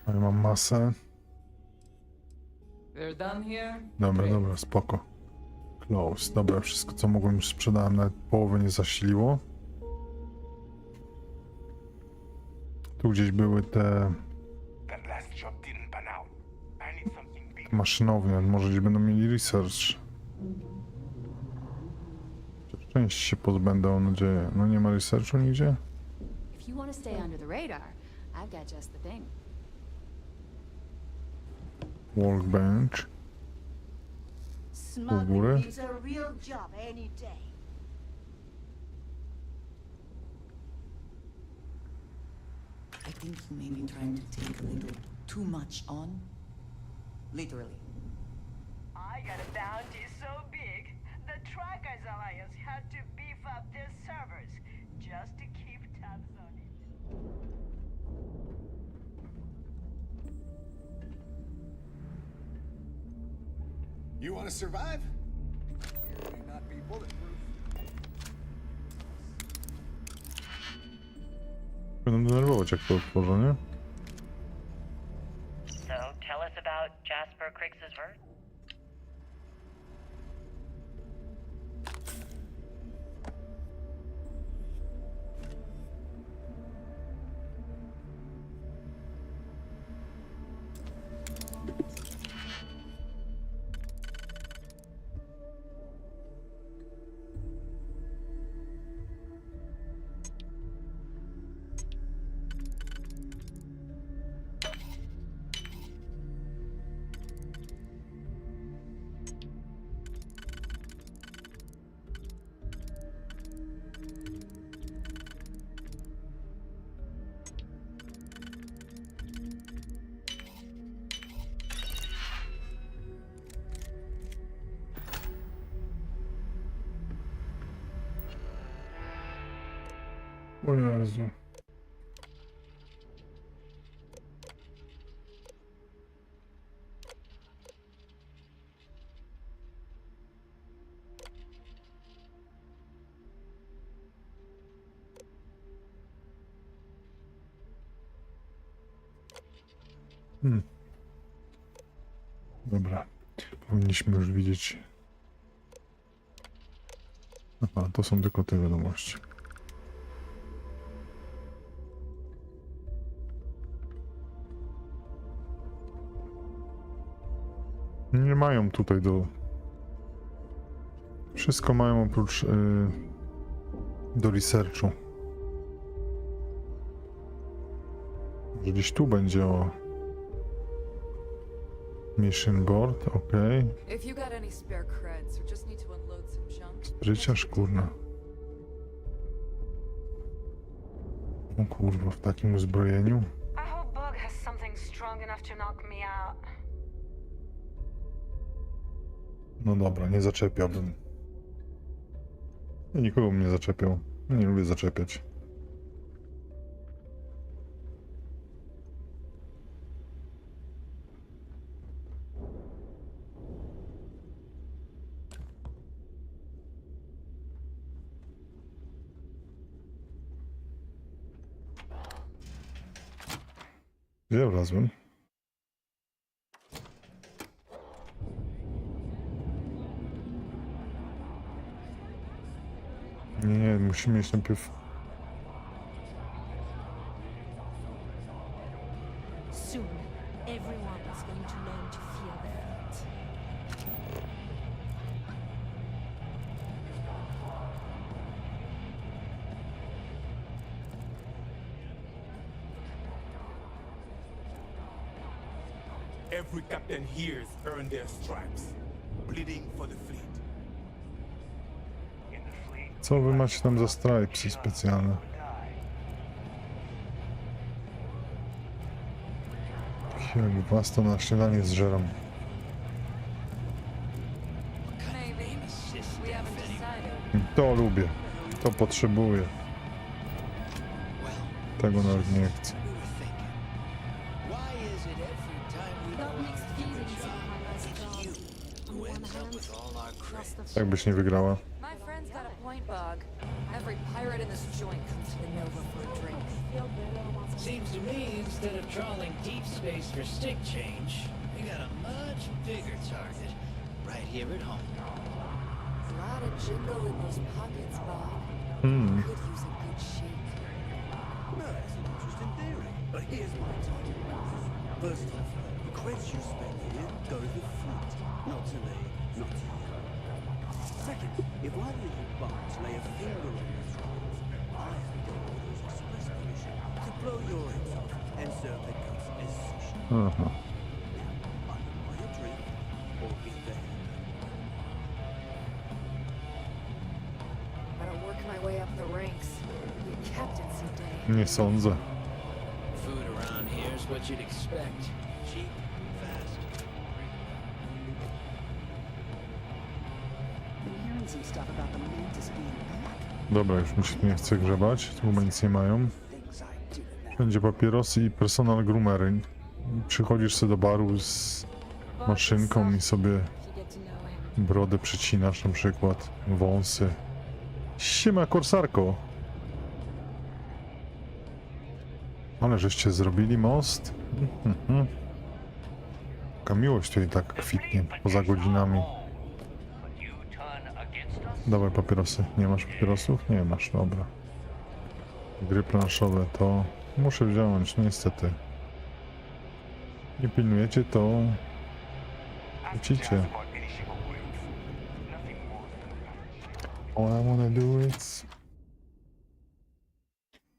S1: No i mam masę. Dobra, spoko. Close. Dobra, wszystko co mogłem już sprzedałem, nawet połowy nie zasiliło. Tu gdzieś były te maszynownie, może gdzieś będą mieli research. Część się pozbędę, mam nadzieję. No nie ma researchu nigdzie?
S24: If you want to stay under the radar, I've got just the thing.
S1: Workbench. U góry.
S8: Smuggling is a real job any day.
S3: I think you may be trying to take a little too much on. Literally.
S8: I got a bounty so big, the Trackers Alliance had to beef up their servers just to keep tabs on it.
S11: You want to survive? You may not be bulletproof.
S1: Będę denerwować jak to otworzę, nie?
S15: So, tell us about Jasper Criggs's verse?
S1: O Jezu. Dobra. Powinniśmy już widzieć. Aha, to są tylko te wiadomości. Nie mają tutaj do... Wszystko mają oprócz do researchu. Może gdzieś tu będzie o... Mission board, okej. Spryciarz, kurna. O kurwa, w takim uzbrojeniu.
S7: I hope Bug has something strong enough to knock me out.
S1: No dobra, nie zaczepiałbym. Ja nikogo bym nie zaczepiał. Ja nie lubię zaczepiać. Gdzie wlazłem? musimy mieć najpierw.
S6: Soon, everyone is going to learn to feel their feet.
S22: Every captain here's earned their stripes, bleeding for the fleet.
S1: Co wy macie tam za stripesy specjalne? Jak was to na śniadanie zżeram. To lubię. To potrzebuję. Tego nawet nie chcę. Jak byś nie wygrała?
S25: My friend's got a point, Bog. Every pirate in this joint comes to the Nova for a drink.
S17: Seems to me instead of trawling deep space for stick change, they got a much bigger target right here at home.
S25: A lot of jingle in those pockets, Bog.
S1: Hmm.
S25: Could use a good shake.
S17: No, that's an interesting theory, but here's my take. First off, the credits you spend here go to the fleet, not to me, not to you. Second, if either of you bums lay a finger on your throats, I have to go with those express permission to blow your heads off and serve the cuts as sushi.
S1: Aha.
S17: Now, either buy a drink or get the hell
S25: Gotta work my way up the ranks. Be captain someday.
S1: Nie sądzę.
S17: Food around here is what you'd expect. Cheap, fast.
S1: Dobra, już mi się tu nie chce grzebać. Tu chyba nic nie mają. Wszędzie papierosy i personal groomery. Przychodzisz sobie do baru z maszynką i sobie brodę przycinasz na przykład. Wąsy. Siema, korsarko! Ale żeście zrobili most? Taka miłość tutaj tak kwitnie poza godzinami. Dawaj papierosy. Nie masz papierosów? Nie masz, dobra. Gry planszowe to muszę wziąć, no niestety. Nie pilnujecie, to lecicie. All I wanna do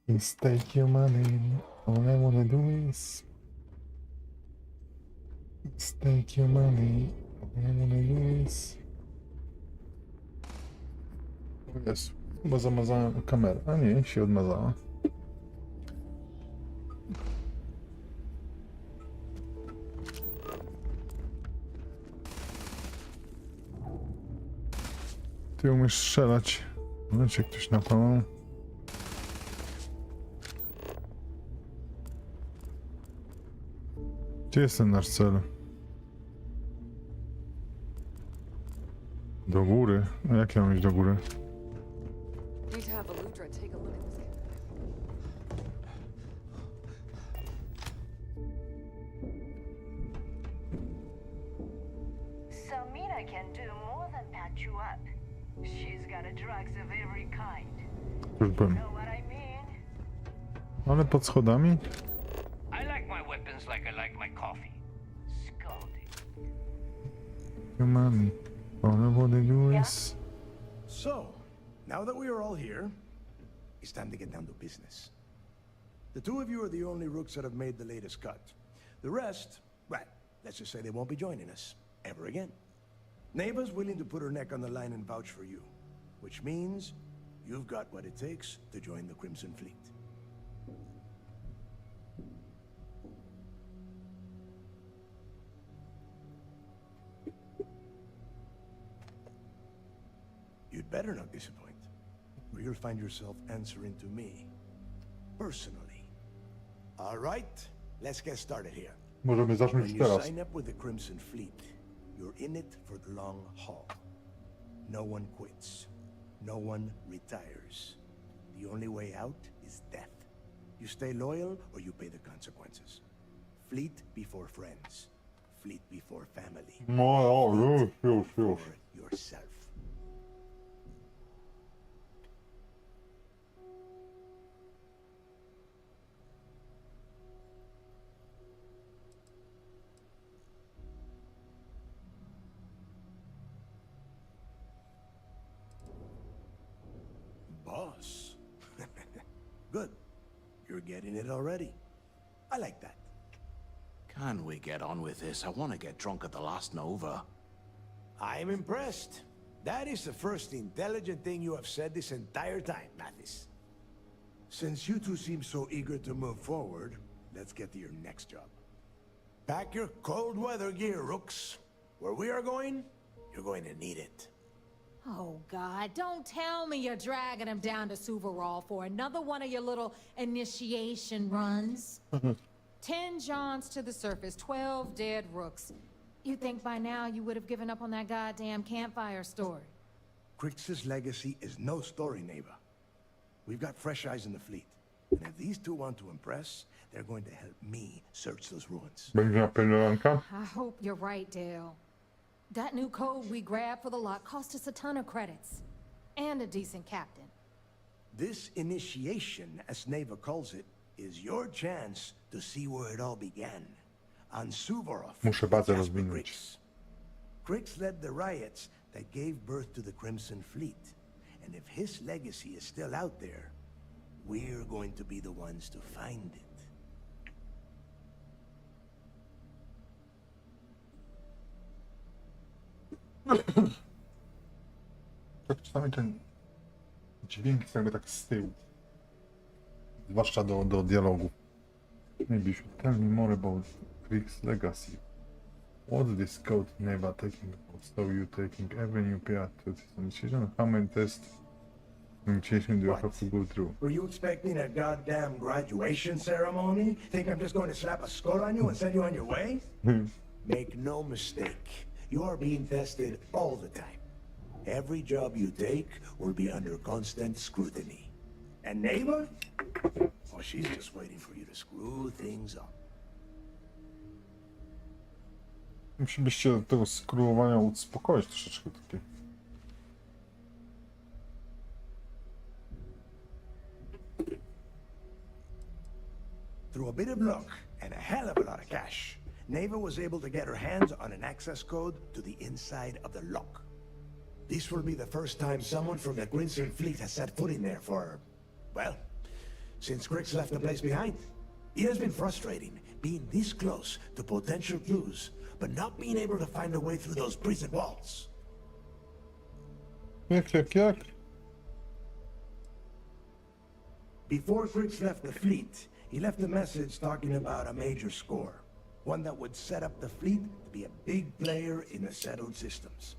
S1: is take your money. All I wanna do is take your money. All I wanna do is... O Jezu, chyba zamazałem kamerę. A nie, się odmazała. Ty umiesz strzelać. Wiecie, ktoś napalał. Gdzie jest ten nasz cel? Do góry? A jak ja mam iść do góry?
S25: Need to have Aludra take a look at this.
S8: Samina can do more than patch you up. She's got a drugs of every kind.
S1: Już byłem.
S8: Know what I mean?
S1: Ale pod schodami?
S23: I like my weapons like I like my coffee. Scalding.
S1: Your money. All I wanna do is...
S18: So, now that we are all here, it's time to get down to business. The two of you are the only rooks that have made the latest cut. The rest, well, let's just say they won't be joining us ever again. Neva's willing to put her neck on the line and vouch for you, which means you've got what it takes to join the Crimson Fleet. You'd better not disappoint, or you'll find yourself answering to me, personally. All right, let's get started here.
S1: Możemy zacząć
S18: When you
S1: teraz.
S18: sign up with the Crimson Fleet, you're in it for the long haul. No one quits. No one retires. The only way out is death. You stay loyal or you pay the consequences. Fleet before friends. Fleet before family.
S1: No, już.
S18: Yourself. Good. You're getting it already. I like that.
S4: Can we get on with this? I want to get drunk at the last Nova.
S18: I'm impressed. That is the first intelligent thing you have said this entire time, Mathis. Since you two seem so eager to move forward, let's get to your next job. Pack your cold weather gear, Rooks. Where we are going, you're going to need it.
S5: Oh, God, don't tell me you're dragging him down to Suvarol for another one of your little initiation runs. 10 Johns to the surface, 12 dead Rooks. You think by now you would have given up on that goddamn campfire story?
S18: Crix's legacy is no story, neighbor. We've got fresh eyes in the fleet. And if these two want to impress, they're going to help me search those ruins.
S1: Będzie na pilnowanka?
S5: I hope you're right, Dale. That new code we grabbed for the lock cost us a ton of credits. And a decent captain.
S18: This initiation, as Neva calls it, is your chance to see where it all began. On Suvorov.
S1: Muszę bazę rozwinąć.
S18: Crix led the riots that gave birth to the Crimson Fleet. And if his legacy is still out there, we're going to be the ones to find it.
S1: Tak czasami ten dźwięk jest jakby tak z tyłu. Zwłaszcza do dialogu. Maybe you should tell me more about Crix's legacy. What's this code Neva taking about? So you taking every new pair to this decision? How many tests initiation do you have to go through?
S18: Were you expecting a goddamn graduation ceremony? Think I'm just going to slap a skull on you and send you on your way? Make no mistake. You are being tested all the time. Every job you take will be under constant scrutiny. And Neva? Oh, she's just waiting for you to screw things up.
S1: Musimy się do tego skrułowania uspokoić troszeczkę takie.
S18: Through a bit of luck and a hell of a lot of cash, Neva was able to get her hands on an access code to the inside of the lock. This will be the first time someone from the Crimson Fleet has set foot in there for, well, since Crix left the place behind. It has been frustrating being this close to potential clues, but not being able to find a way through those prison walls.
S1: Jak?
S18: Before Crix left the fleet, he left a message talking about a major score. One that would set up the fleet to be a big player in the settled systems.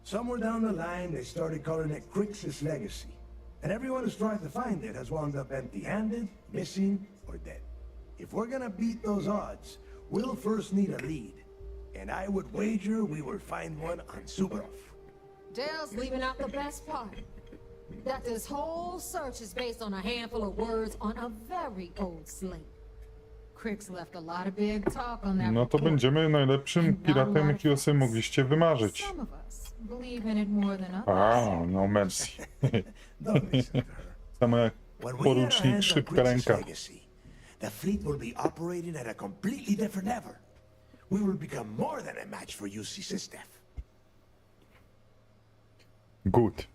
S18: Somewhere down the line, they started calling it Crix's legacy. And everyone who's tried to find it has wound up empty-handed, missing, or dead. If we're gonna beat those odds, we'll first need a lead. And I would wager we will find one on Suvorov.
S5: Dale's leaving out the best part. That this whole search is based on a handful of words on a very old slate. Crix left a lot of big talk on that.
S1: No to będziemy najlepszym piratem, jakiego sobie mogliście wymarzyć.
S5: Some of us believe in it more than others.
S1: A, no merci. Samo jak porucznik Szybka Ręka.
S18: The fleet will be operating at a completely different level. We will become more than a match for UC System.
S1: Good.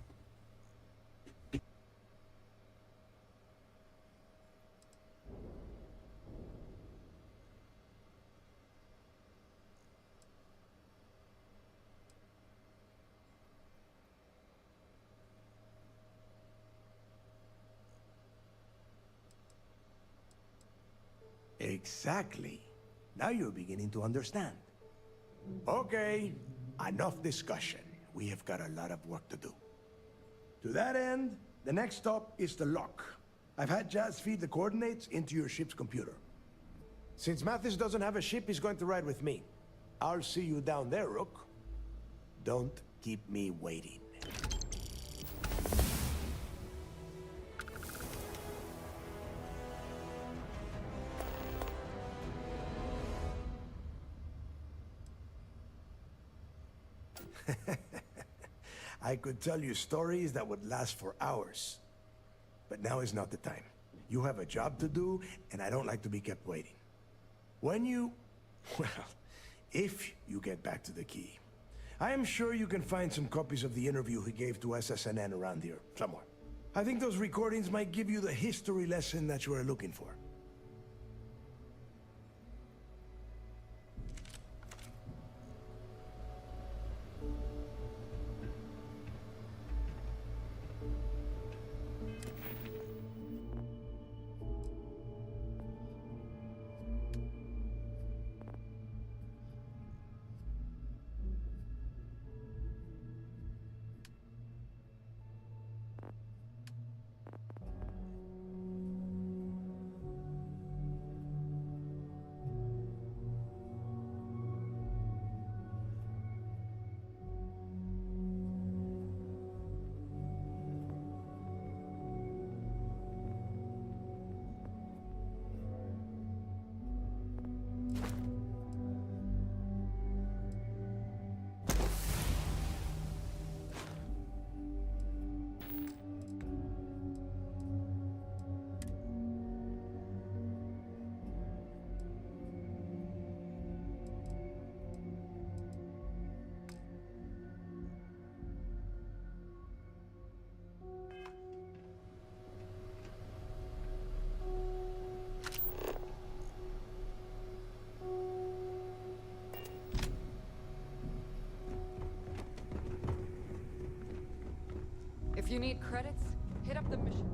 S18: Exactly. Now you're beginning to understand. Okay, enough discussion. We have got a lot of work to do. To that end, the next stop is the lock. I've had Jazz feed the coordinates into your ship's computer. Since Mathis doesn't have a ship, he's going to ride with me. I'll see you down there, Rook. Don't keep me waiting. I could tell you stories that would last for hours. But now is not the time. You have a job to do, and I don't like to be kept waiting. When you... well, if you get back to the key, I am sure you can find some copies of the interview he gave to SSNN around here, somewhere. I think those recordings might give you the history lesson that you are looking for.
S25: If you need credits, hit up the mission.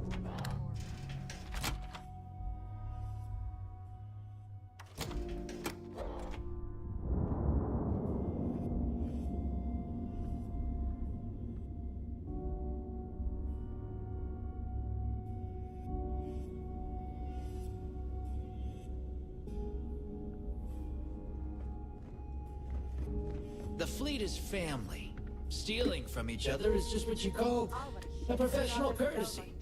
S2: The fleet is family. Stealing from each other is just what you call a professional courtesy.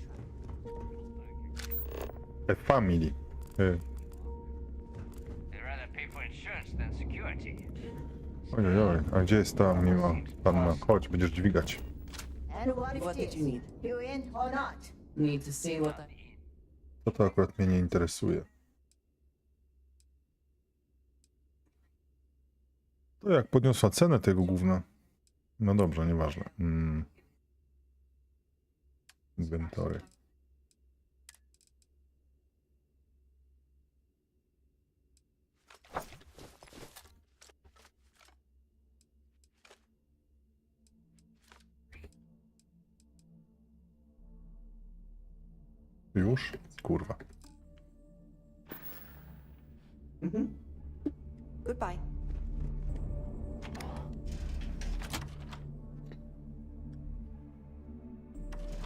S1: A family.
S14: They'd rather pay for insurance than security.
S1: Ojej, a gdzie jest ta miła panna? Chodź, będziesz dźwigać.
S3: And what did you need?
S6: You in or not?
S3: Need to see what I...
S1: To akurat mnie nie interesuje. To jak podniosła cenę tego gówna? No dobrze, nieważne. Inwentory. Już? Kurwa.
S3: Goodbye.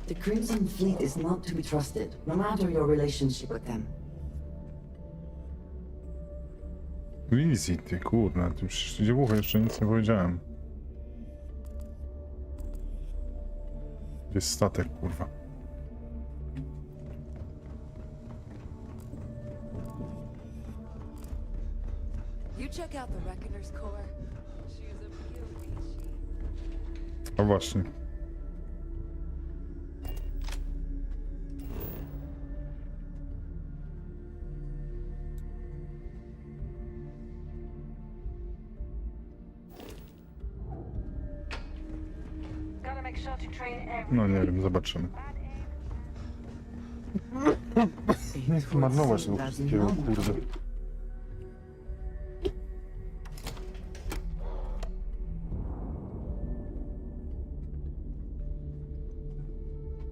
S3: The Crimson Fleet is not to be trusted, no matter your relationship with them.
S1: Easy, ty kurna, ty już dziewucha jeszcze nic nie powiedziałem. Gdzie jest statek, kurwa?
S25: You check out the Reckoner's core. She's a beauty.
S1: A właśnie.
S10: Gotta make sure to train every
S1: No nie wiem, zobaczymy. Nie chcę marnować tego wszystkiego, kurde.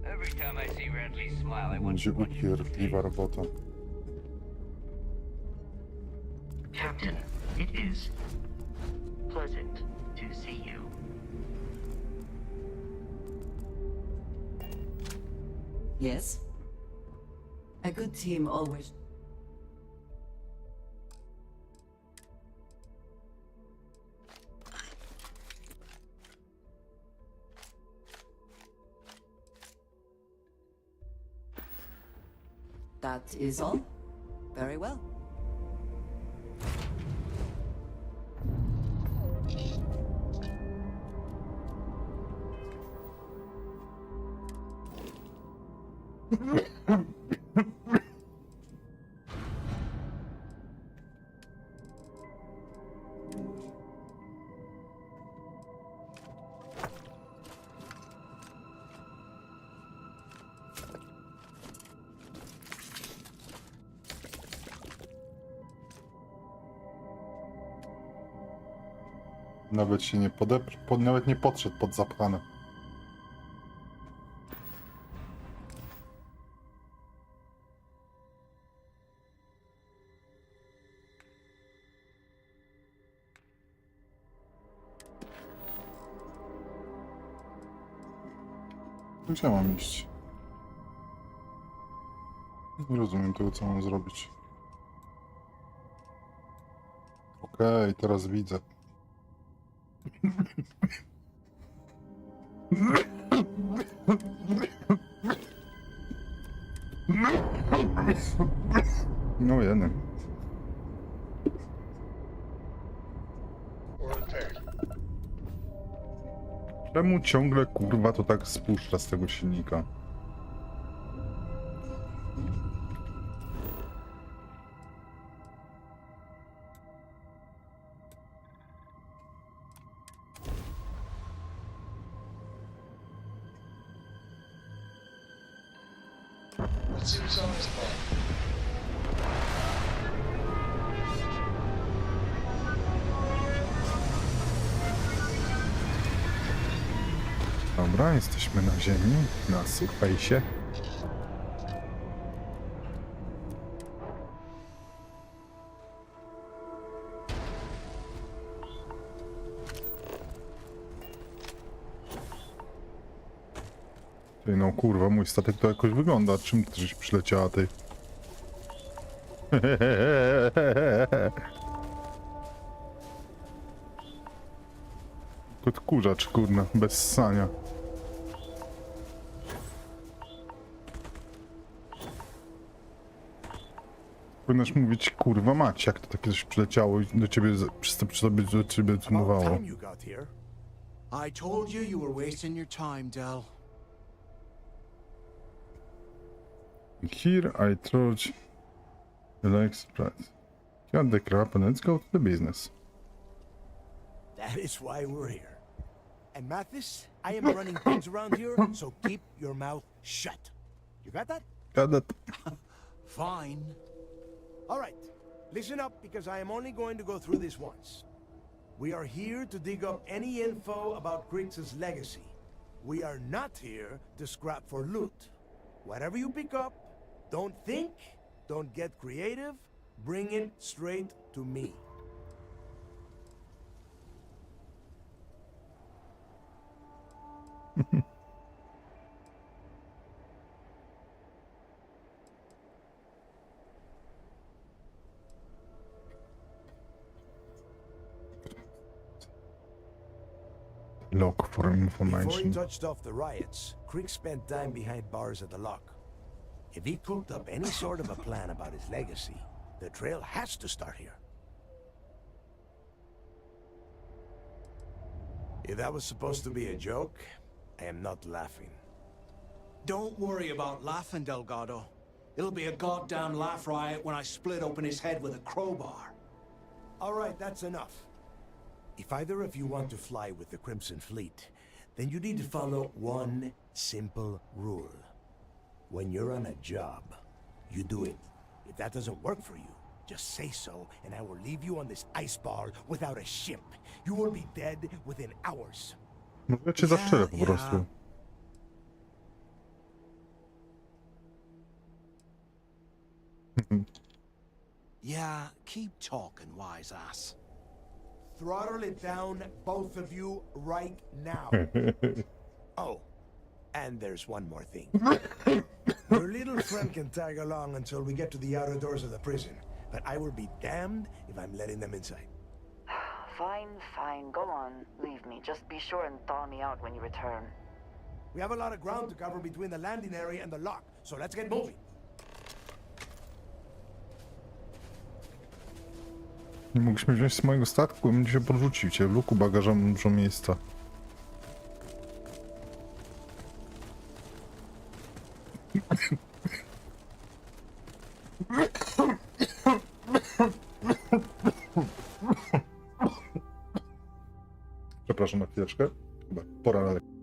S14: Every time I see Radley's smile, I want
S1: Będzie upierdliwa robota.
S19: Captain, it is pleasant to see you.
S3: Yes? A good team always... That is all? Very well.
S1: Nawet się nie nawet nie podszedł pod zapchane. Gdzie mam iść? Nie rozumiem tego, co mam zrobić. Okej, teraz widzę. No jeden. Czemu ciągle kurwa to tak spuszcza z tego silnika? Dobra, jesteśmy na ziemi, na surface'ie. Ty, no kurwa, mój statek to jakoś wygląda. Czym ty żeś przyleciała, ty? Kot kurzacz, kurna, bez ssania. Powinnaś mówić, kurwa mać, jak to takie coś przyleciało i do ciebie, do ciebie zoomowało.
S4: I told you you were wasting your time, Del.
S1: Here I told you like surprise. Cut the crap and let's go to the business.
S18: That is why we're here. And Mathis, I am running things around here, so keep your mouth shut. You got that?
S1: Got that.
S18: Fine. All right, listen up because I am only going to go through this once. We are here to dig up any info about Griggs' legacy. We are not here to scrap for loot. Whatever you pick up, don't think, don't get creative, bring it straight to me.
S1: Lock for
S18: Before he
S1: information.
S18: touched off the riots, Crick spent time behind bars at the lock. If he cooked up any sort of a plan about his legacy, the trail has to start here. If that was supposed to be a joke, I am not laughing.
S4: Don't worry about laughing, Delgado. It'll be a goddamn laugh riot when I split open his head with a crowbar.
S18: All right, that's enough. If either of you want to fly with the Crimson Fleet, then you need to follow one simple rule. When you're on a job, you do it. If that doesn't work for you, just say so, and I will leave you on this ice ball without a ship. You will be dead within hours.
S1: No ja cię zaszczelę po prostu.
S4: Yeah, keep talking, wise ass.
S18: Throttle it down, both of you, right now. Oh, and there's one more thing. Your little friend can tag along until we get to the outer doors of the prison, but I will be damned if I'm letting them inside.
S3: Fine, fine. Go on. Leave me. Just be sure and thaw me out when you return.
S18: We have a lot of ground to cover between the landing area and the lock, so let's get moving.
S1: Nie mogliśmy wziąć z mojego statku, bym się porzucił cię. W luku bagaża mam dużo miejsca. Przepraszam na chwileczkę. Chyba pora na lekcję.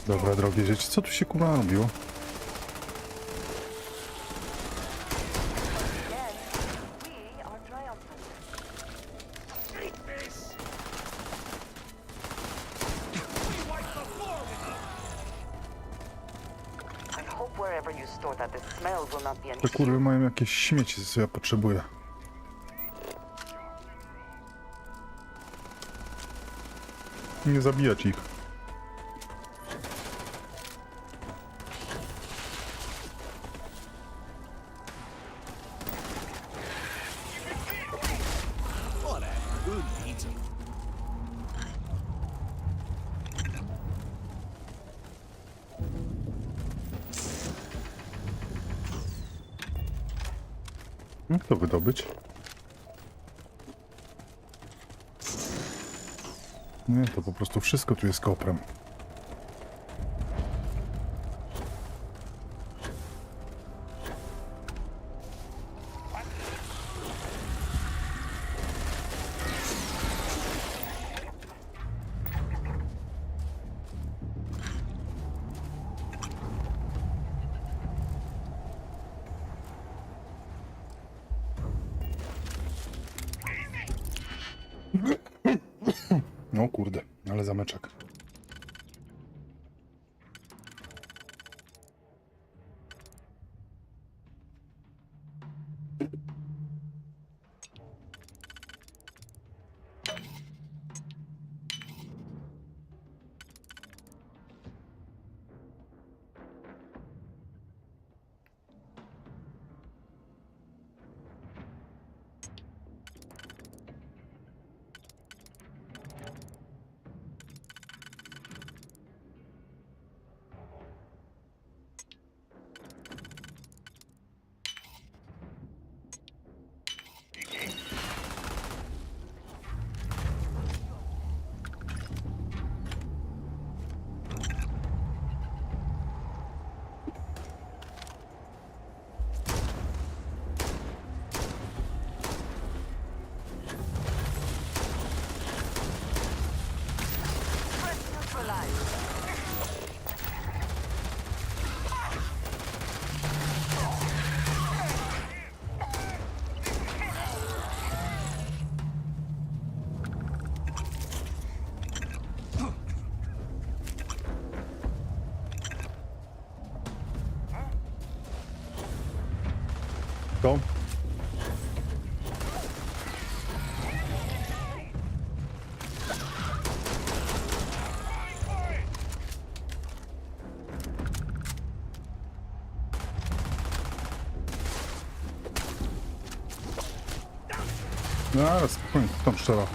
S1: Dobra, drogie dzieci, co tu się kurwa robiło? Te kurwy mają jakieś śmieci, co ja potrzebuję. Nie zabijać ich. Jak to wydobyć? Nie, to po prostu wszystko tu jest koprem. No kurde, ale zameczek. To? No, ale spokojnie, tam strzela.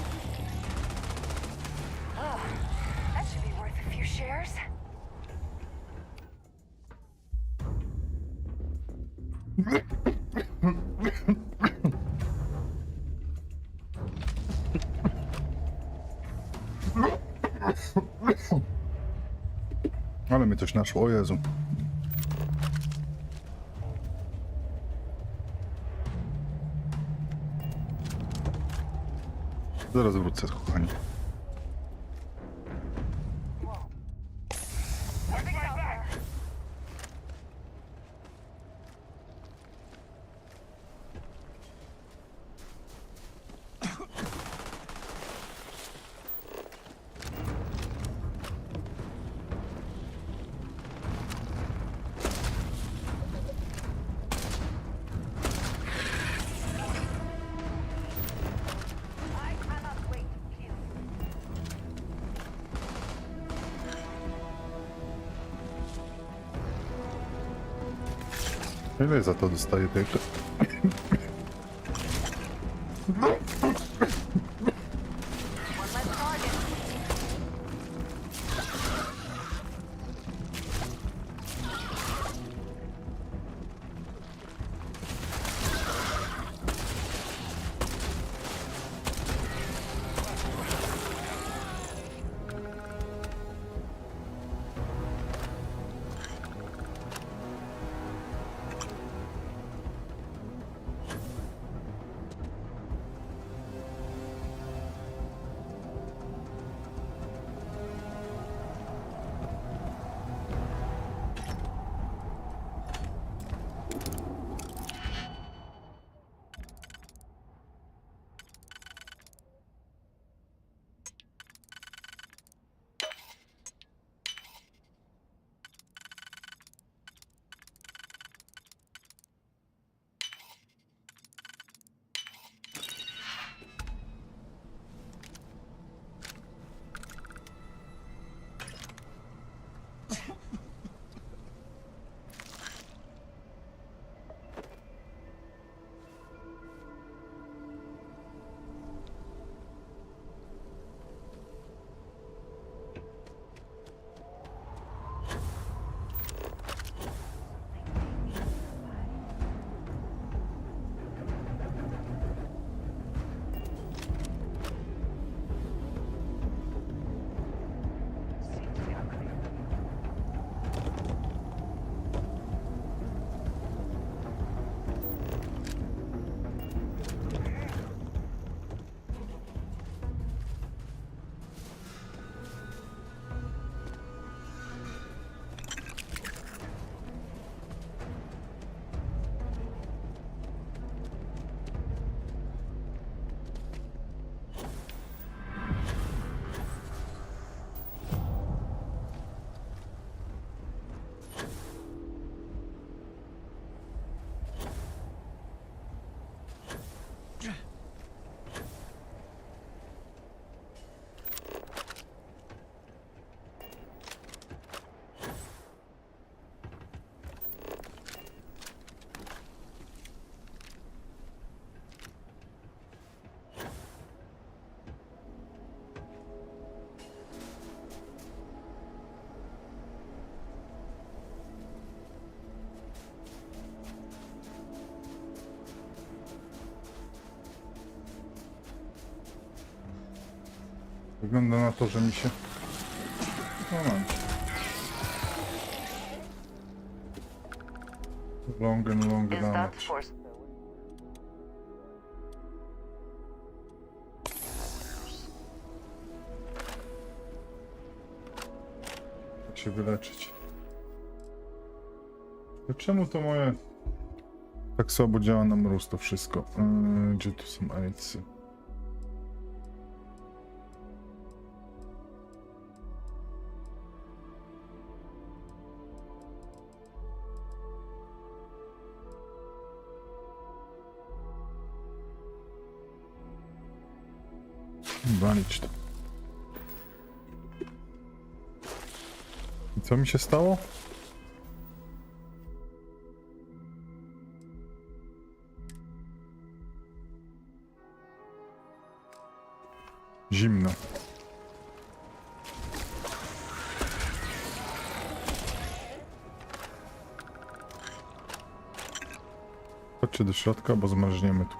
S7: That should be worth a few shares.
S1: Ale mnie coś naszło, o Jezu. Zaraz wrócę, kochani. Ile za to dostaję tej... Wygląda na to, że mi się... No mam. Long damage. Jak się wyleczyć? Czemu to moje... Tak słabo działa na mróz to wszystko? Gdzie tu są AIDS-y? Walić to. I co mi się stało? Zimno. Chodźcie do środka, bo zmarzniemy tu.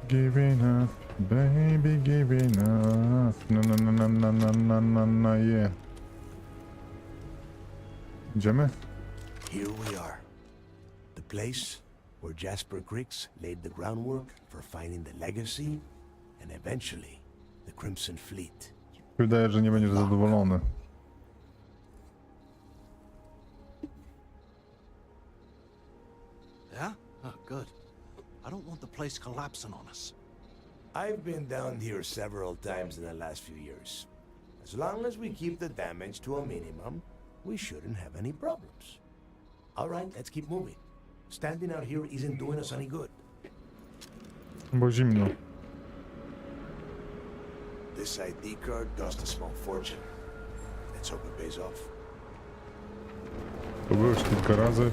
S1: Giving up, baby, giving up. No, yeah. Idziemy?
S18: Here we are. The place where Jasper Griggs laid the groundwork for finding the legacy and eventually the Crimson Fleet.
S1: Wydaje, że nie będziesz zadowolony.
S4: Yeah? Oh, good. I don't want the place collapsing on us.
S18: I've been down here several times in the last few years. As long as we keep the damage to a minimum, we shouldn't have any problems. All right, let's keep moving. Standing out here isn't doing us any good.
S1: Bo zimno.
S18: This ID card cost a small fortune. Let's hope it pays off.
S1: To byłeś kilka razy.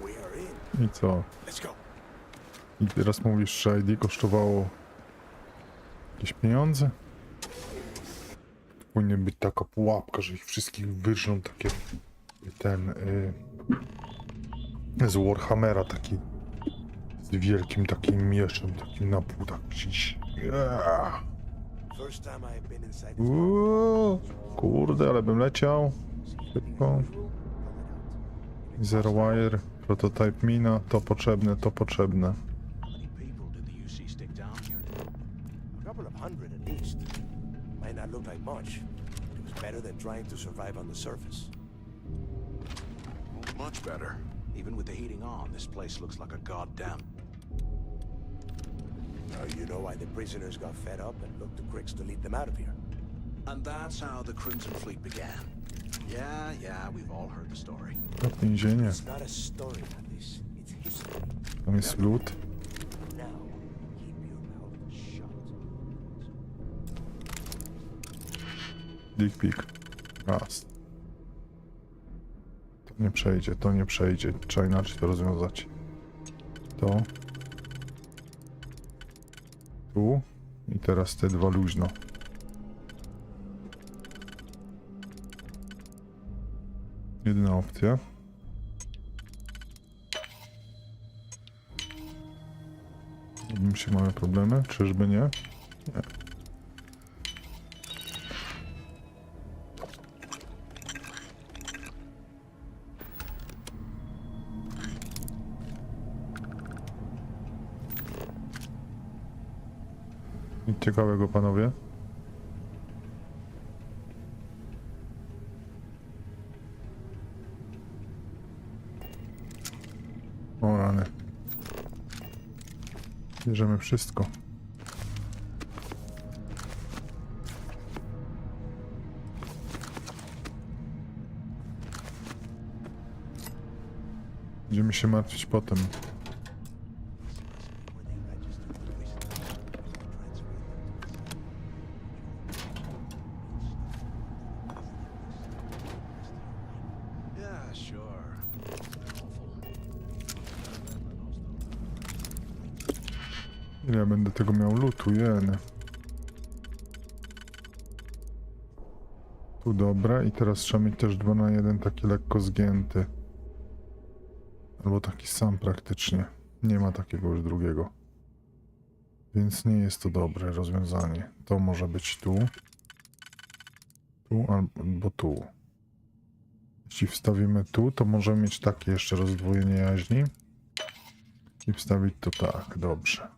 S18: We are in.
S1: I co?
S18: Let's go.
S1: I teraz mówisz, że ID kosztowało jakieś pieniądze? Powinien być taka pułapka, że ich wszystkich wyrżną takie... Ten... z Warhammera taki... Z wielkim takim mieczem, takim na pół, tak gdzieś. Yeah. Kurde, ale bym leciał. Szybko. Zero wire, prototype mina, to potrzebne, to potrzebne.
S18: A couple of hundred at least. Might not look like much, but it was better than trying to survive on the surface.
S4: Much better. Even with the heating on, this place looks like a goddamn...
S18: Now you know why the prisoners got fed up and looked to Griggs to lead them out of here.
S4: And that's how the Crimson Fleet began. Yeah, we've all heard the story.
S1: To więzienie.
S18: It's not a story, Alice. It's history.
S1: Tam jest lód.
S18: Now, keep your mouth shut.
S1: Dick pic. Raz. To nie przejdzie, to nie przejdzie. Trzeba inaczej to rozwiązać. To. Tu. I teraz te dwa luźno. Jedyna opcja. Się mamy problemy? Czyżby nie? Nie. Nic ciekawego, panowie. O rany. Bierzemy wszystko. Będziemy się martwić potem.
S4: Yeah, sure.
S1: Ile ja będę tego miał lutu, jeny. Tu dobra i teraz trzeba mieć też 2 na 1 taki lekko zgięty. Albo taki sam praktycznie. Nie ma takiego już drugiego. Więc nie jest to dobre rozwiązanie. To może być tu. Tu albo tu. Jeśli wstawimy tu, to możemy mieć takie jeszcze rozdwojenie jaźni. I wstawić to tak, dobrze.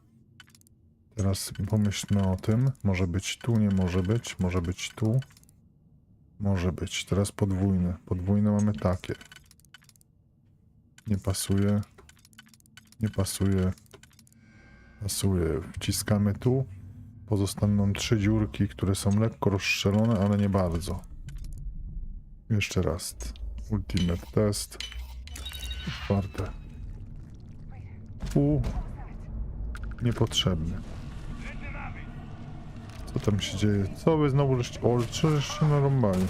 S1: Teraz pomyślmy o tym. Może być tu, nie może być. Może być tu. Może być. Teraz podwójne. Podwójne mamy takie. Nie pasuje. Nie pasuje. Pasuje. Wciskamy tu. Pozostaną nam 3 dziurki, które są lekko rozstrzelone, ale nie bardzo. Jeszcze raz. Ultimate test. Czwarte. Niepotrzebny. Co tam się dzieje? Co wy znowu żeście... O, co żeście narąbali?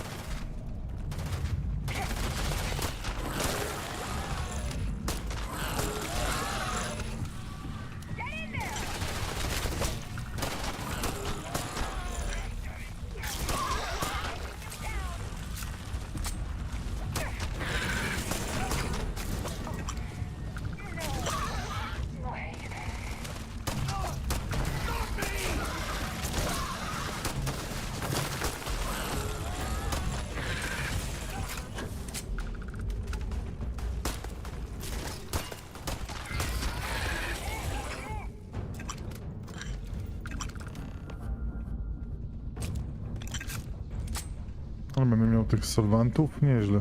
S1: Ale będę miał tych solwantów? Nieźle.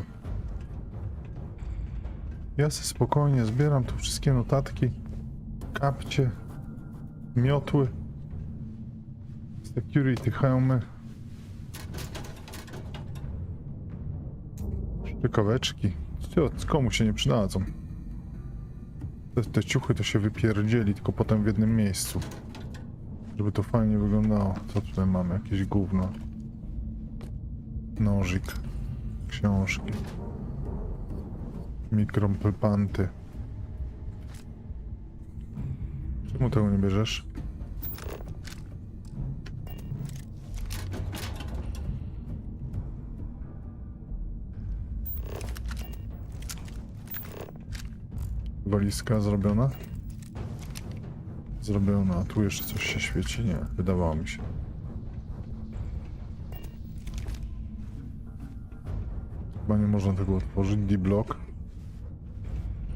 S1: Ja sobie spokojnie zbieram tu wszystkie notatki, kapcie, miotły, security hełmy, rękaweczki. Komu się nie przydadzą? Te ciuchy to się wypierdzieli, tylko potem w jednym miejscu. Żeby to fajnie wyglądało. Co tutaj mamy? Jakieś gówno. Nożyk. Książki. Mikroplanty. Czemu tego nie bierzesz? Walizka zrobiona? Zrobiona. A tu jeszcze coś się świeci? Nie, wydawało mi się. Chyba nie można tego otworzyć. D-block.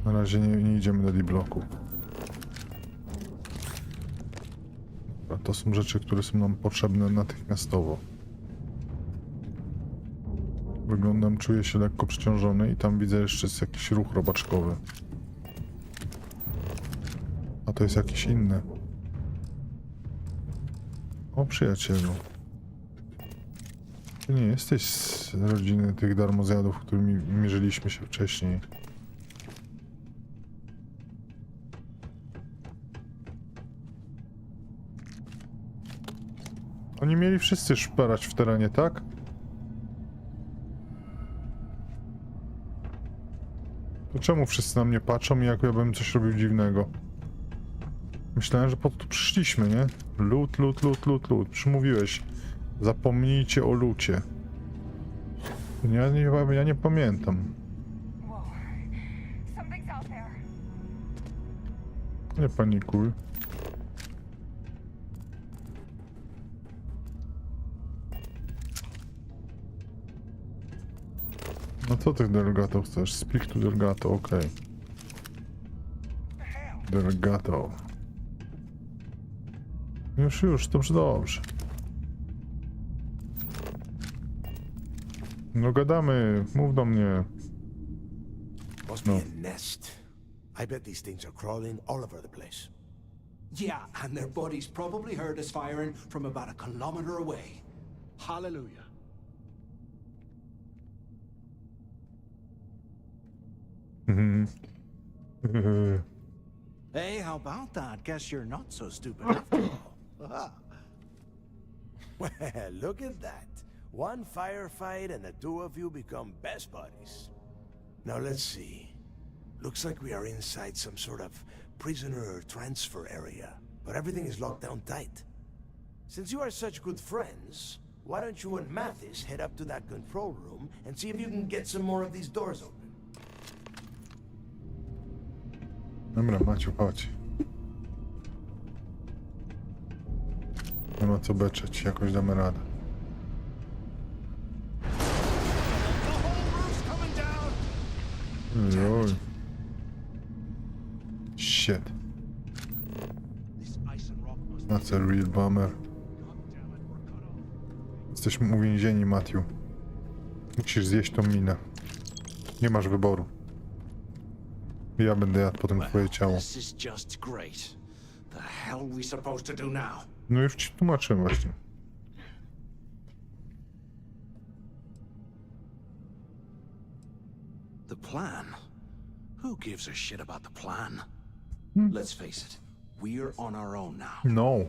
S1: Na razie nie idziemy do D-blocku. To są rzeczy, które są nam potrzebne natychmiastowo. Wyglądam, czuję się lekko przeciążony i tam widzę jeszcze jakiś ruch robaczkowy. A to jest jakiś inny. O, przyjacielu. Ty nie jesteś z rodziny tych darmozjadów, którymi mierzyliśmy się wcześniej. Oni mieli wszyscy szperać w terenie, tak? To czemu wszyscy na mnie patrzą i jak ja bym coś robił dziwnego? Myślałem, że po to tu przyszliśmy, nie? Loot. Przymówiłeś. Zapomnijcie o lucie. Ja nie pamiętam. Nie panikuj. No co ty, Delgato, chcesz? Speak to Delgato, okej. Delgato. Już, dobrze. No gadamy, mów do mnie.
S18: Must be a nest. I bet these things are crawling all over the place.
S4: Yeah, and their buddies probably heard us firing from about a kilometer away. Hallelujah. Hey, how about that? Guess you're not so stupid after all.
S18: Well, look at that. One firefight and the two of you become best buddies. Now let's see. Looks like we are inside some sort of prisoner transfer area, but everything is locked down tight. Since you are such good friends, why don't you and Mathis head up to that control room and see if you can get some more of these doors open?
S1: Dobra, Maciu, chodź. Nie ma co beczeć, jakoś damy radę. Oj. Shit. That's a real bummer. Jesteśmy uwięzieni, Matthew. Musisz zjeść tą minę. Nie masz wyboru. Ja będę jadł potem twoje ciało.
S4: This is just great. The hell we supposed to do now?
S1: No już ci tłumaczyłem właśnie.
S4: The plan? Who gives a shit about the plan? Let's face it, we're on our own now.
S1: No.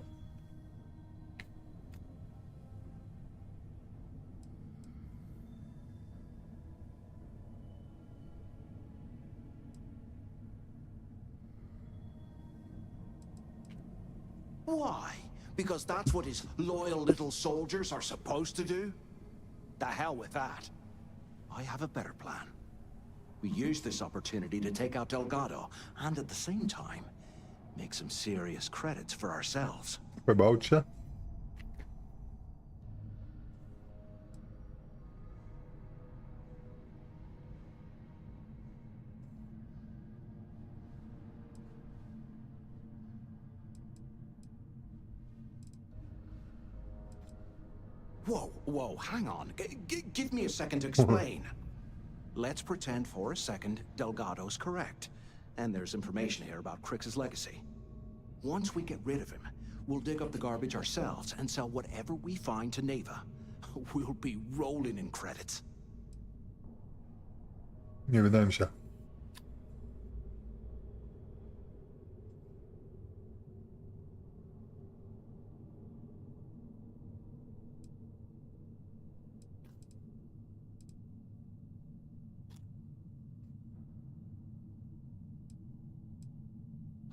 S4: Why? Because that's what his loyal little soldiers are supposed to do? The hell with that. I have a better plan. We use this opportunity to take out Delgado, and at the same time, make some serious credits for ourselves.
S1: About you?
S4: Whoa, hang on. Give me a second to explain. Let's pretend for a second Delgado's correct. And there's information here about Crix's legacy. Once we get rid of him, we'll dig up the garbage ourselves and sell whatever we find to Neva. We'll be rolling in credits.
S1: Nie wydaje mi się.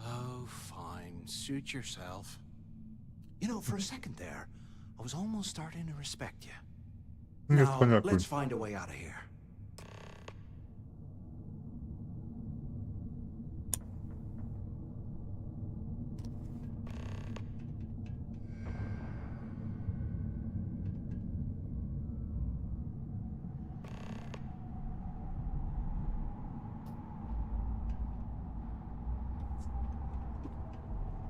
S4: Oh, fine. Suit yourself. You know, for a second there, I was almost starting to respect you. Now, let's find a way out of here.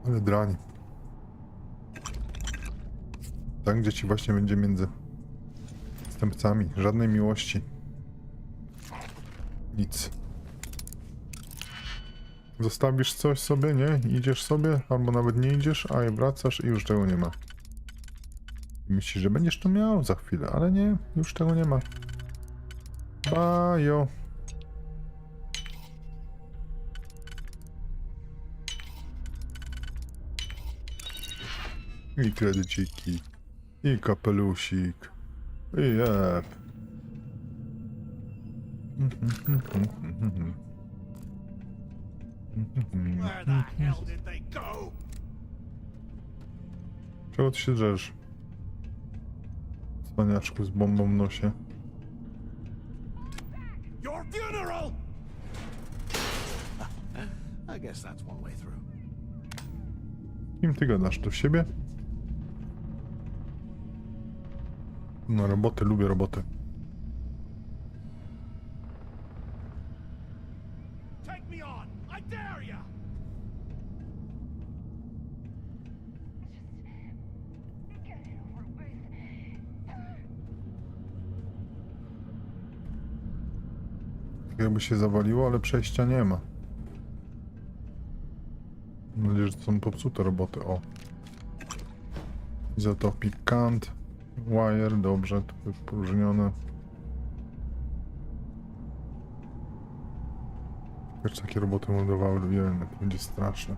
S1: Ale drani. Tak, gdzie ci właśnie będzie między zastępcami. Żadnej miłości. Nic. Zostawisz coś sobie, nie? Idziesz sobie, albo nawet nie idziesz, a wracasz i już tego nie ma. Myślisz, że będziesz to miał za chwilę, ale nie, już tego nie ma. Bajo. I kredyciki, i kapelusik, i jeb.
S4: Where the hell did they go?
S1: Czego ty się drzesz? Cwaniaczku z bombą w nosie.
S4: Your funeral! I guess that's one way through.
S1: Kim ty gadasz? Do siebie? No roboty, lubię roboty.
S4: Take me on! I dare ya!
S1: Tak jakby się zawaliło, ale przejścia nie ma. Mam nadzieję, że to są popsute roboty. O. Izotopic Kant. Wire, dobrze, to wypróżnione. Wiesz, takie roboty mordowały, wiem, to będzie straszne.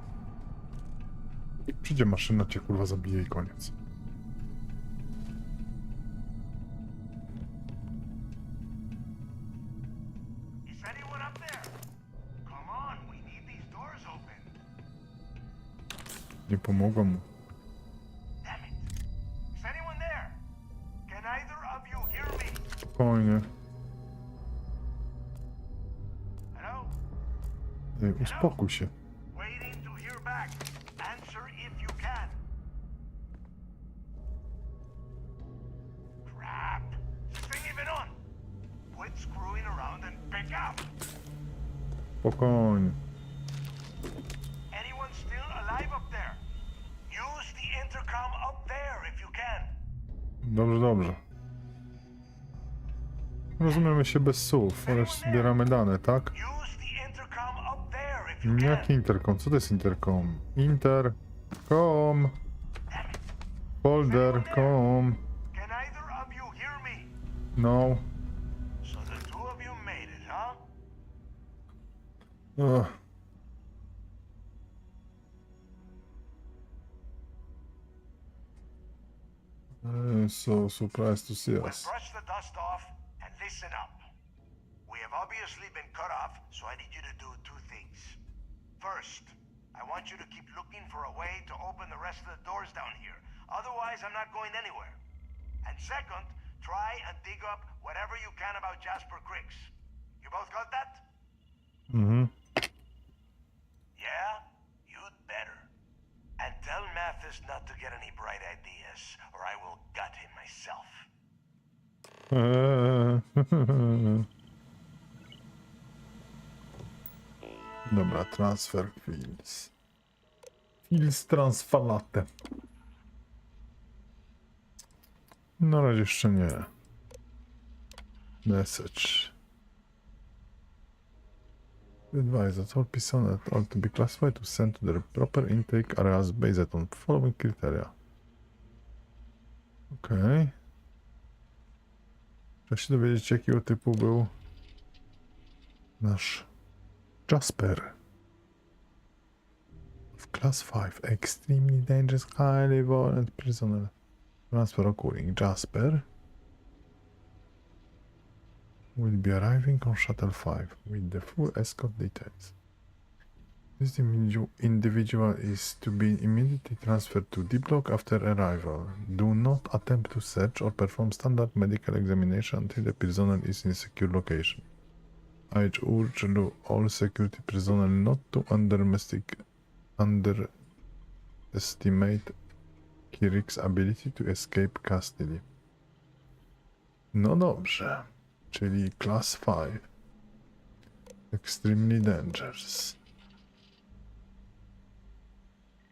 S1: Przyjdzie maszyna, cię kurwa zabije i koniec. Nie pomogło mu. Spokojnie. Ej, uspokój się.
S18: back. Answer if you can. Crap. Is this thing even on? Quit screwing around and pick up.
S1: Spokojnie.
S18: Anyone still alive up there? Use the intercom up there if you can.
S1: Dobrze, dobrze. Rozumiemy się bez słów, ale zbieramy dane, tak? Jaki interkom? Co to jest interkom? Interkom. Folder, com. No.
S18: So the two of you made it, huh?
S1: Ugh. So surprised to see us.
S18: Brush the dust off and listen up. We have obviously been cut off, so I need you to do two things. First, I want you to keep looking for a way to open the rest of the doors down here. Otherwise, I'm not going anywhere. And second, try and dig up whatever you can about Jasper Cricks. You both got that?
S1: Mhm.
S18: Yeah? You'd better. And tell Mathis not to get any bright ideas, or I will gut him myself.
S1: Dobra, transfer fields. Fields transfalate. Na razie jeszcze nie. Message. Advise all personnel all to be classified to send to their proper intake areas based on following criteria. Okej. Trzeba się dowiedzieć, jakiego typu był nasz Jasper. Of Class 5, extremely dangerous, highly violent prisoner. Transfer occurring. Jasper will be arriving on Shuttle 5 with the full escort details. This individual is to be immediately transferred to D-Block after arrival. Do not attempt to search or perform standard medical examination until the prisoner is in a secure location. I urge all security personnel not to underestimate Kirik's ability to escape custody. No dobrze, czyli Class 5. Extremely dangerous.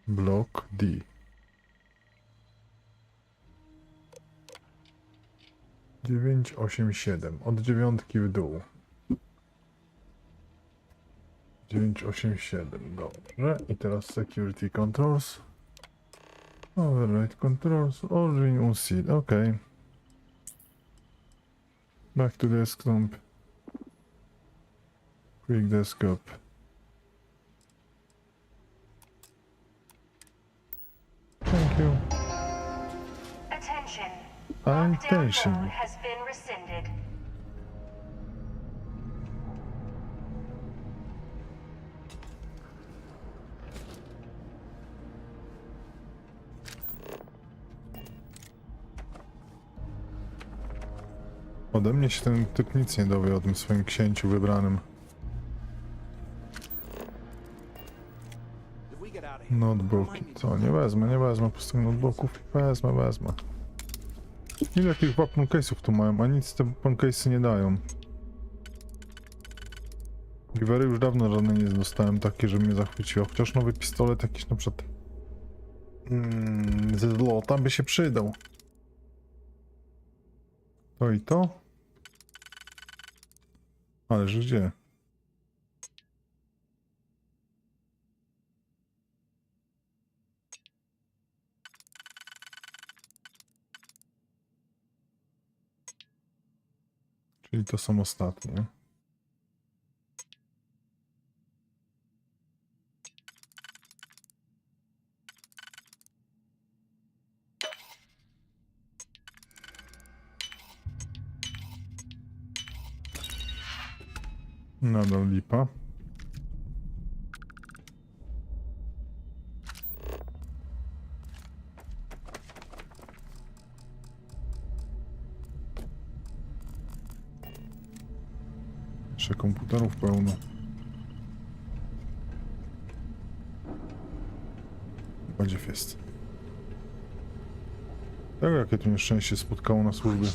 S1: Block D. Dziewięć, 8, 7. Od dziewiątki w dół. 9, 8, 7. Dobrze. I teraz security controls. Override controls. Origin unsealed. Ok. Back to desktop. Quick desktop. Thank you.
S7: Attention.
S1: Attention.
S7: Lockdown has been rescinded.
S1: Ode mnie się ten typ nic nie dowie o tym swoim księciu wybranym. Notebooki. Co? Nie wezmę pustych notebooków. Wezmę. Ile tych weapon case'ów tu mają, a nic te weapon case'y nie dają. Giwery już dawno żadne nie dostałem takie, że mnie zachwyciło. Chociaż nowy pistolet jakiś na przykład ze złota by się przydał. To i to? Ależ gdzie? Czyli to są ostatnie. Nadal lipa. Jeszcze komputerów pełno. podziew jest. Tego, jakie tu nieszczęście spotkało na służbie.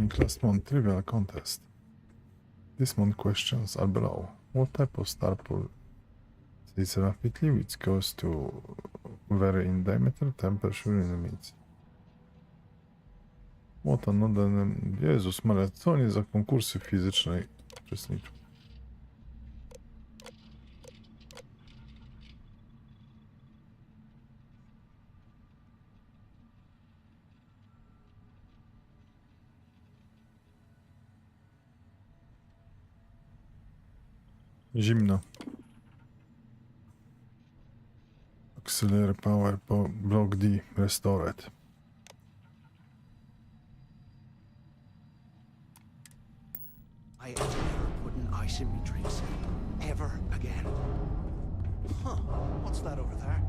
S1: Class Mon Trivial Contest. This month questions are below. What type of star pool is rapidly, which goes to vary in diameter, temperature and limits. What another... Jezus Maria, co nie za konkursy fizyczne uczestniczą? Zimno. Auxiliary power block D restored.
S4: I am never putting ice in me drinks. Ever again. Huh. What's that over there?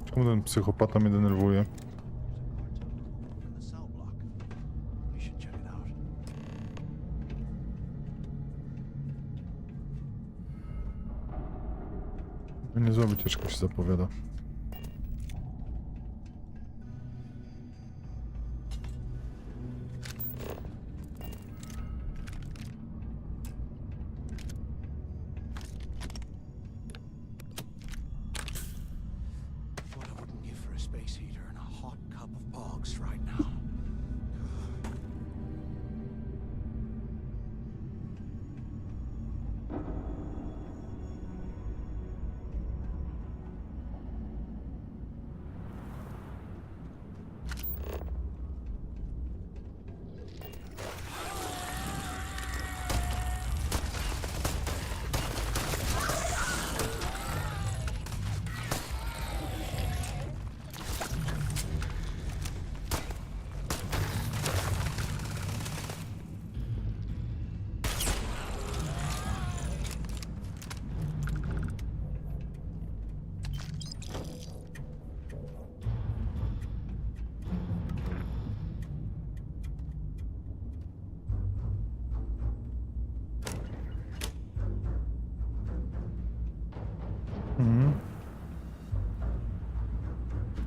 S1: Czemu ten psychopata mnie denerwuje? Niezła wycieczka się zapowiada.
S4: What I wouldn't give for a space heater and a hot cup of bogs right now.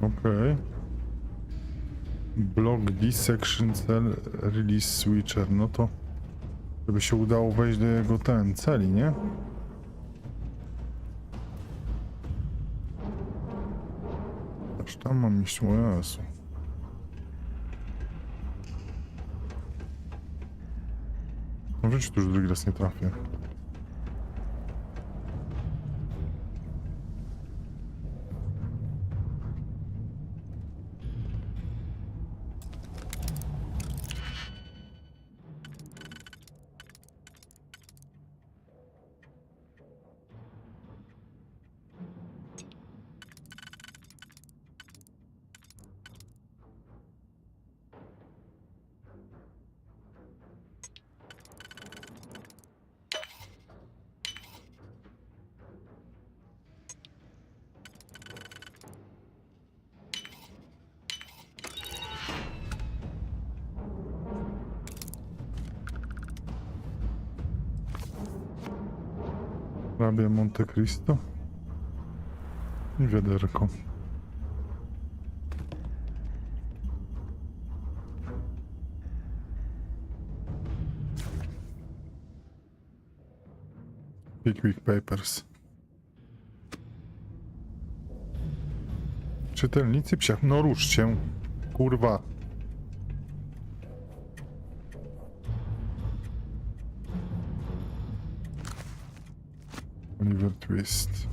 S1: Okej. Block D section cell release switcher. No to żeby się udało wejść do jego celi, nie? Aż tam mam iść, o Jezu. No w życiu tu już drugi raz nie trafię. Hrabia Monte Cristo i wiaderko. Pickwick Papers. Czytelnicy psiach. No ruszcie. Kurwa. Oliver Twist.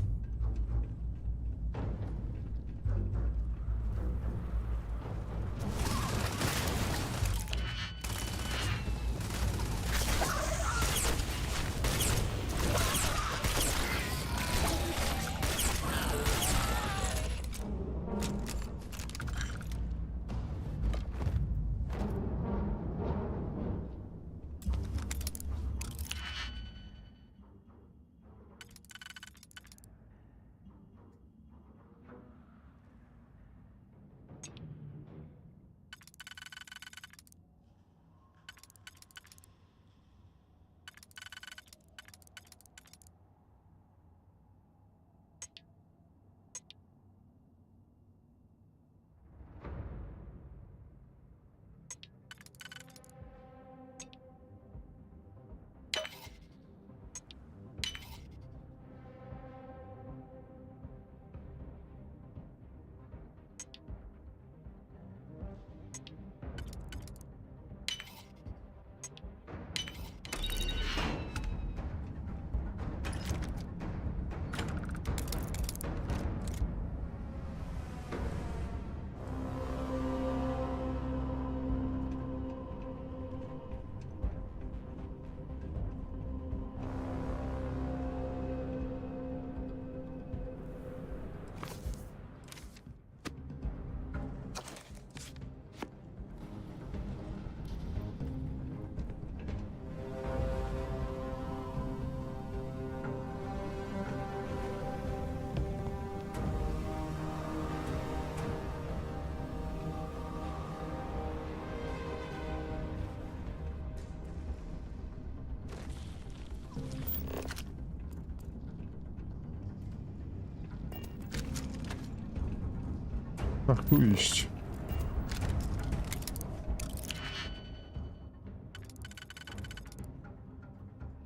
S1: Jak tu iść?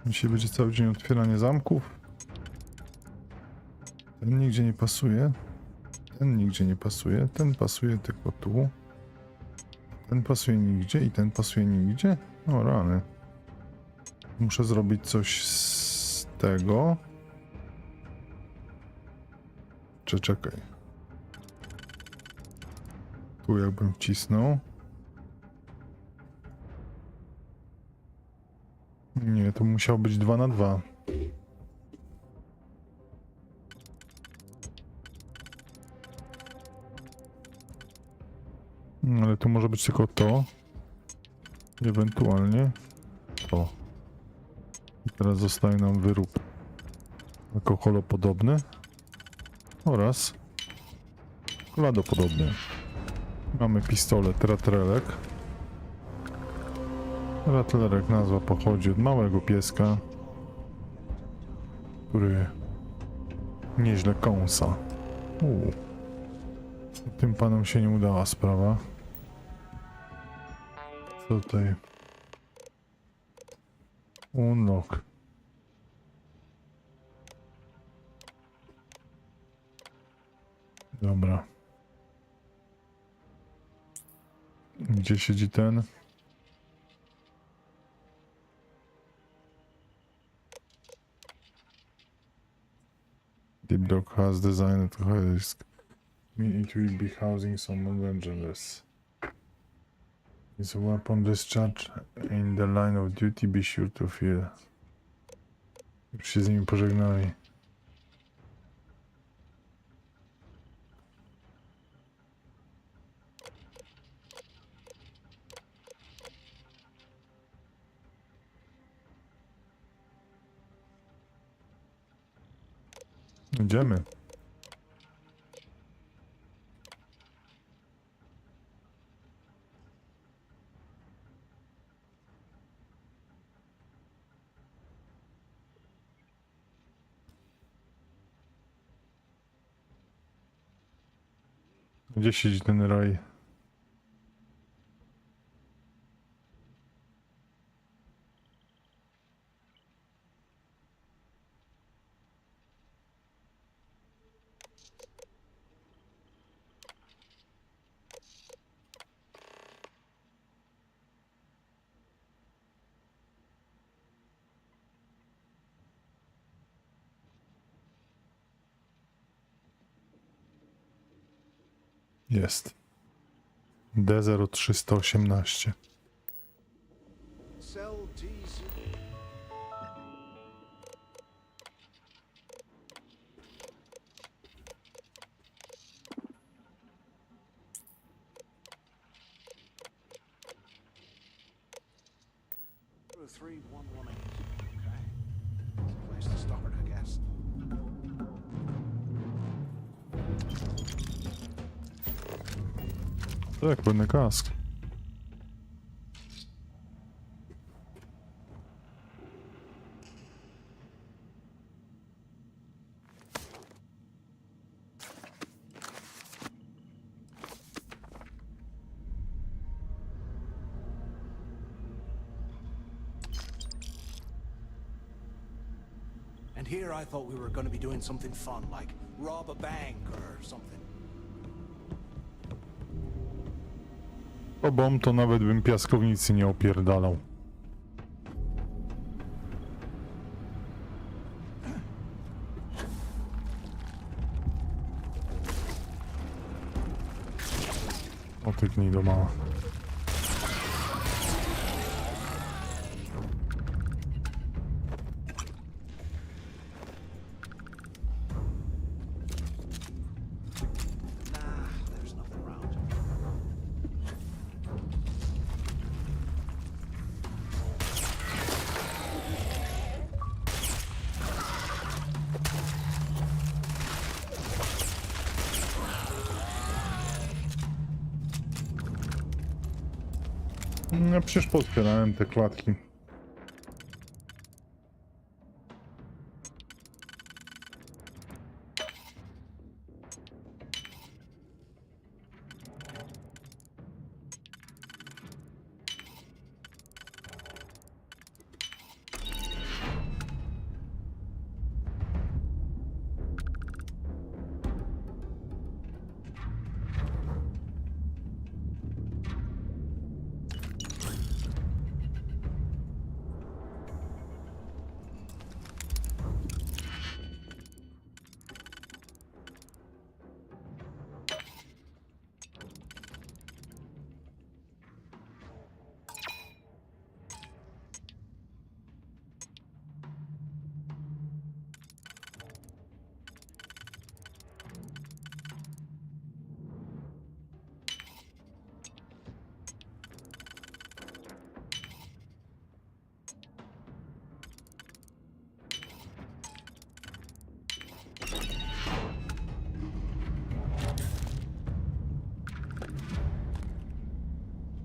S1: Dzisiaj będzie cały dzień otwieranie zamków. Ten nigdzie nie pasuje. Ten nigdzie nie pasuje. Ten pasuje tylko tu. Ten pasuje nigdzie i ten pasuje nigdzie. O rany. Muszę zrobić coś z tego. Czy czekaj. Tu jakbym wcisnął. Nie, to musiało być 2 na 2. Ale to może być tylko to. Ewentualnie to. I teraz zostaje nam wyrób alkoholopodobny oraz kladopodobny. Mamy pistolet Ratrelek. Ratlerek nazwa pochodzi od małego pieska, który nieźle kąsa. Tym panom się nie udała sprawa. Co tutaj? Unlock. Dobra. Gdzie siedzi ten? Deep Dog has designed to risk. It will be housing some Avengers. It's a weapon discharge in the line of duty. Be sure to feel. Już się z nimi pożegnali. Idziemy. Gdzie siedzi ten raj? Jest. D0318.
S18: Cell TC. Three, one, one, eight. Okay. That's a place to start, I guess.
S1: Tak, płynny kask.
S18: And here I thought we were going to be doing something fun, like rob a bank or something.
S1: Obom to nawet bym piaskownicy nie opierdalał. O ty gnido mała. No przecież potwierałem te klatki.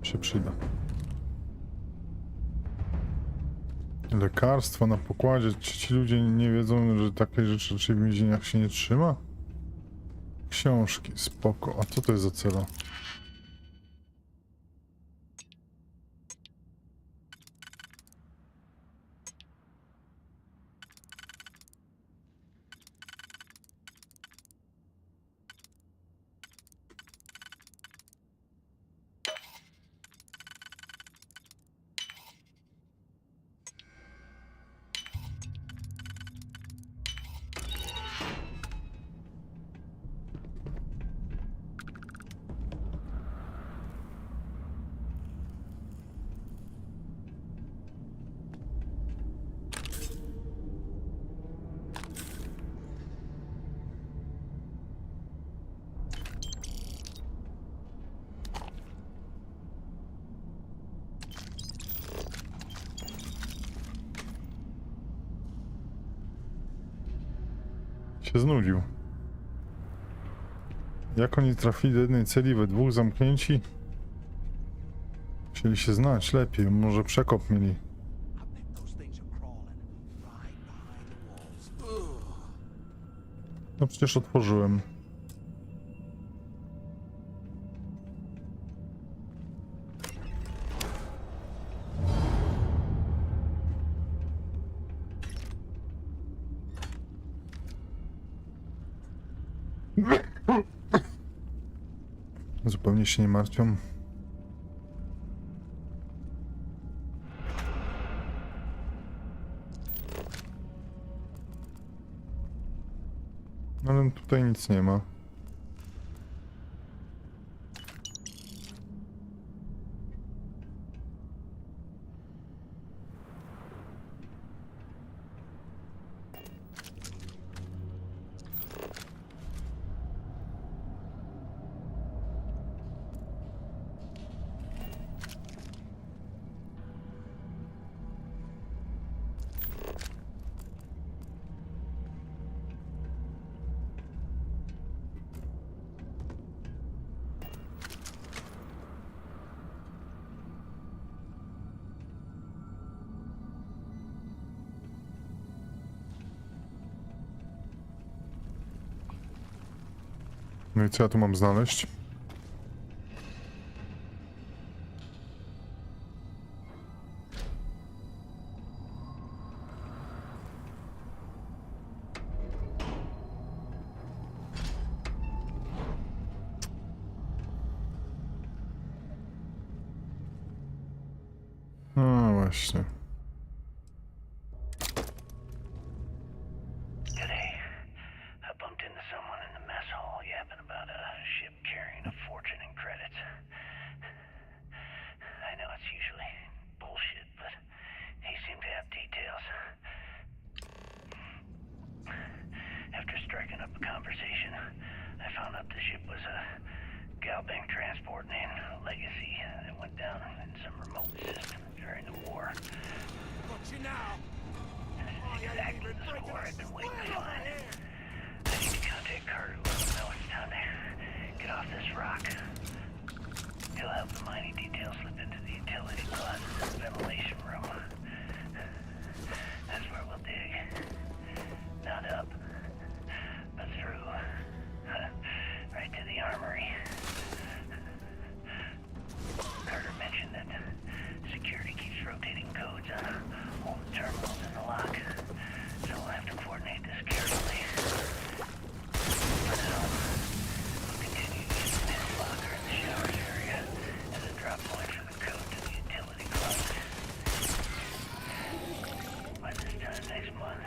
S1: Się przyda. Lekarstwa na pokładzie. Czy ci ludzie nie wiedzą, że takie rzeczy raczej w więzieniach się nie trzyma? Książki, spoko. A co to jest za cela? Się znudził. Jak oni trafili do jednej celi we dwóch zamknięci? Chcieli się znać lepiej, może przekop mieli. No przecież otworzyłem. Zupełnie się nie martwią. Ale tutaj nic nie ma. No i co ja tu mam znaleźć? No właśnie.
S23: Today, I bumped into someone in the mess hall yapping about a ship carrying a fortune in credits. I know it's usually bullshit, but he seemed to have details. After striking up a conversation, I found out the ship was a Galbank transport named Legacy that went down in some remote system during the war.
S17: Got you now.
S23: This is exactly the score I've been waiting to find. I need to contact Carter to let him know it's time to get off this rock. He'll have the mining details slip into the utility closet in the ventilation room. That's where we'll dig. Not up, but through. Right to the armory. Carter mentioned that security keeps rotating codes on all the terminals in the lock, so we'll have to coordinate this carefully. For now, we'll continue using his locker in the showers area as a drop point for the code to the utility closet. By this time next month,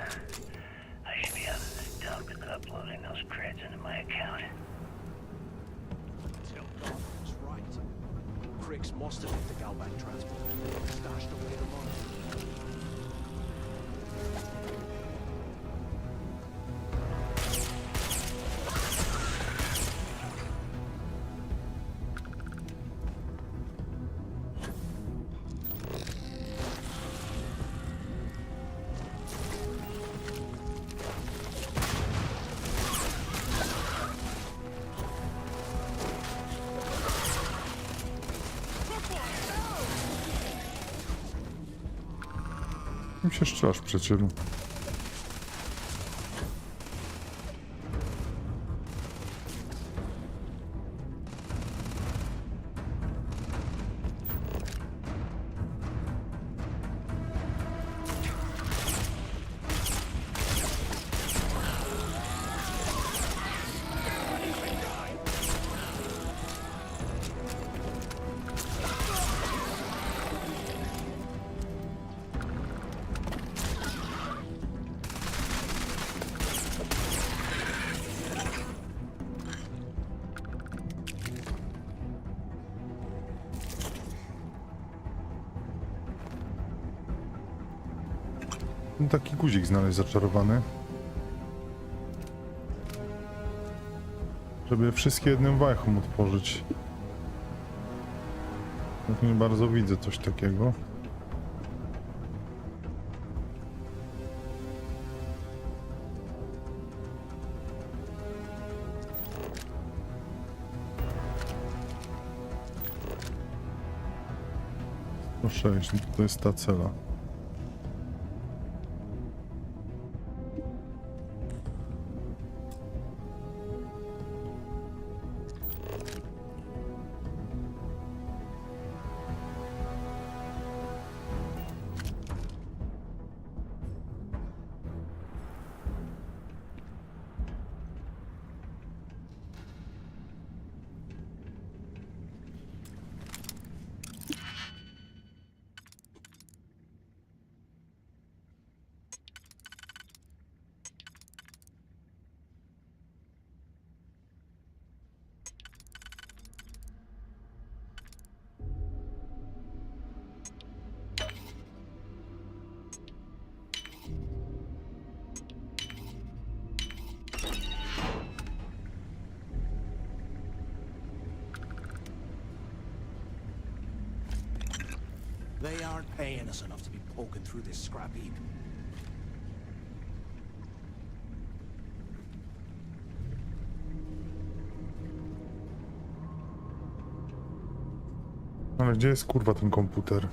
S23: I should be out of this dump and uploading those creds into my account.
S4: Delgado's right. Cricks must have hit the Galbank transport and stashed away the money.
S1: Im się strzelasz, przyjacielu. Taki guzik znaleźć zaczarowany. Żeby wszystkie jednym wajchom otworzyć. Tak nie bardzo widzę coś takiego. Proszę, jeśli to jest ta cela.
S4: They aren't paying us enough to be poking through this scrap heap.
S1: Ale gdzie jest kurwa ten komputer?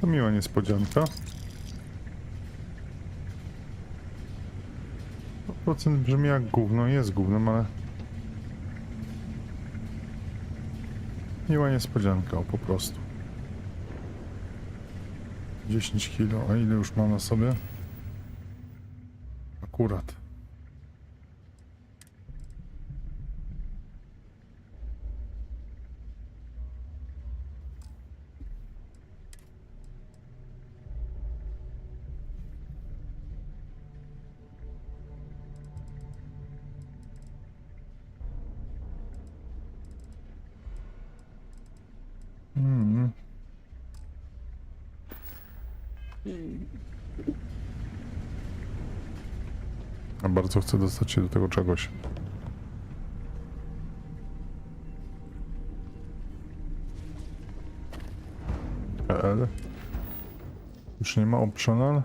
S1: To miła niespodzianka. Procent brzmi jak gówno, jest gównem, ale... Miła niespodzianka, o, po prostu. 10 kilo, a ile już mam na sobie? Akurat. Ja bardzo chcę dostać się do tego czegoś. L. Już nie ma optional.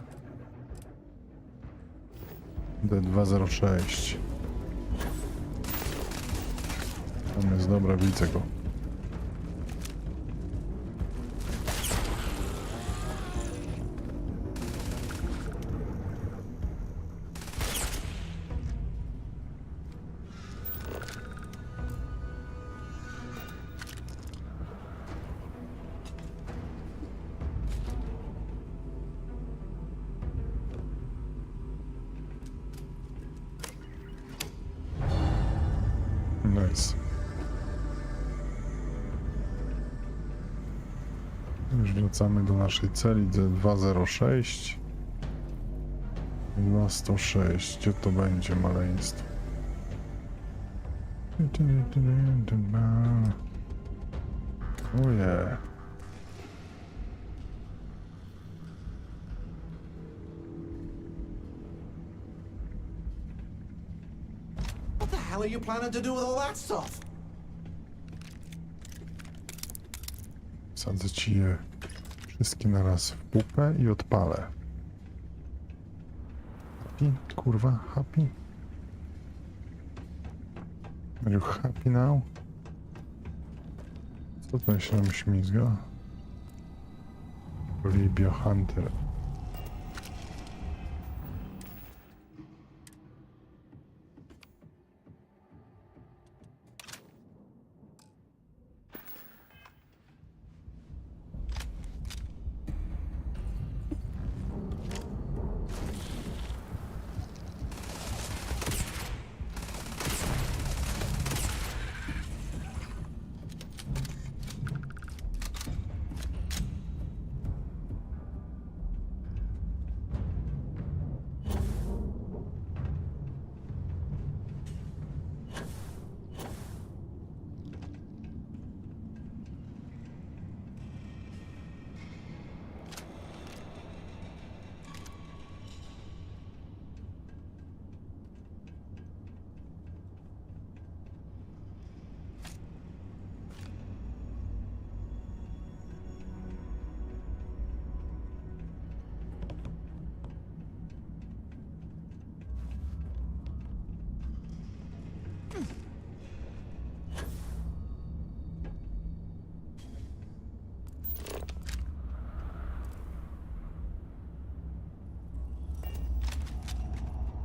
S1: D206. Tam jest, dobra, widzę go. Nice. Już wracamy do naszej celi D206. 206. Gdzie to będzie maleństwo? Oje.
S4: What the hell are you planning to do with all that stuff?
S1: Wsadzę ci je wszystkie naraz w pupę i odpalę. Happy? Kurwa, happy? Are you happy now? Co to się nam śmizga? Libia Hunter.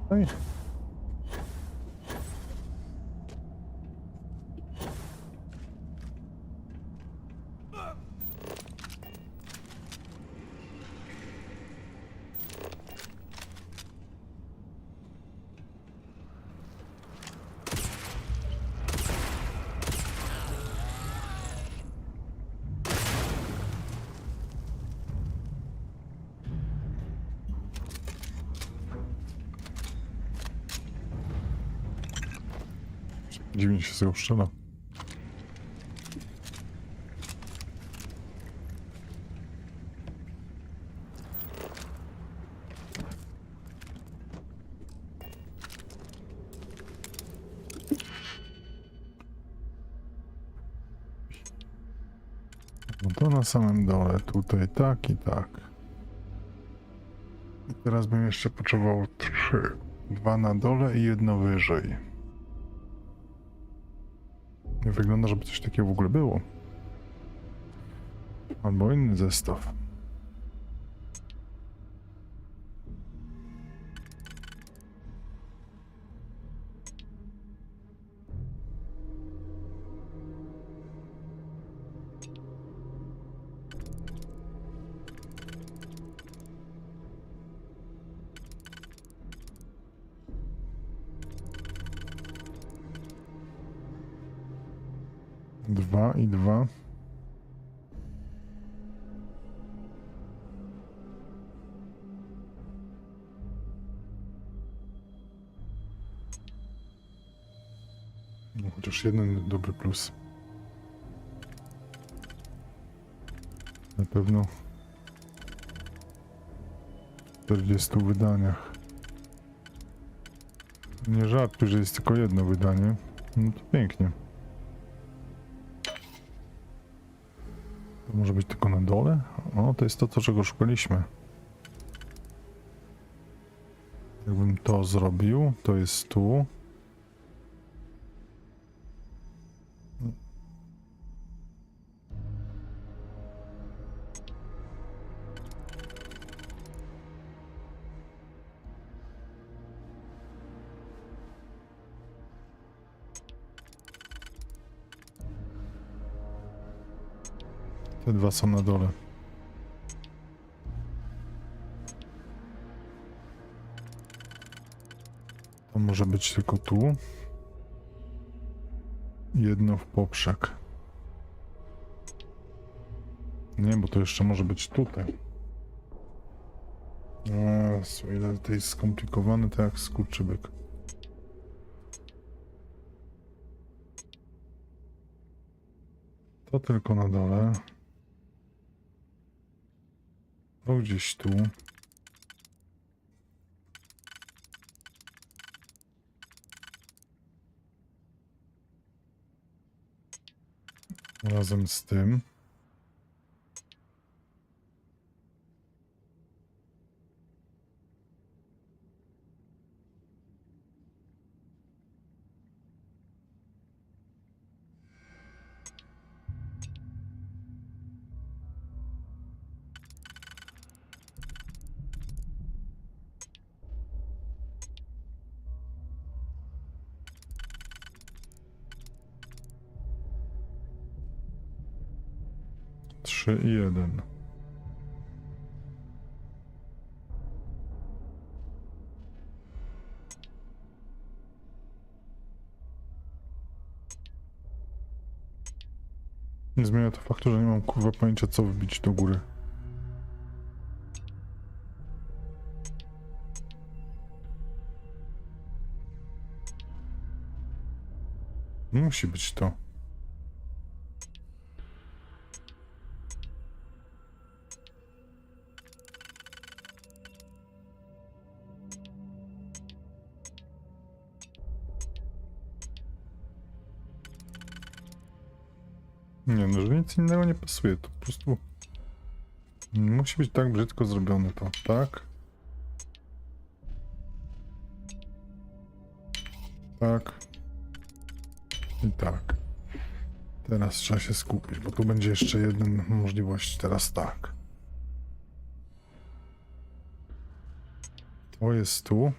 S1: Oj. Dziwnie się z tego strzela. No to na samym dole, tutaj tak i tak. I teraz bym jeszcze potrzebował 3. 2 na dole i 1 wyżej. Nie wygląda, żeby coś takiego w ogóle było. Albo inny zestaw. 2 i 2. No, chociaż jeden dobry plus. Na pewno w 40 wydaniach. Nie żartuj, że jest tylko jedno wydanie. No to pięknie. To może być tylko na dole? O, to jest to, czego szukaliśmy. Jakbym to zrobił, to jest tu. Te dwa są na dole. To może być tylko tu. Jedno w poprzek. Nie, bo to jeszcze może być tutaj. O ile to jest skomplikowane, to jak skurczybyk. To tylko na dole. To gdzieś tu. Razem z tym. Trzy i 1. Nie zmienia to faktu, że nie mam kurwa pojęcia, co wbić do góry. Musi być to. Nie, no, że nic innego nie pasuje, to po prostu musi być tak brzydko zrobione to, tak? Tak. I tak. Teraz trzeba się skupić, bo tu będzie jeszcze jedna możliwość, teraz tak. To jest tu.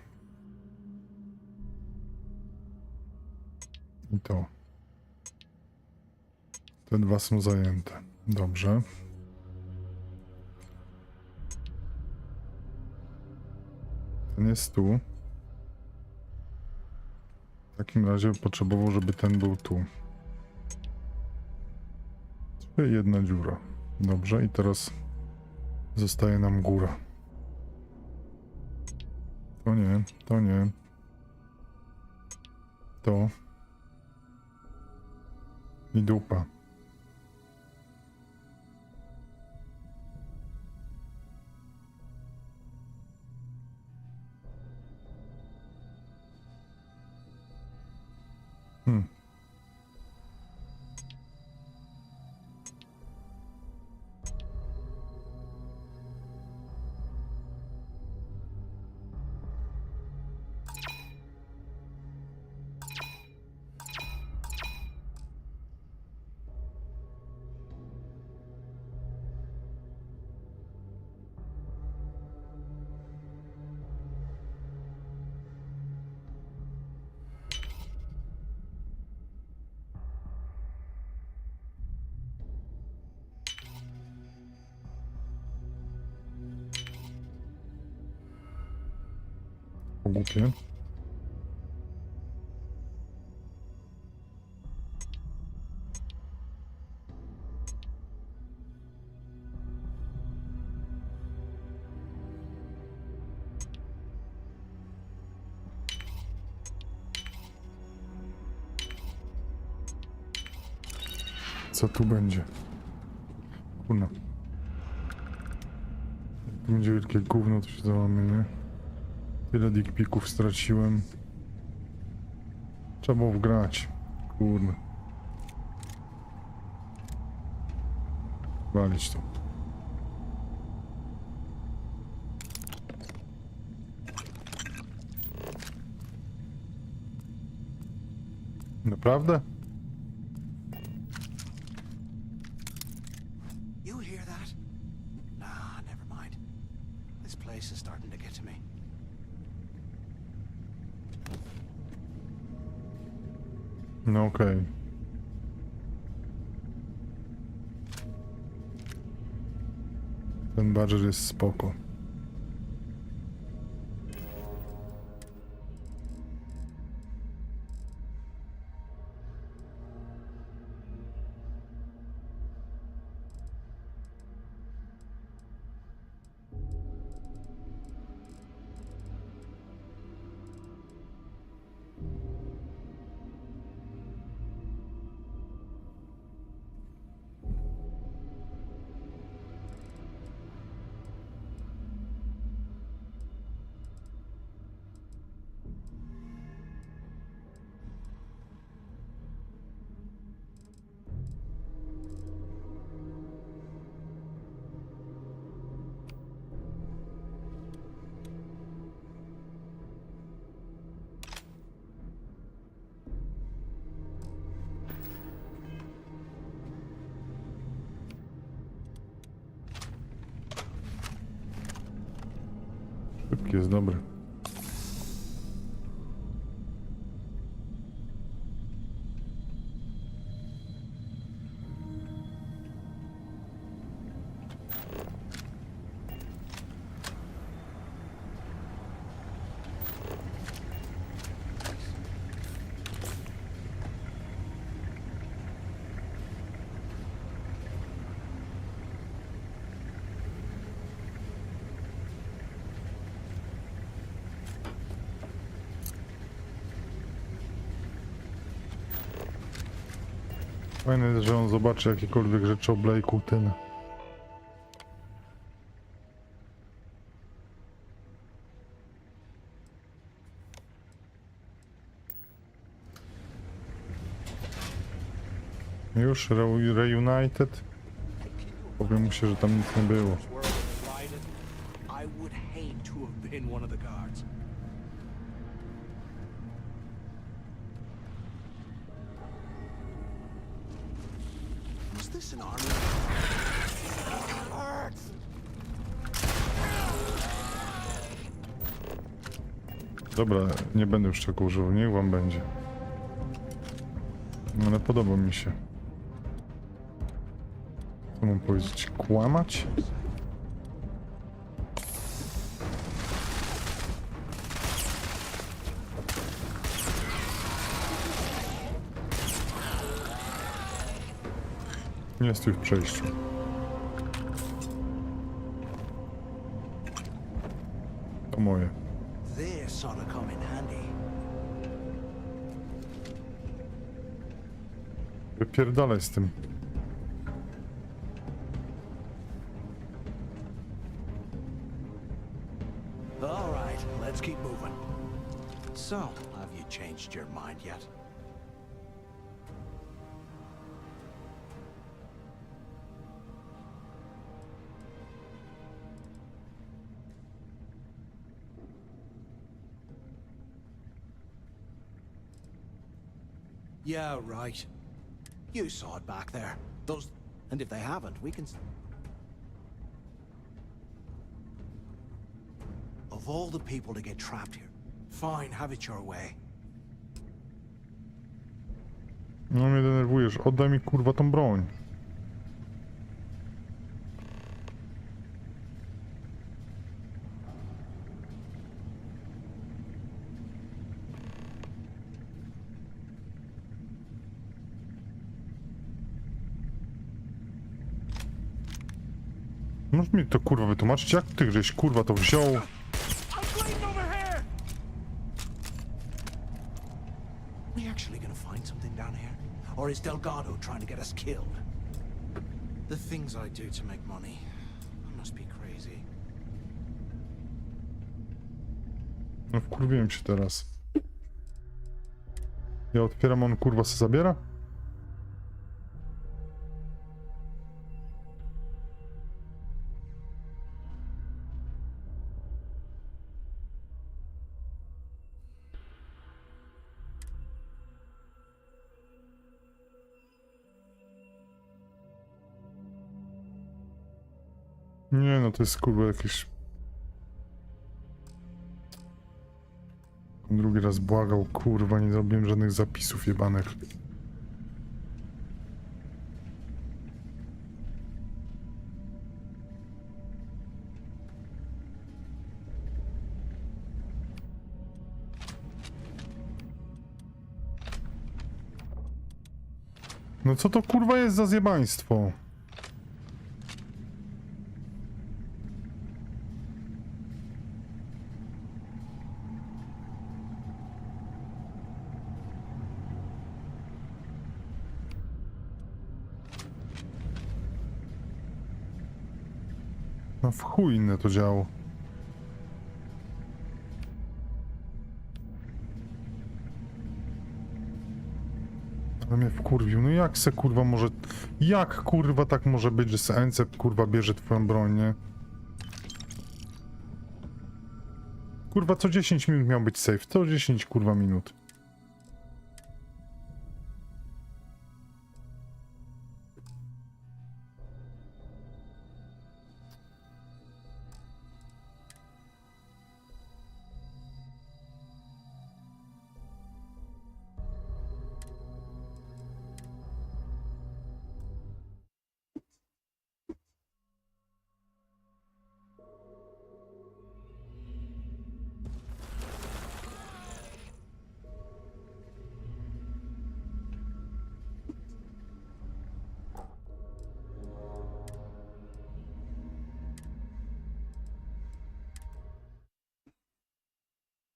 S1: I to. Te dwa są zajęte. Dobrze. Ten jest tu. W takim razie potrzebował, żeby ten był tu. Czyli jedna dziura. Dobrze, i teraz zostaje nam góra. To nie, to nie. To. I dupa. Głupie. Co tu będzie? Kurna. Jak tu będzie wielkie gówno, to się załamie, nie? Tyle dickpików straciłem. Trzeba było wgrać. Kurde. Walić to. Naprawdę?
S4: You hear that? Nah, never mind. This place is starting to get to me.
S1: No okej. Ten badger jest spoko. Szybki jest dobry. Fajne jest, że on zobaczy jakiekolwiek rzeczy o Blake'u, ten. Już reunited? Powiem mu się, że tam nic nie było.
S4: I would hate to have been one of the guards. Was this an army?
S1: Dobra, nie będę już czego używał, niech wam będzie. Ale podoba mi się. Co mam powiedzieć? Kłamać? Nie stój w przejściu. To moje.
S4: This ought to come in handy.
S1: Wypierdalaj z tym.
S4: All right, let's keep moving. So, have you changed your mind yet? Yeah, right. You saw it back there. Those... And if they haven't, we can... Of all the people to get trapped here, fine, have it your way.
S1: No mnie denerwujesz. Oddaj mi kurwa tą broń. Możesz mi to kurwa wytłumaczyć, jak ty żeś kurwa to wziął?
S4: We actually gonna find something down here? Or is Delgado trying to get us killed? The things I do to make money. I must be crazy.
S1: No wkurwiłem się teraz. Ja otwieram, on kurwa se zabiera? Nie no, to jest kurwa jakieś... Drugi raz błagał, kurwa, nie zrobiłem żadnych zapisów jebanych. No co to kurwa jest za zjebaństwo? No w chuj inne to działo. Ale mnie wkurwił. No jak se kurwa może... Jak kurwa tak może być, że se NC kurwa bierze twoją broń, nie? Kurwa co 10 minut miał być safe. Co 10 kurwa minut.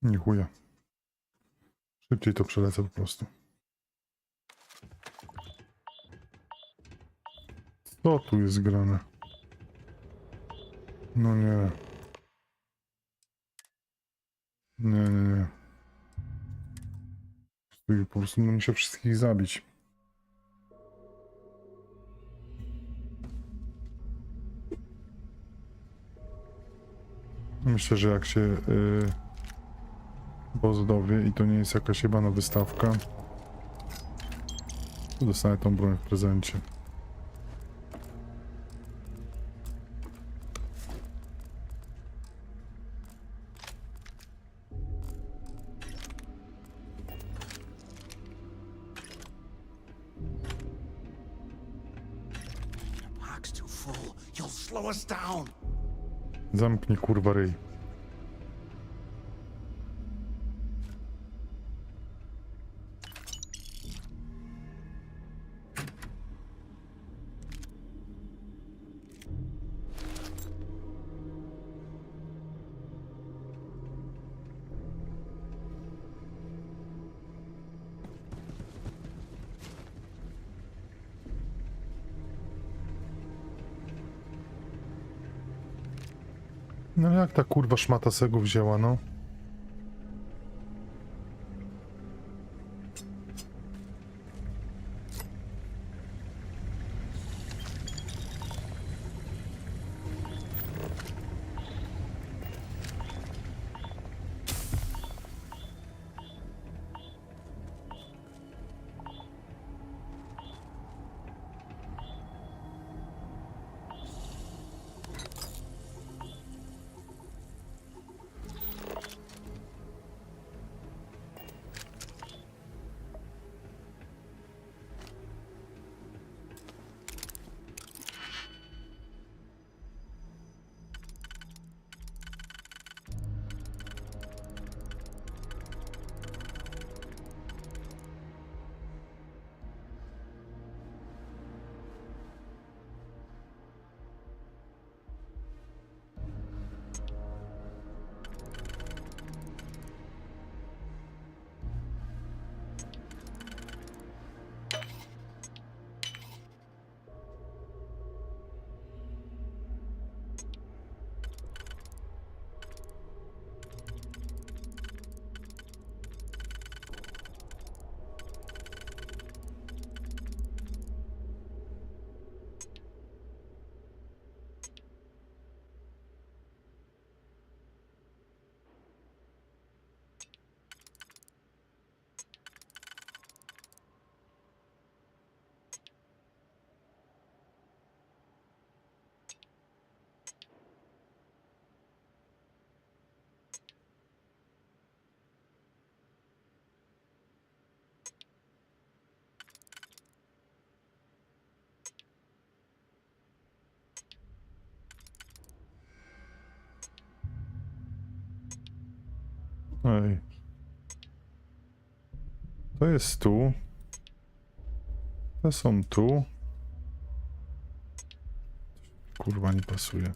S1: Nie chuja. Szybciej to przelecę po prostu. Co tu jest grane? No nie. Nie. Po prostu będę musiał wszystkich zabić. Myślę, że jak się boss dowie i to nie jest jakaś jebana wystawka, to dostanę tą broń w prezencie. Zamknij kurwa ryj. No jak ta kurwa szmata sego wzięła, no? Ej. To jest tu. Te są tu. Kurwa, nie pasuje.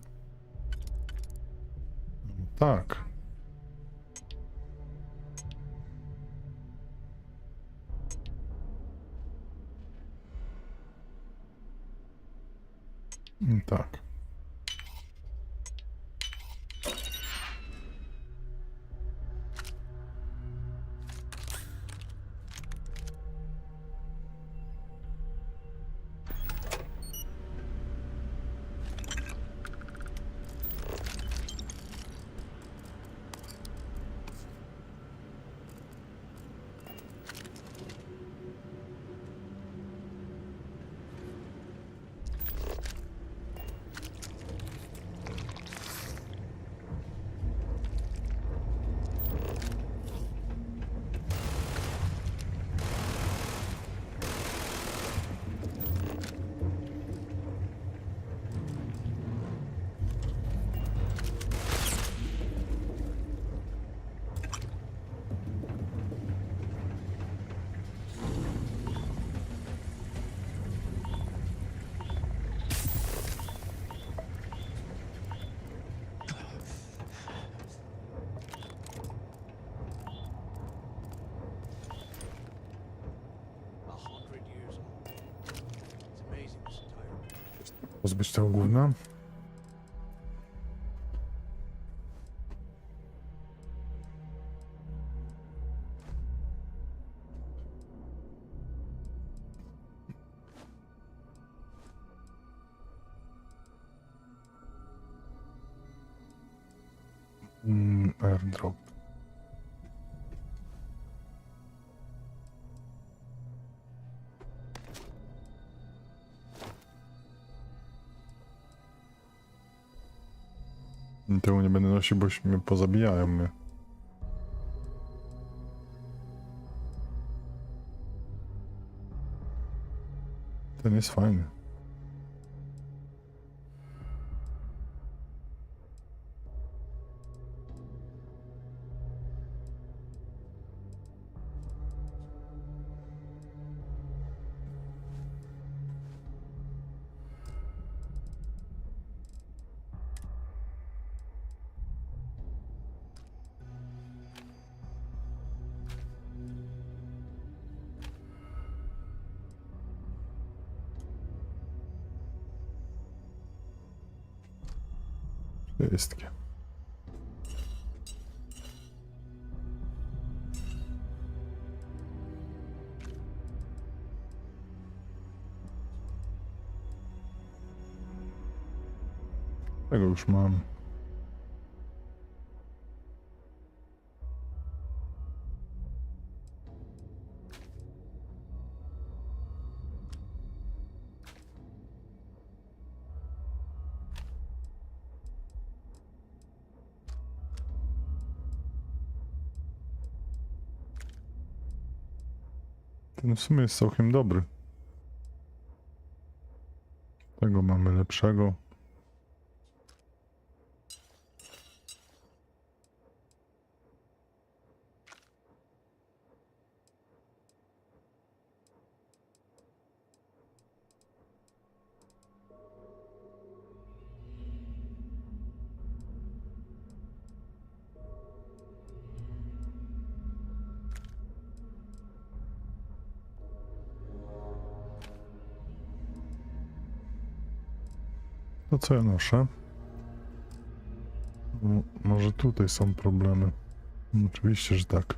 S1: No, tak. Tak. Pozbyć tego gówna. Airdrop. Tego nie będę nosił, bo mnie pozabijają mnie. Ten jest fajny. Wszystkie. Tego już mam. Ten w sumie jest całkiem dobry. Tego mamy lepszego. To co ja noszę? Może tutaj są problemy. Oczywiście, że tak.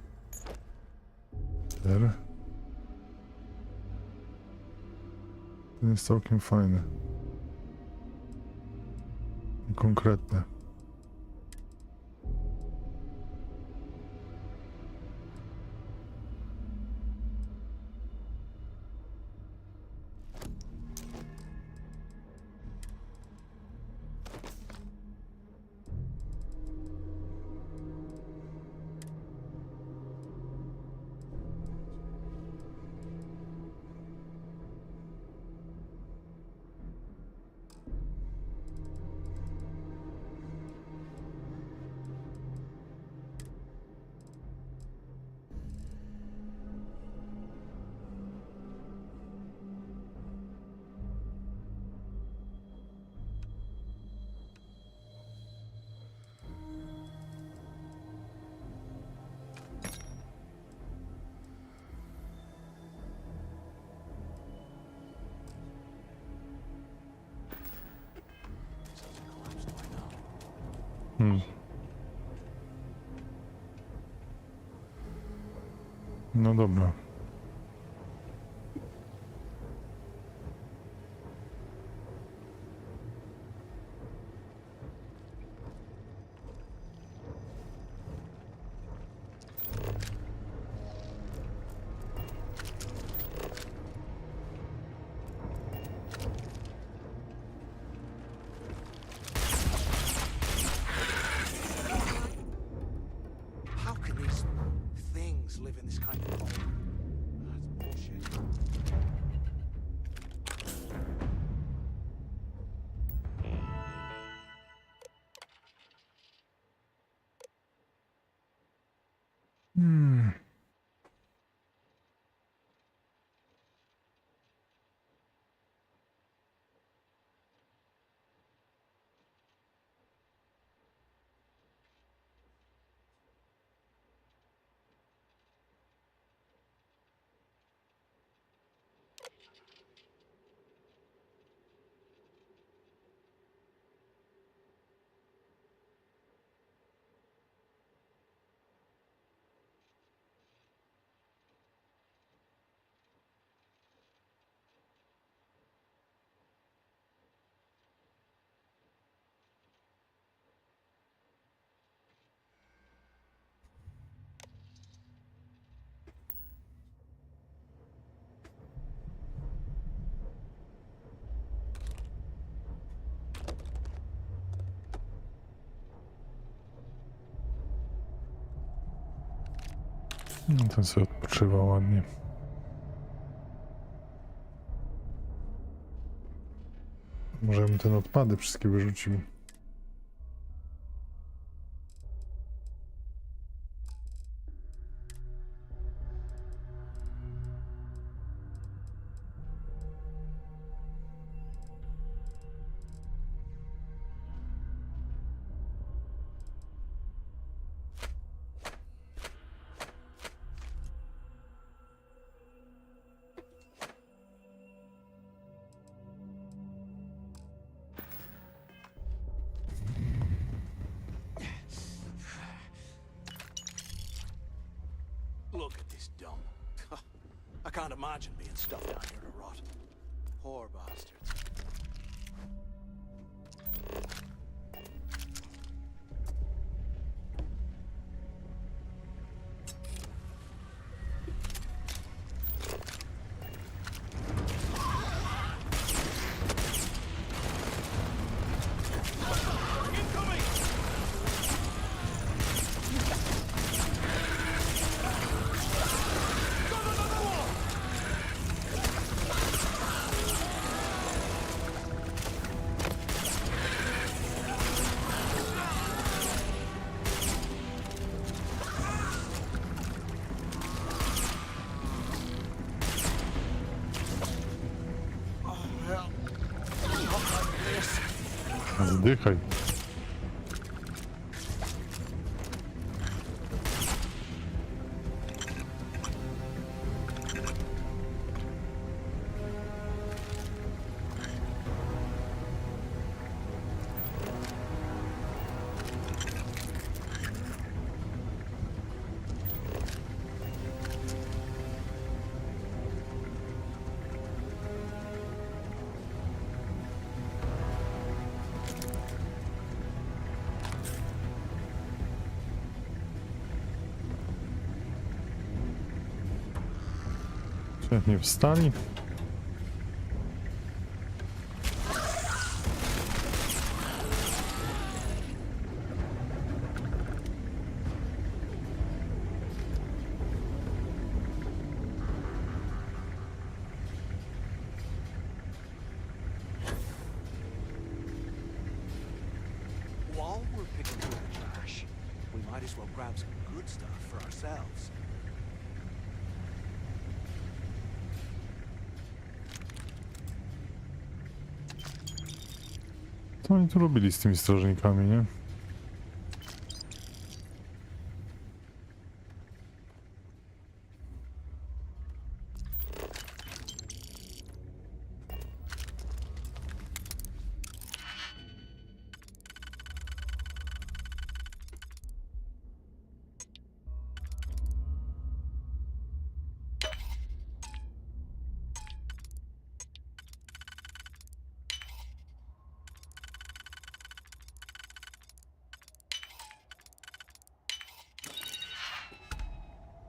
S1: Ten jest całkiem fajny. I konkretny. No dobra.
S4: How can these things live in this kind of hole? That's bullshit.
S1: No ten sobie odpoczywa ładnie. Może bym ten odpady wszystkie wyrzucił.
S4: Look at this dump. I can't imagine being stuck down here to rot. Poor bastards.
S1: Zdychaj. Nie wstali.
S4: While we're picking through the trash, we might as well grab some good stuff for ourselves.
S1: Co oni tu robili z tymi strażnikami, nie?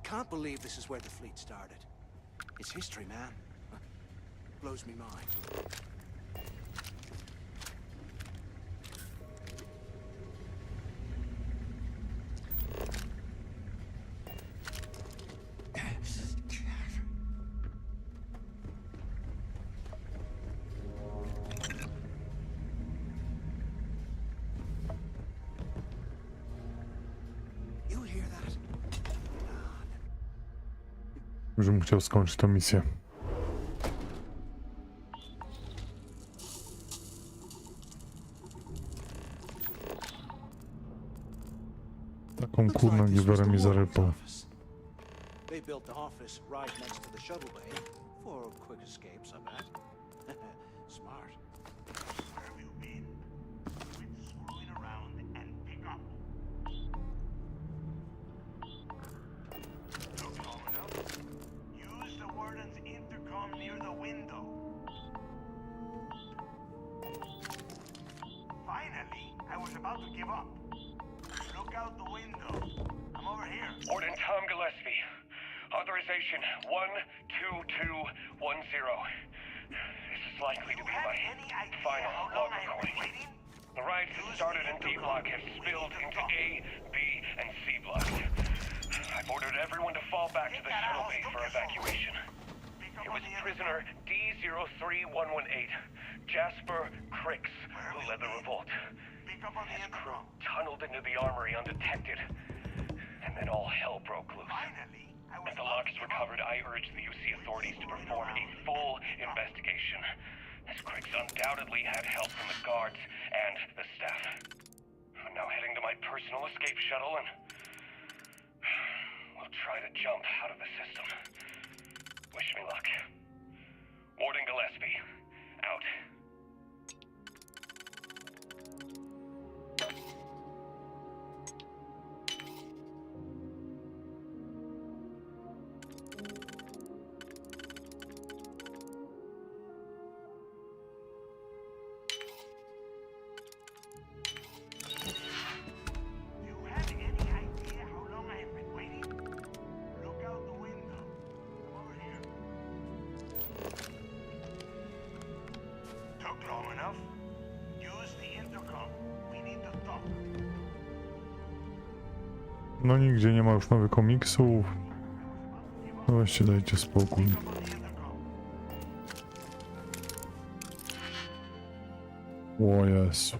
S4: can't believe this is where the fleet started. It's history, man. Blows me mind. You hear that?
S1: Już bym chciał skończyć tę misję. Taką kurną giwerę mi zarypał.
S4: They built the office right next to the shuttle bay for quick escapes, I bet. Smart.
S11: Where have you been? Quit screwing around and pick up. Look long enough. Use the warden's intercom near the window. Finally, I was about to give up. Look out the window. I'm over here.
S12: Warden Tom Gillespie. Authorization 12210. This is likely to be my final log recording. The riots that started in D block have spilled into A, B, and C blocks. I've ordered everyone to fall back to the shuttle bay for evacuation. It was prisoner D03118, Jasper Cricks, who led the revolt. His crew tunneled into the armory undetected, and then all hell broke loose. As the lock is recovered, I urge the UC authorities to perform a full investigation, as Cricks undoubtedly had help from the guards and the staff. I'm now heading to my personal escape shuttle and we'll try to jump out of the system. Wish me luck. Warden Gillespie, out.
S1: No nigdzie nie ma już nowych komiksów. No weźcie, dajcie spokój. O Jezu.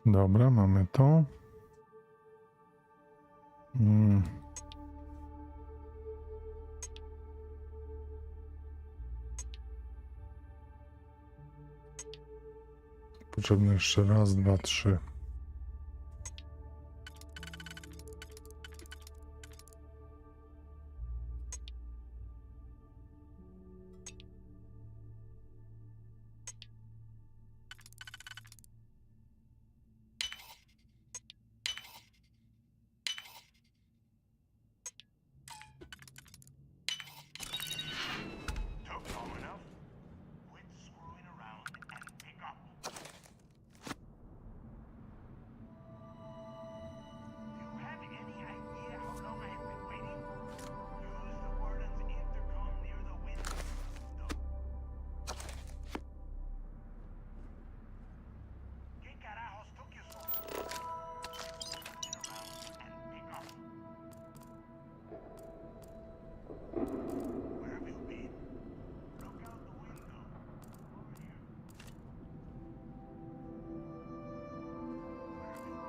S1: Dobra, mamy to. Potrzebne jeszcze raz, dwa, trzy.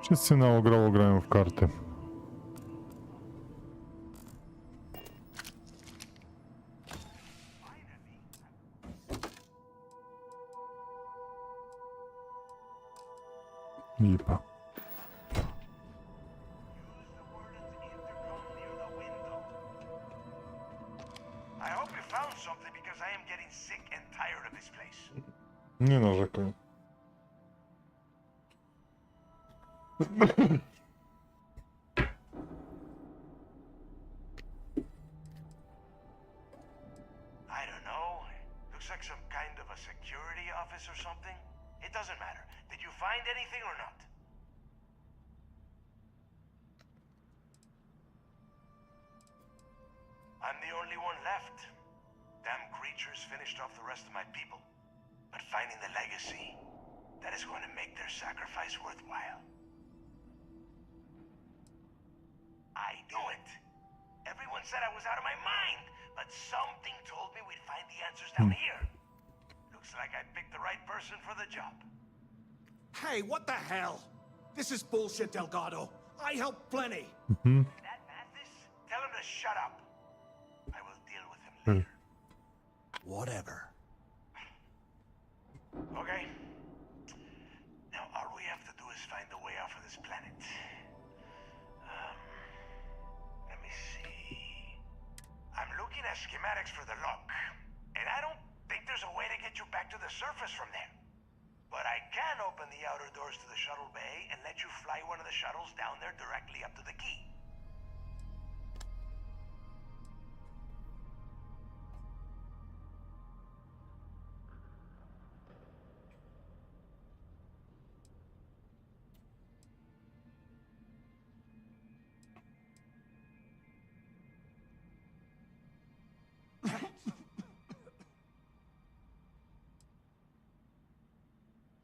S1: Wszyscy na ograło grają w karty. Lipa.
S11: I hope you found something because I am getting sick and tired of this place.
S1: Nie narzekaj.
S11: I don't know. Looks like some kind of a security office or something. It doesn't matter. Did you find anything or not? I'm the only one left. Damn creatures finished off the rest of my people. But finding the legacy, that is going to make their sacrifice worthwhile. I knew it. Everyone said I was out of my mind, but something told me we'd find the answers down here. Looks like I picked the right person for the job.
S4: Hey, what the hell? This is bullshit, Delgado. I helped plenty.
S11: That Mathis? Tell him to shut up. I will deal with him later.
S4: Whatever.
S11: Okay. Now all we have to do is find a way off of this planet. Let me see. I'm looking at schematics for the lock, and I don't think there's a way to get you back to the surface from there. But I can open the outer doors to the shuttle bay and let you fly one of the shuttles down there directly up to the key.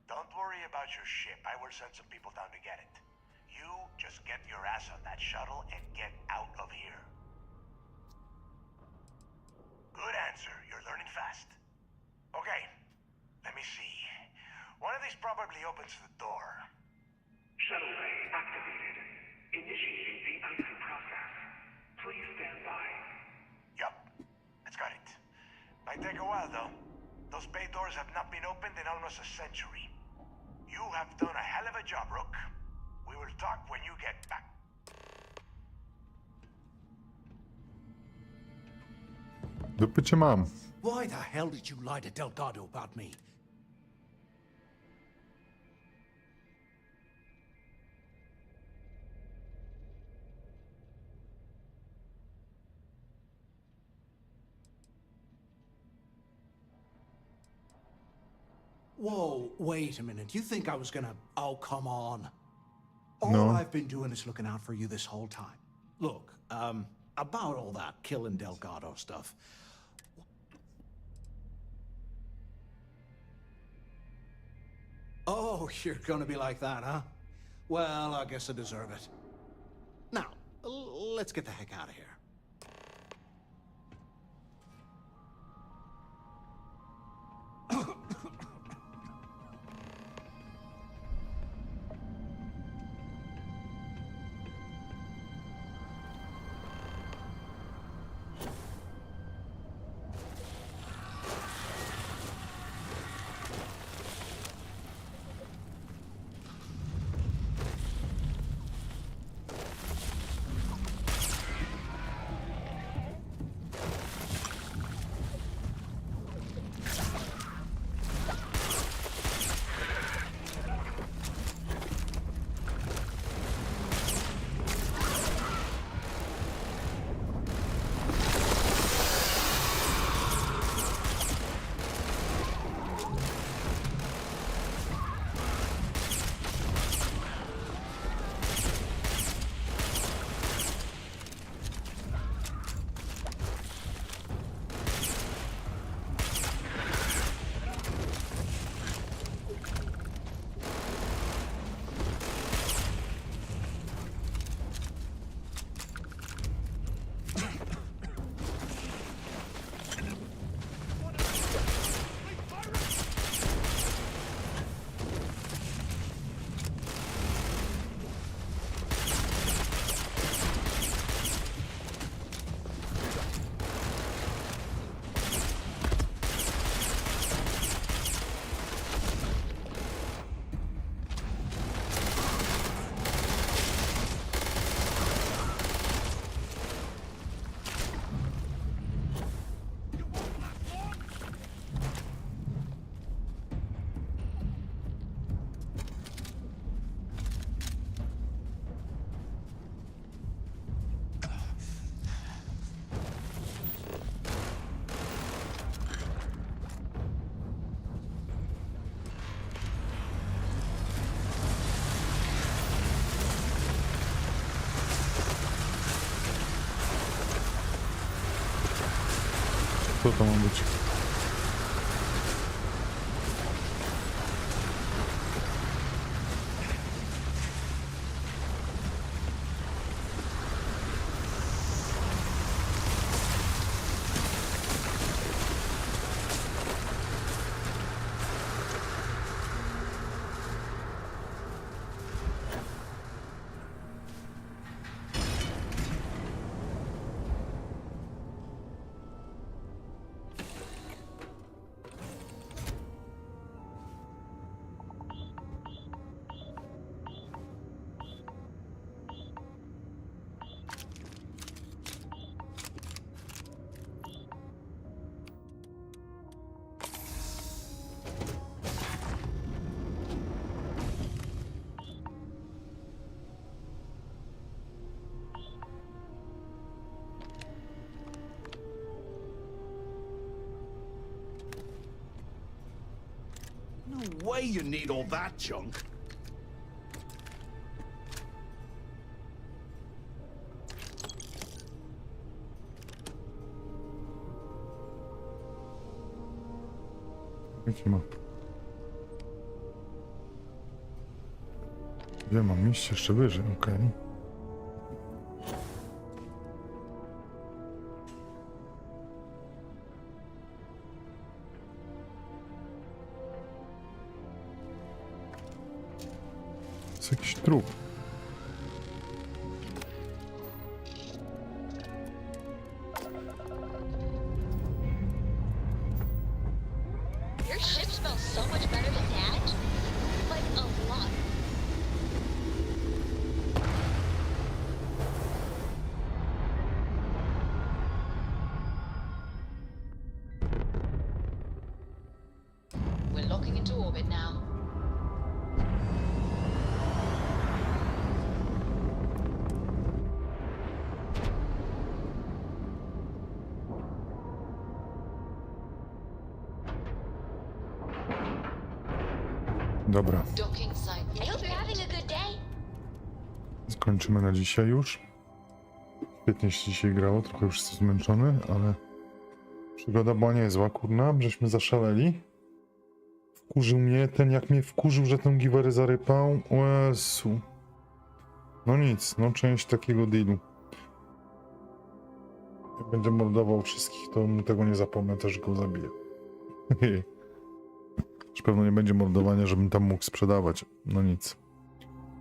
S11: Don't worry about your ship. I will send some people down to get it. You just get your ass on that shuttle and get out of here. Good answer. You're learning fast. Okay. Let me see. One of these probably opens the door.
S12: Shuttle bay activated. Initiating the icing process. Please stand by.
S11: Yup. It's got it. Might take a while, though. Those bay doors have not been opened in almost a century. You have done a hell of a job, Rook. We will talk when you get back.
S1: Dupy cię mam.
S4: Why the hell did you lie to Delgado about me? Whoa, wait a minute. You think I was gonna... Oh, come on. All
S1: No.
S4: I've been doing is looking out for you this whole time. Look, about all that killing Delgado stuff. Oh, you're gonna be like that, huh? Well, I guess I deserve it. Now, let's get the heck out of here.
S1: Co to ma być?
S4: No way you need all that junk.
S1: Jaki ma? Gdzie mam iść? Jeszcze wyżej, okej. Jest jakiś trup.
S9: Your ship smells so much better than that. Like a lot. We're locking into orbit now.
S1: Dobra.
S9: Docking site. I hope you're having a good day.
S1: Skończymy na dzisiaj już. Świetnie się dzisiaj grało, trochę już jestem zmęczony, ale przygoda była niezła, kurna, żeśmy zaszaleli. Wkurzył mnie ten, jak mnie wkurzył, że ten givery zarypał. O Jezu. No nic, no część takiego dealu. Jak będzie mordował wszystkich, to mu tego nie zapomnę, też go zabiję. Już pewno nie będzie mordowania, żebym tam mógł sprzedawać. No nic.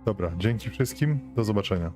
S1: Dobra, dzięki wszystkim, do zobaczenia.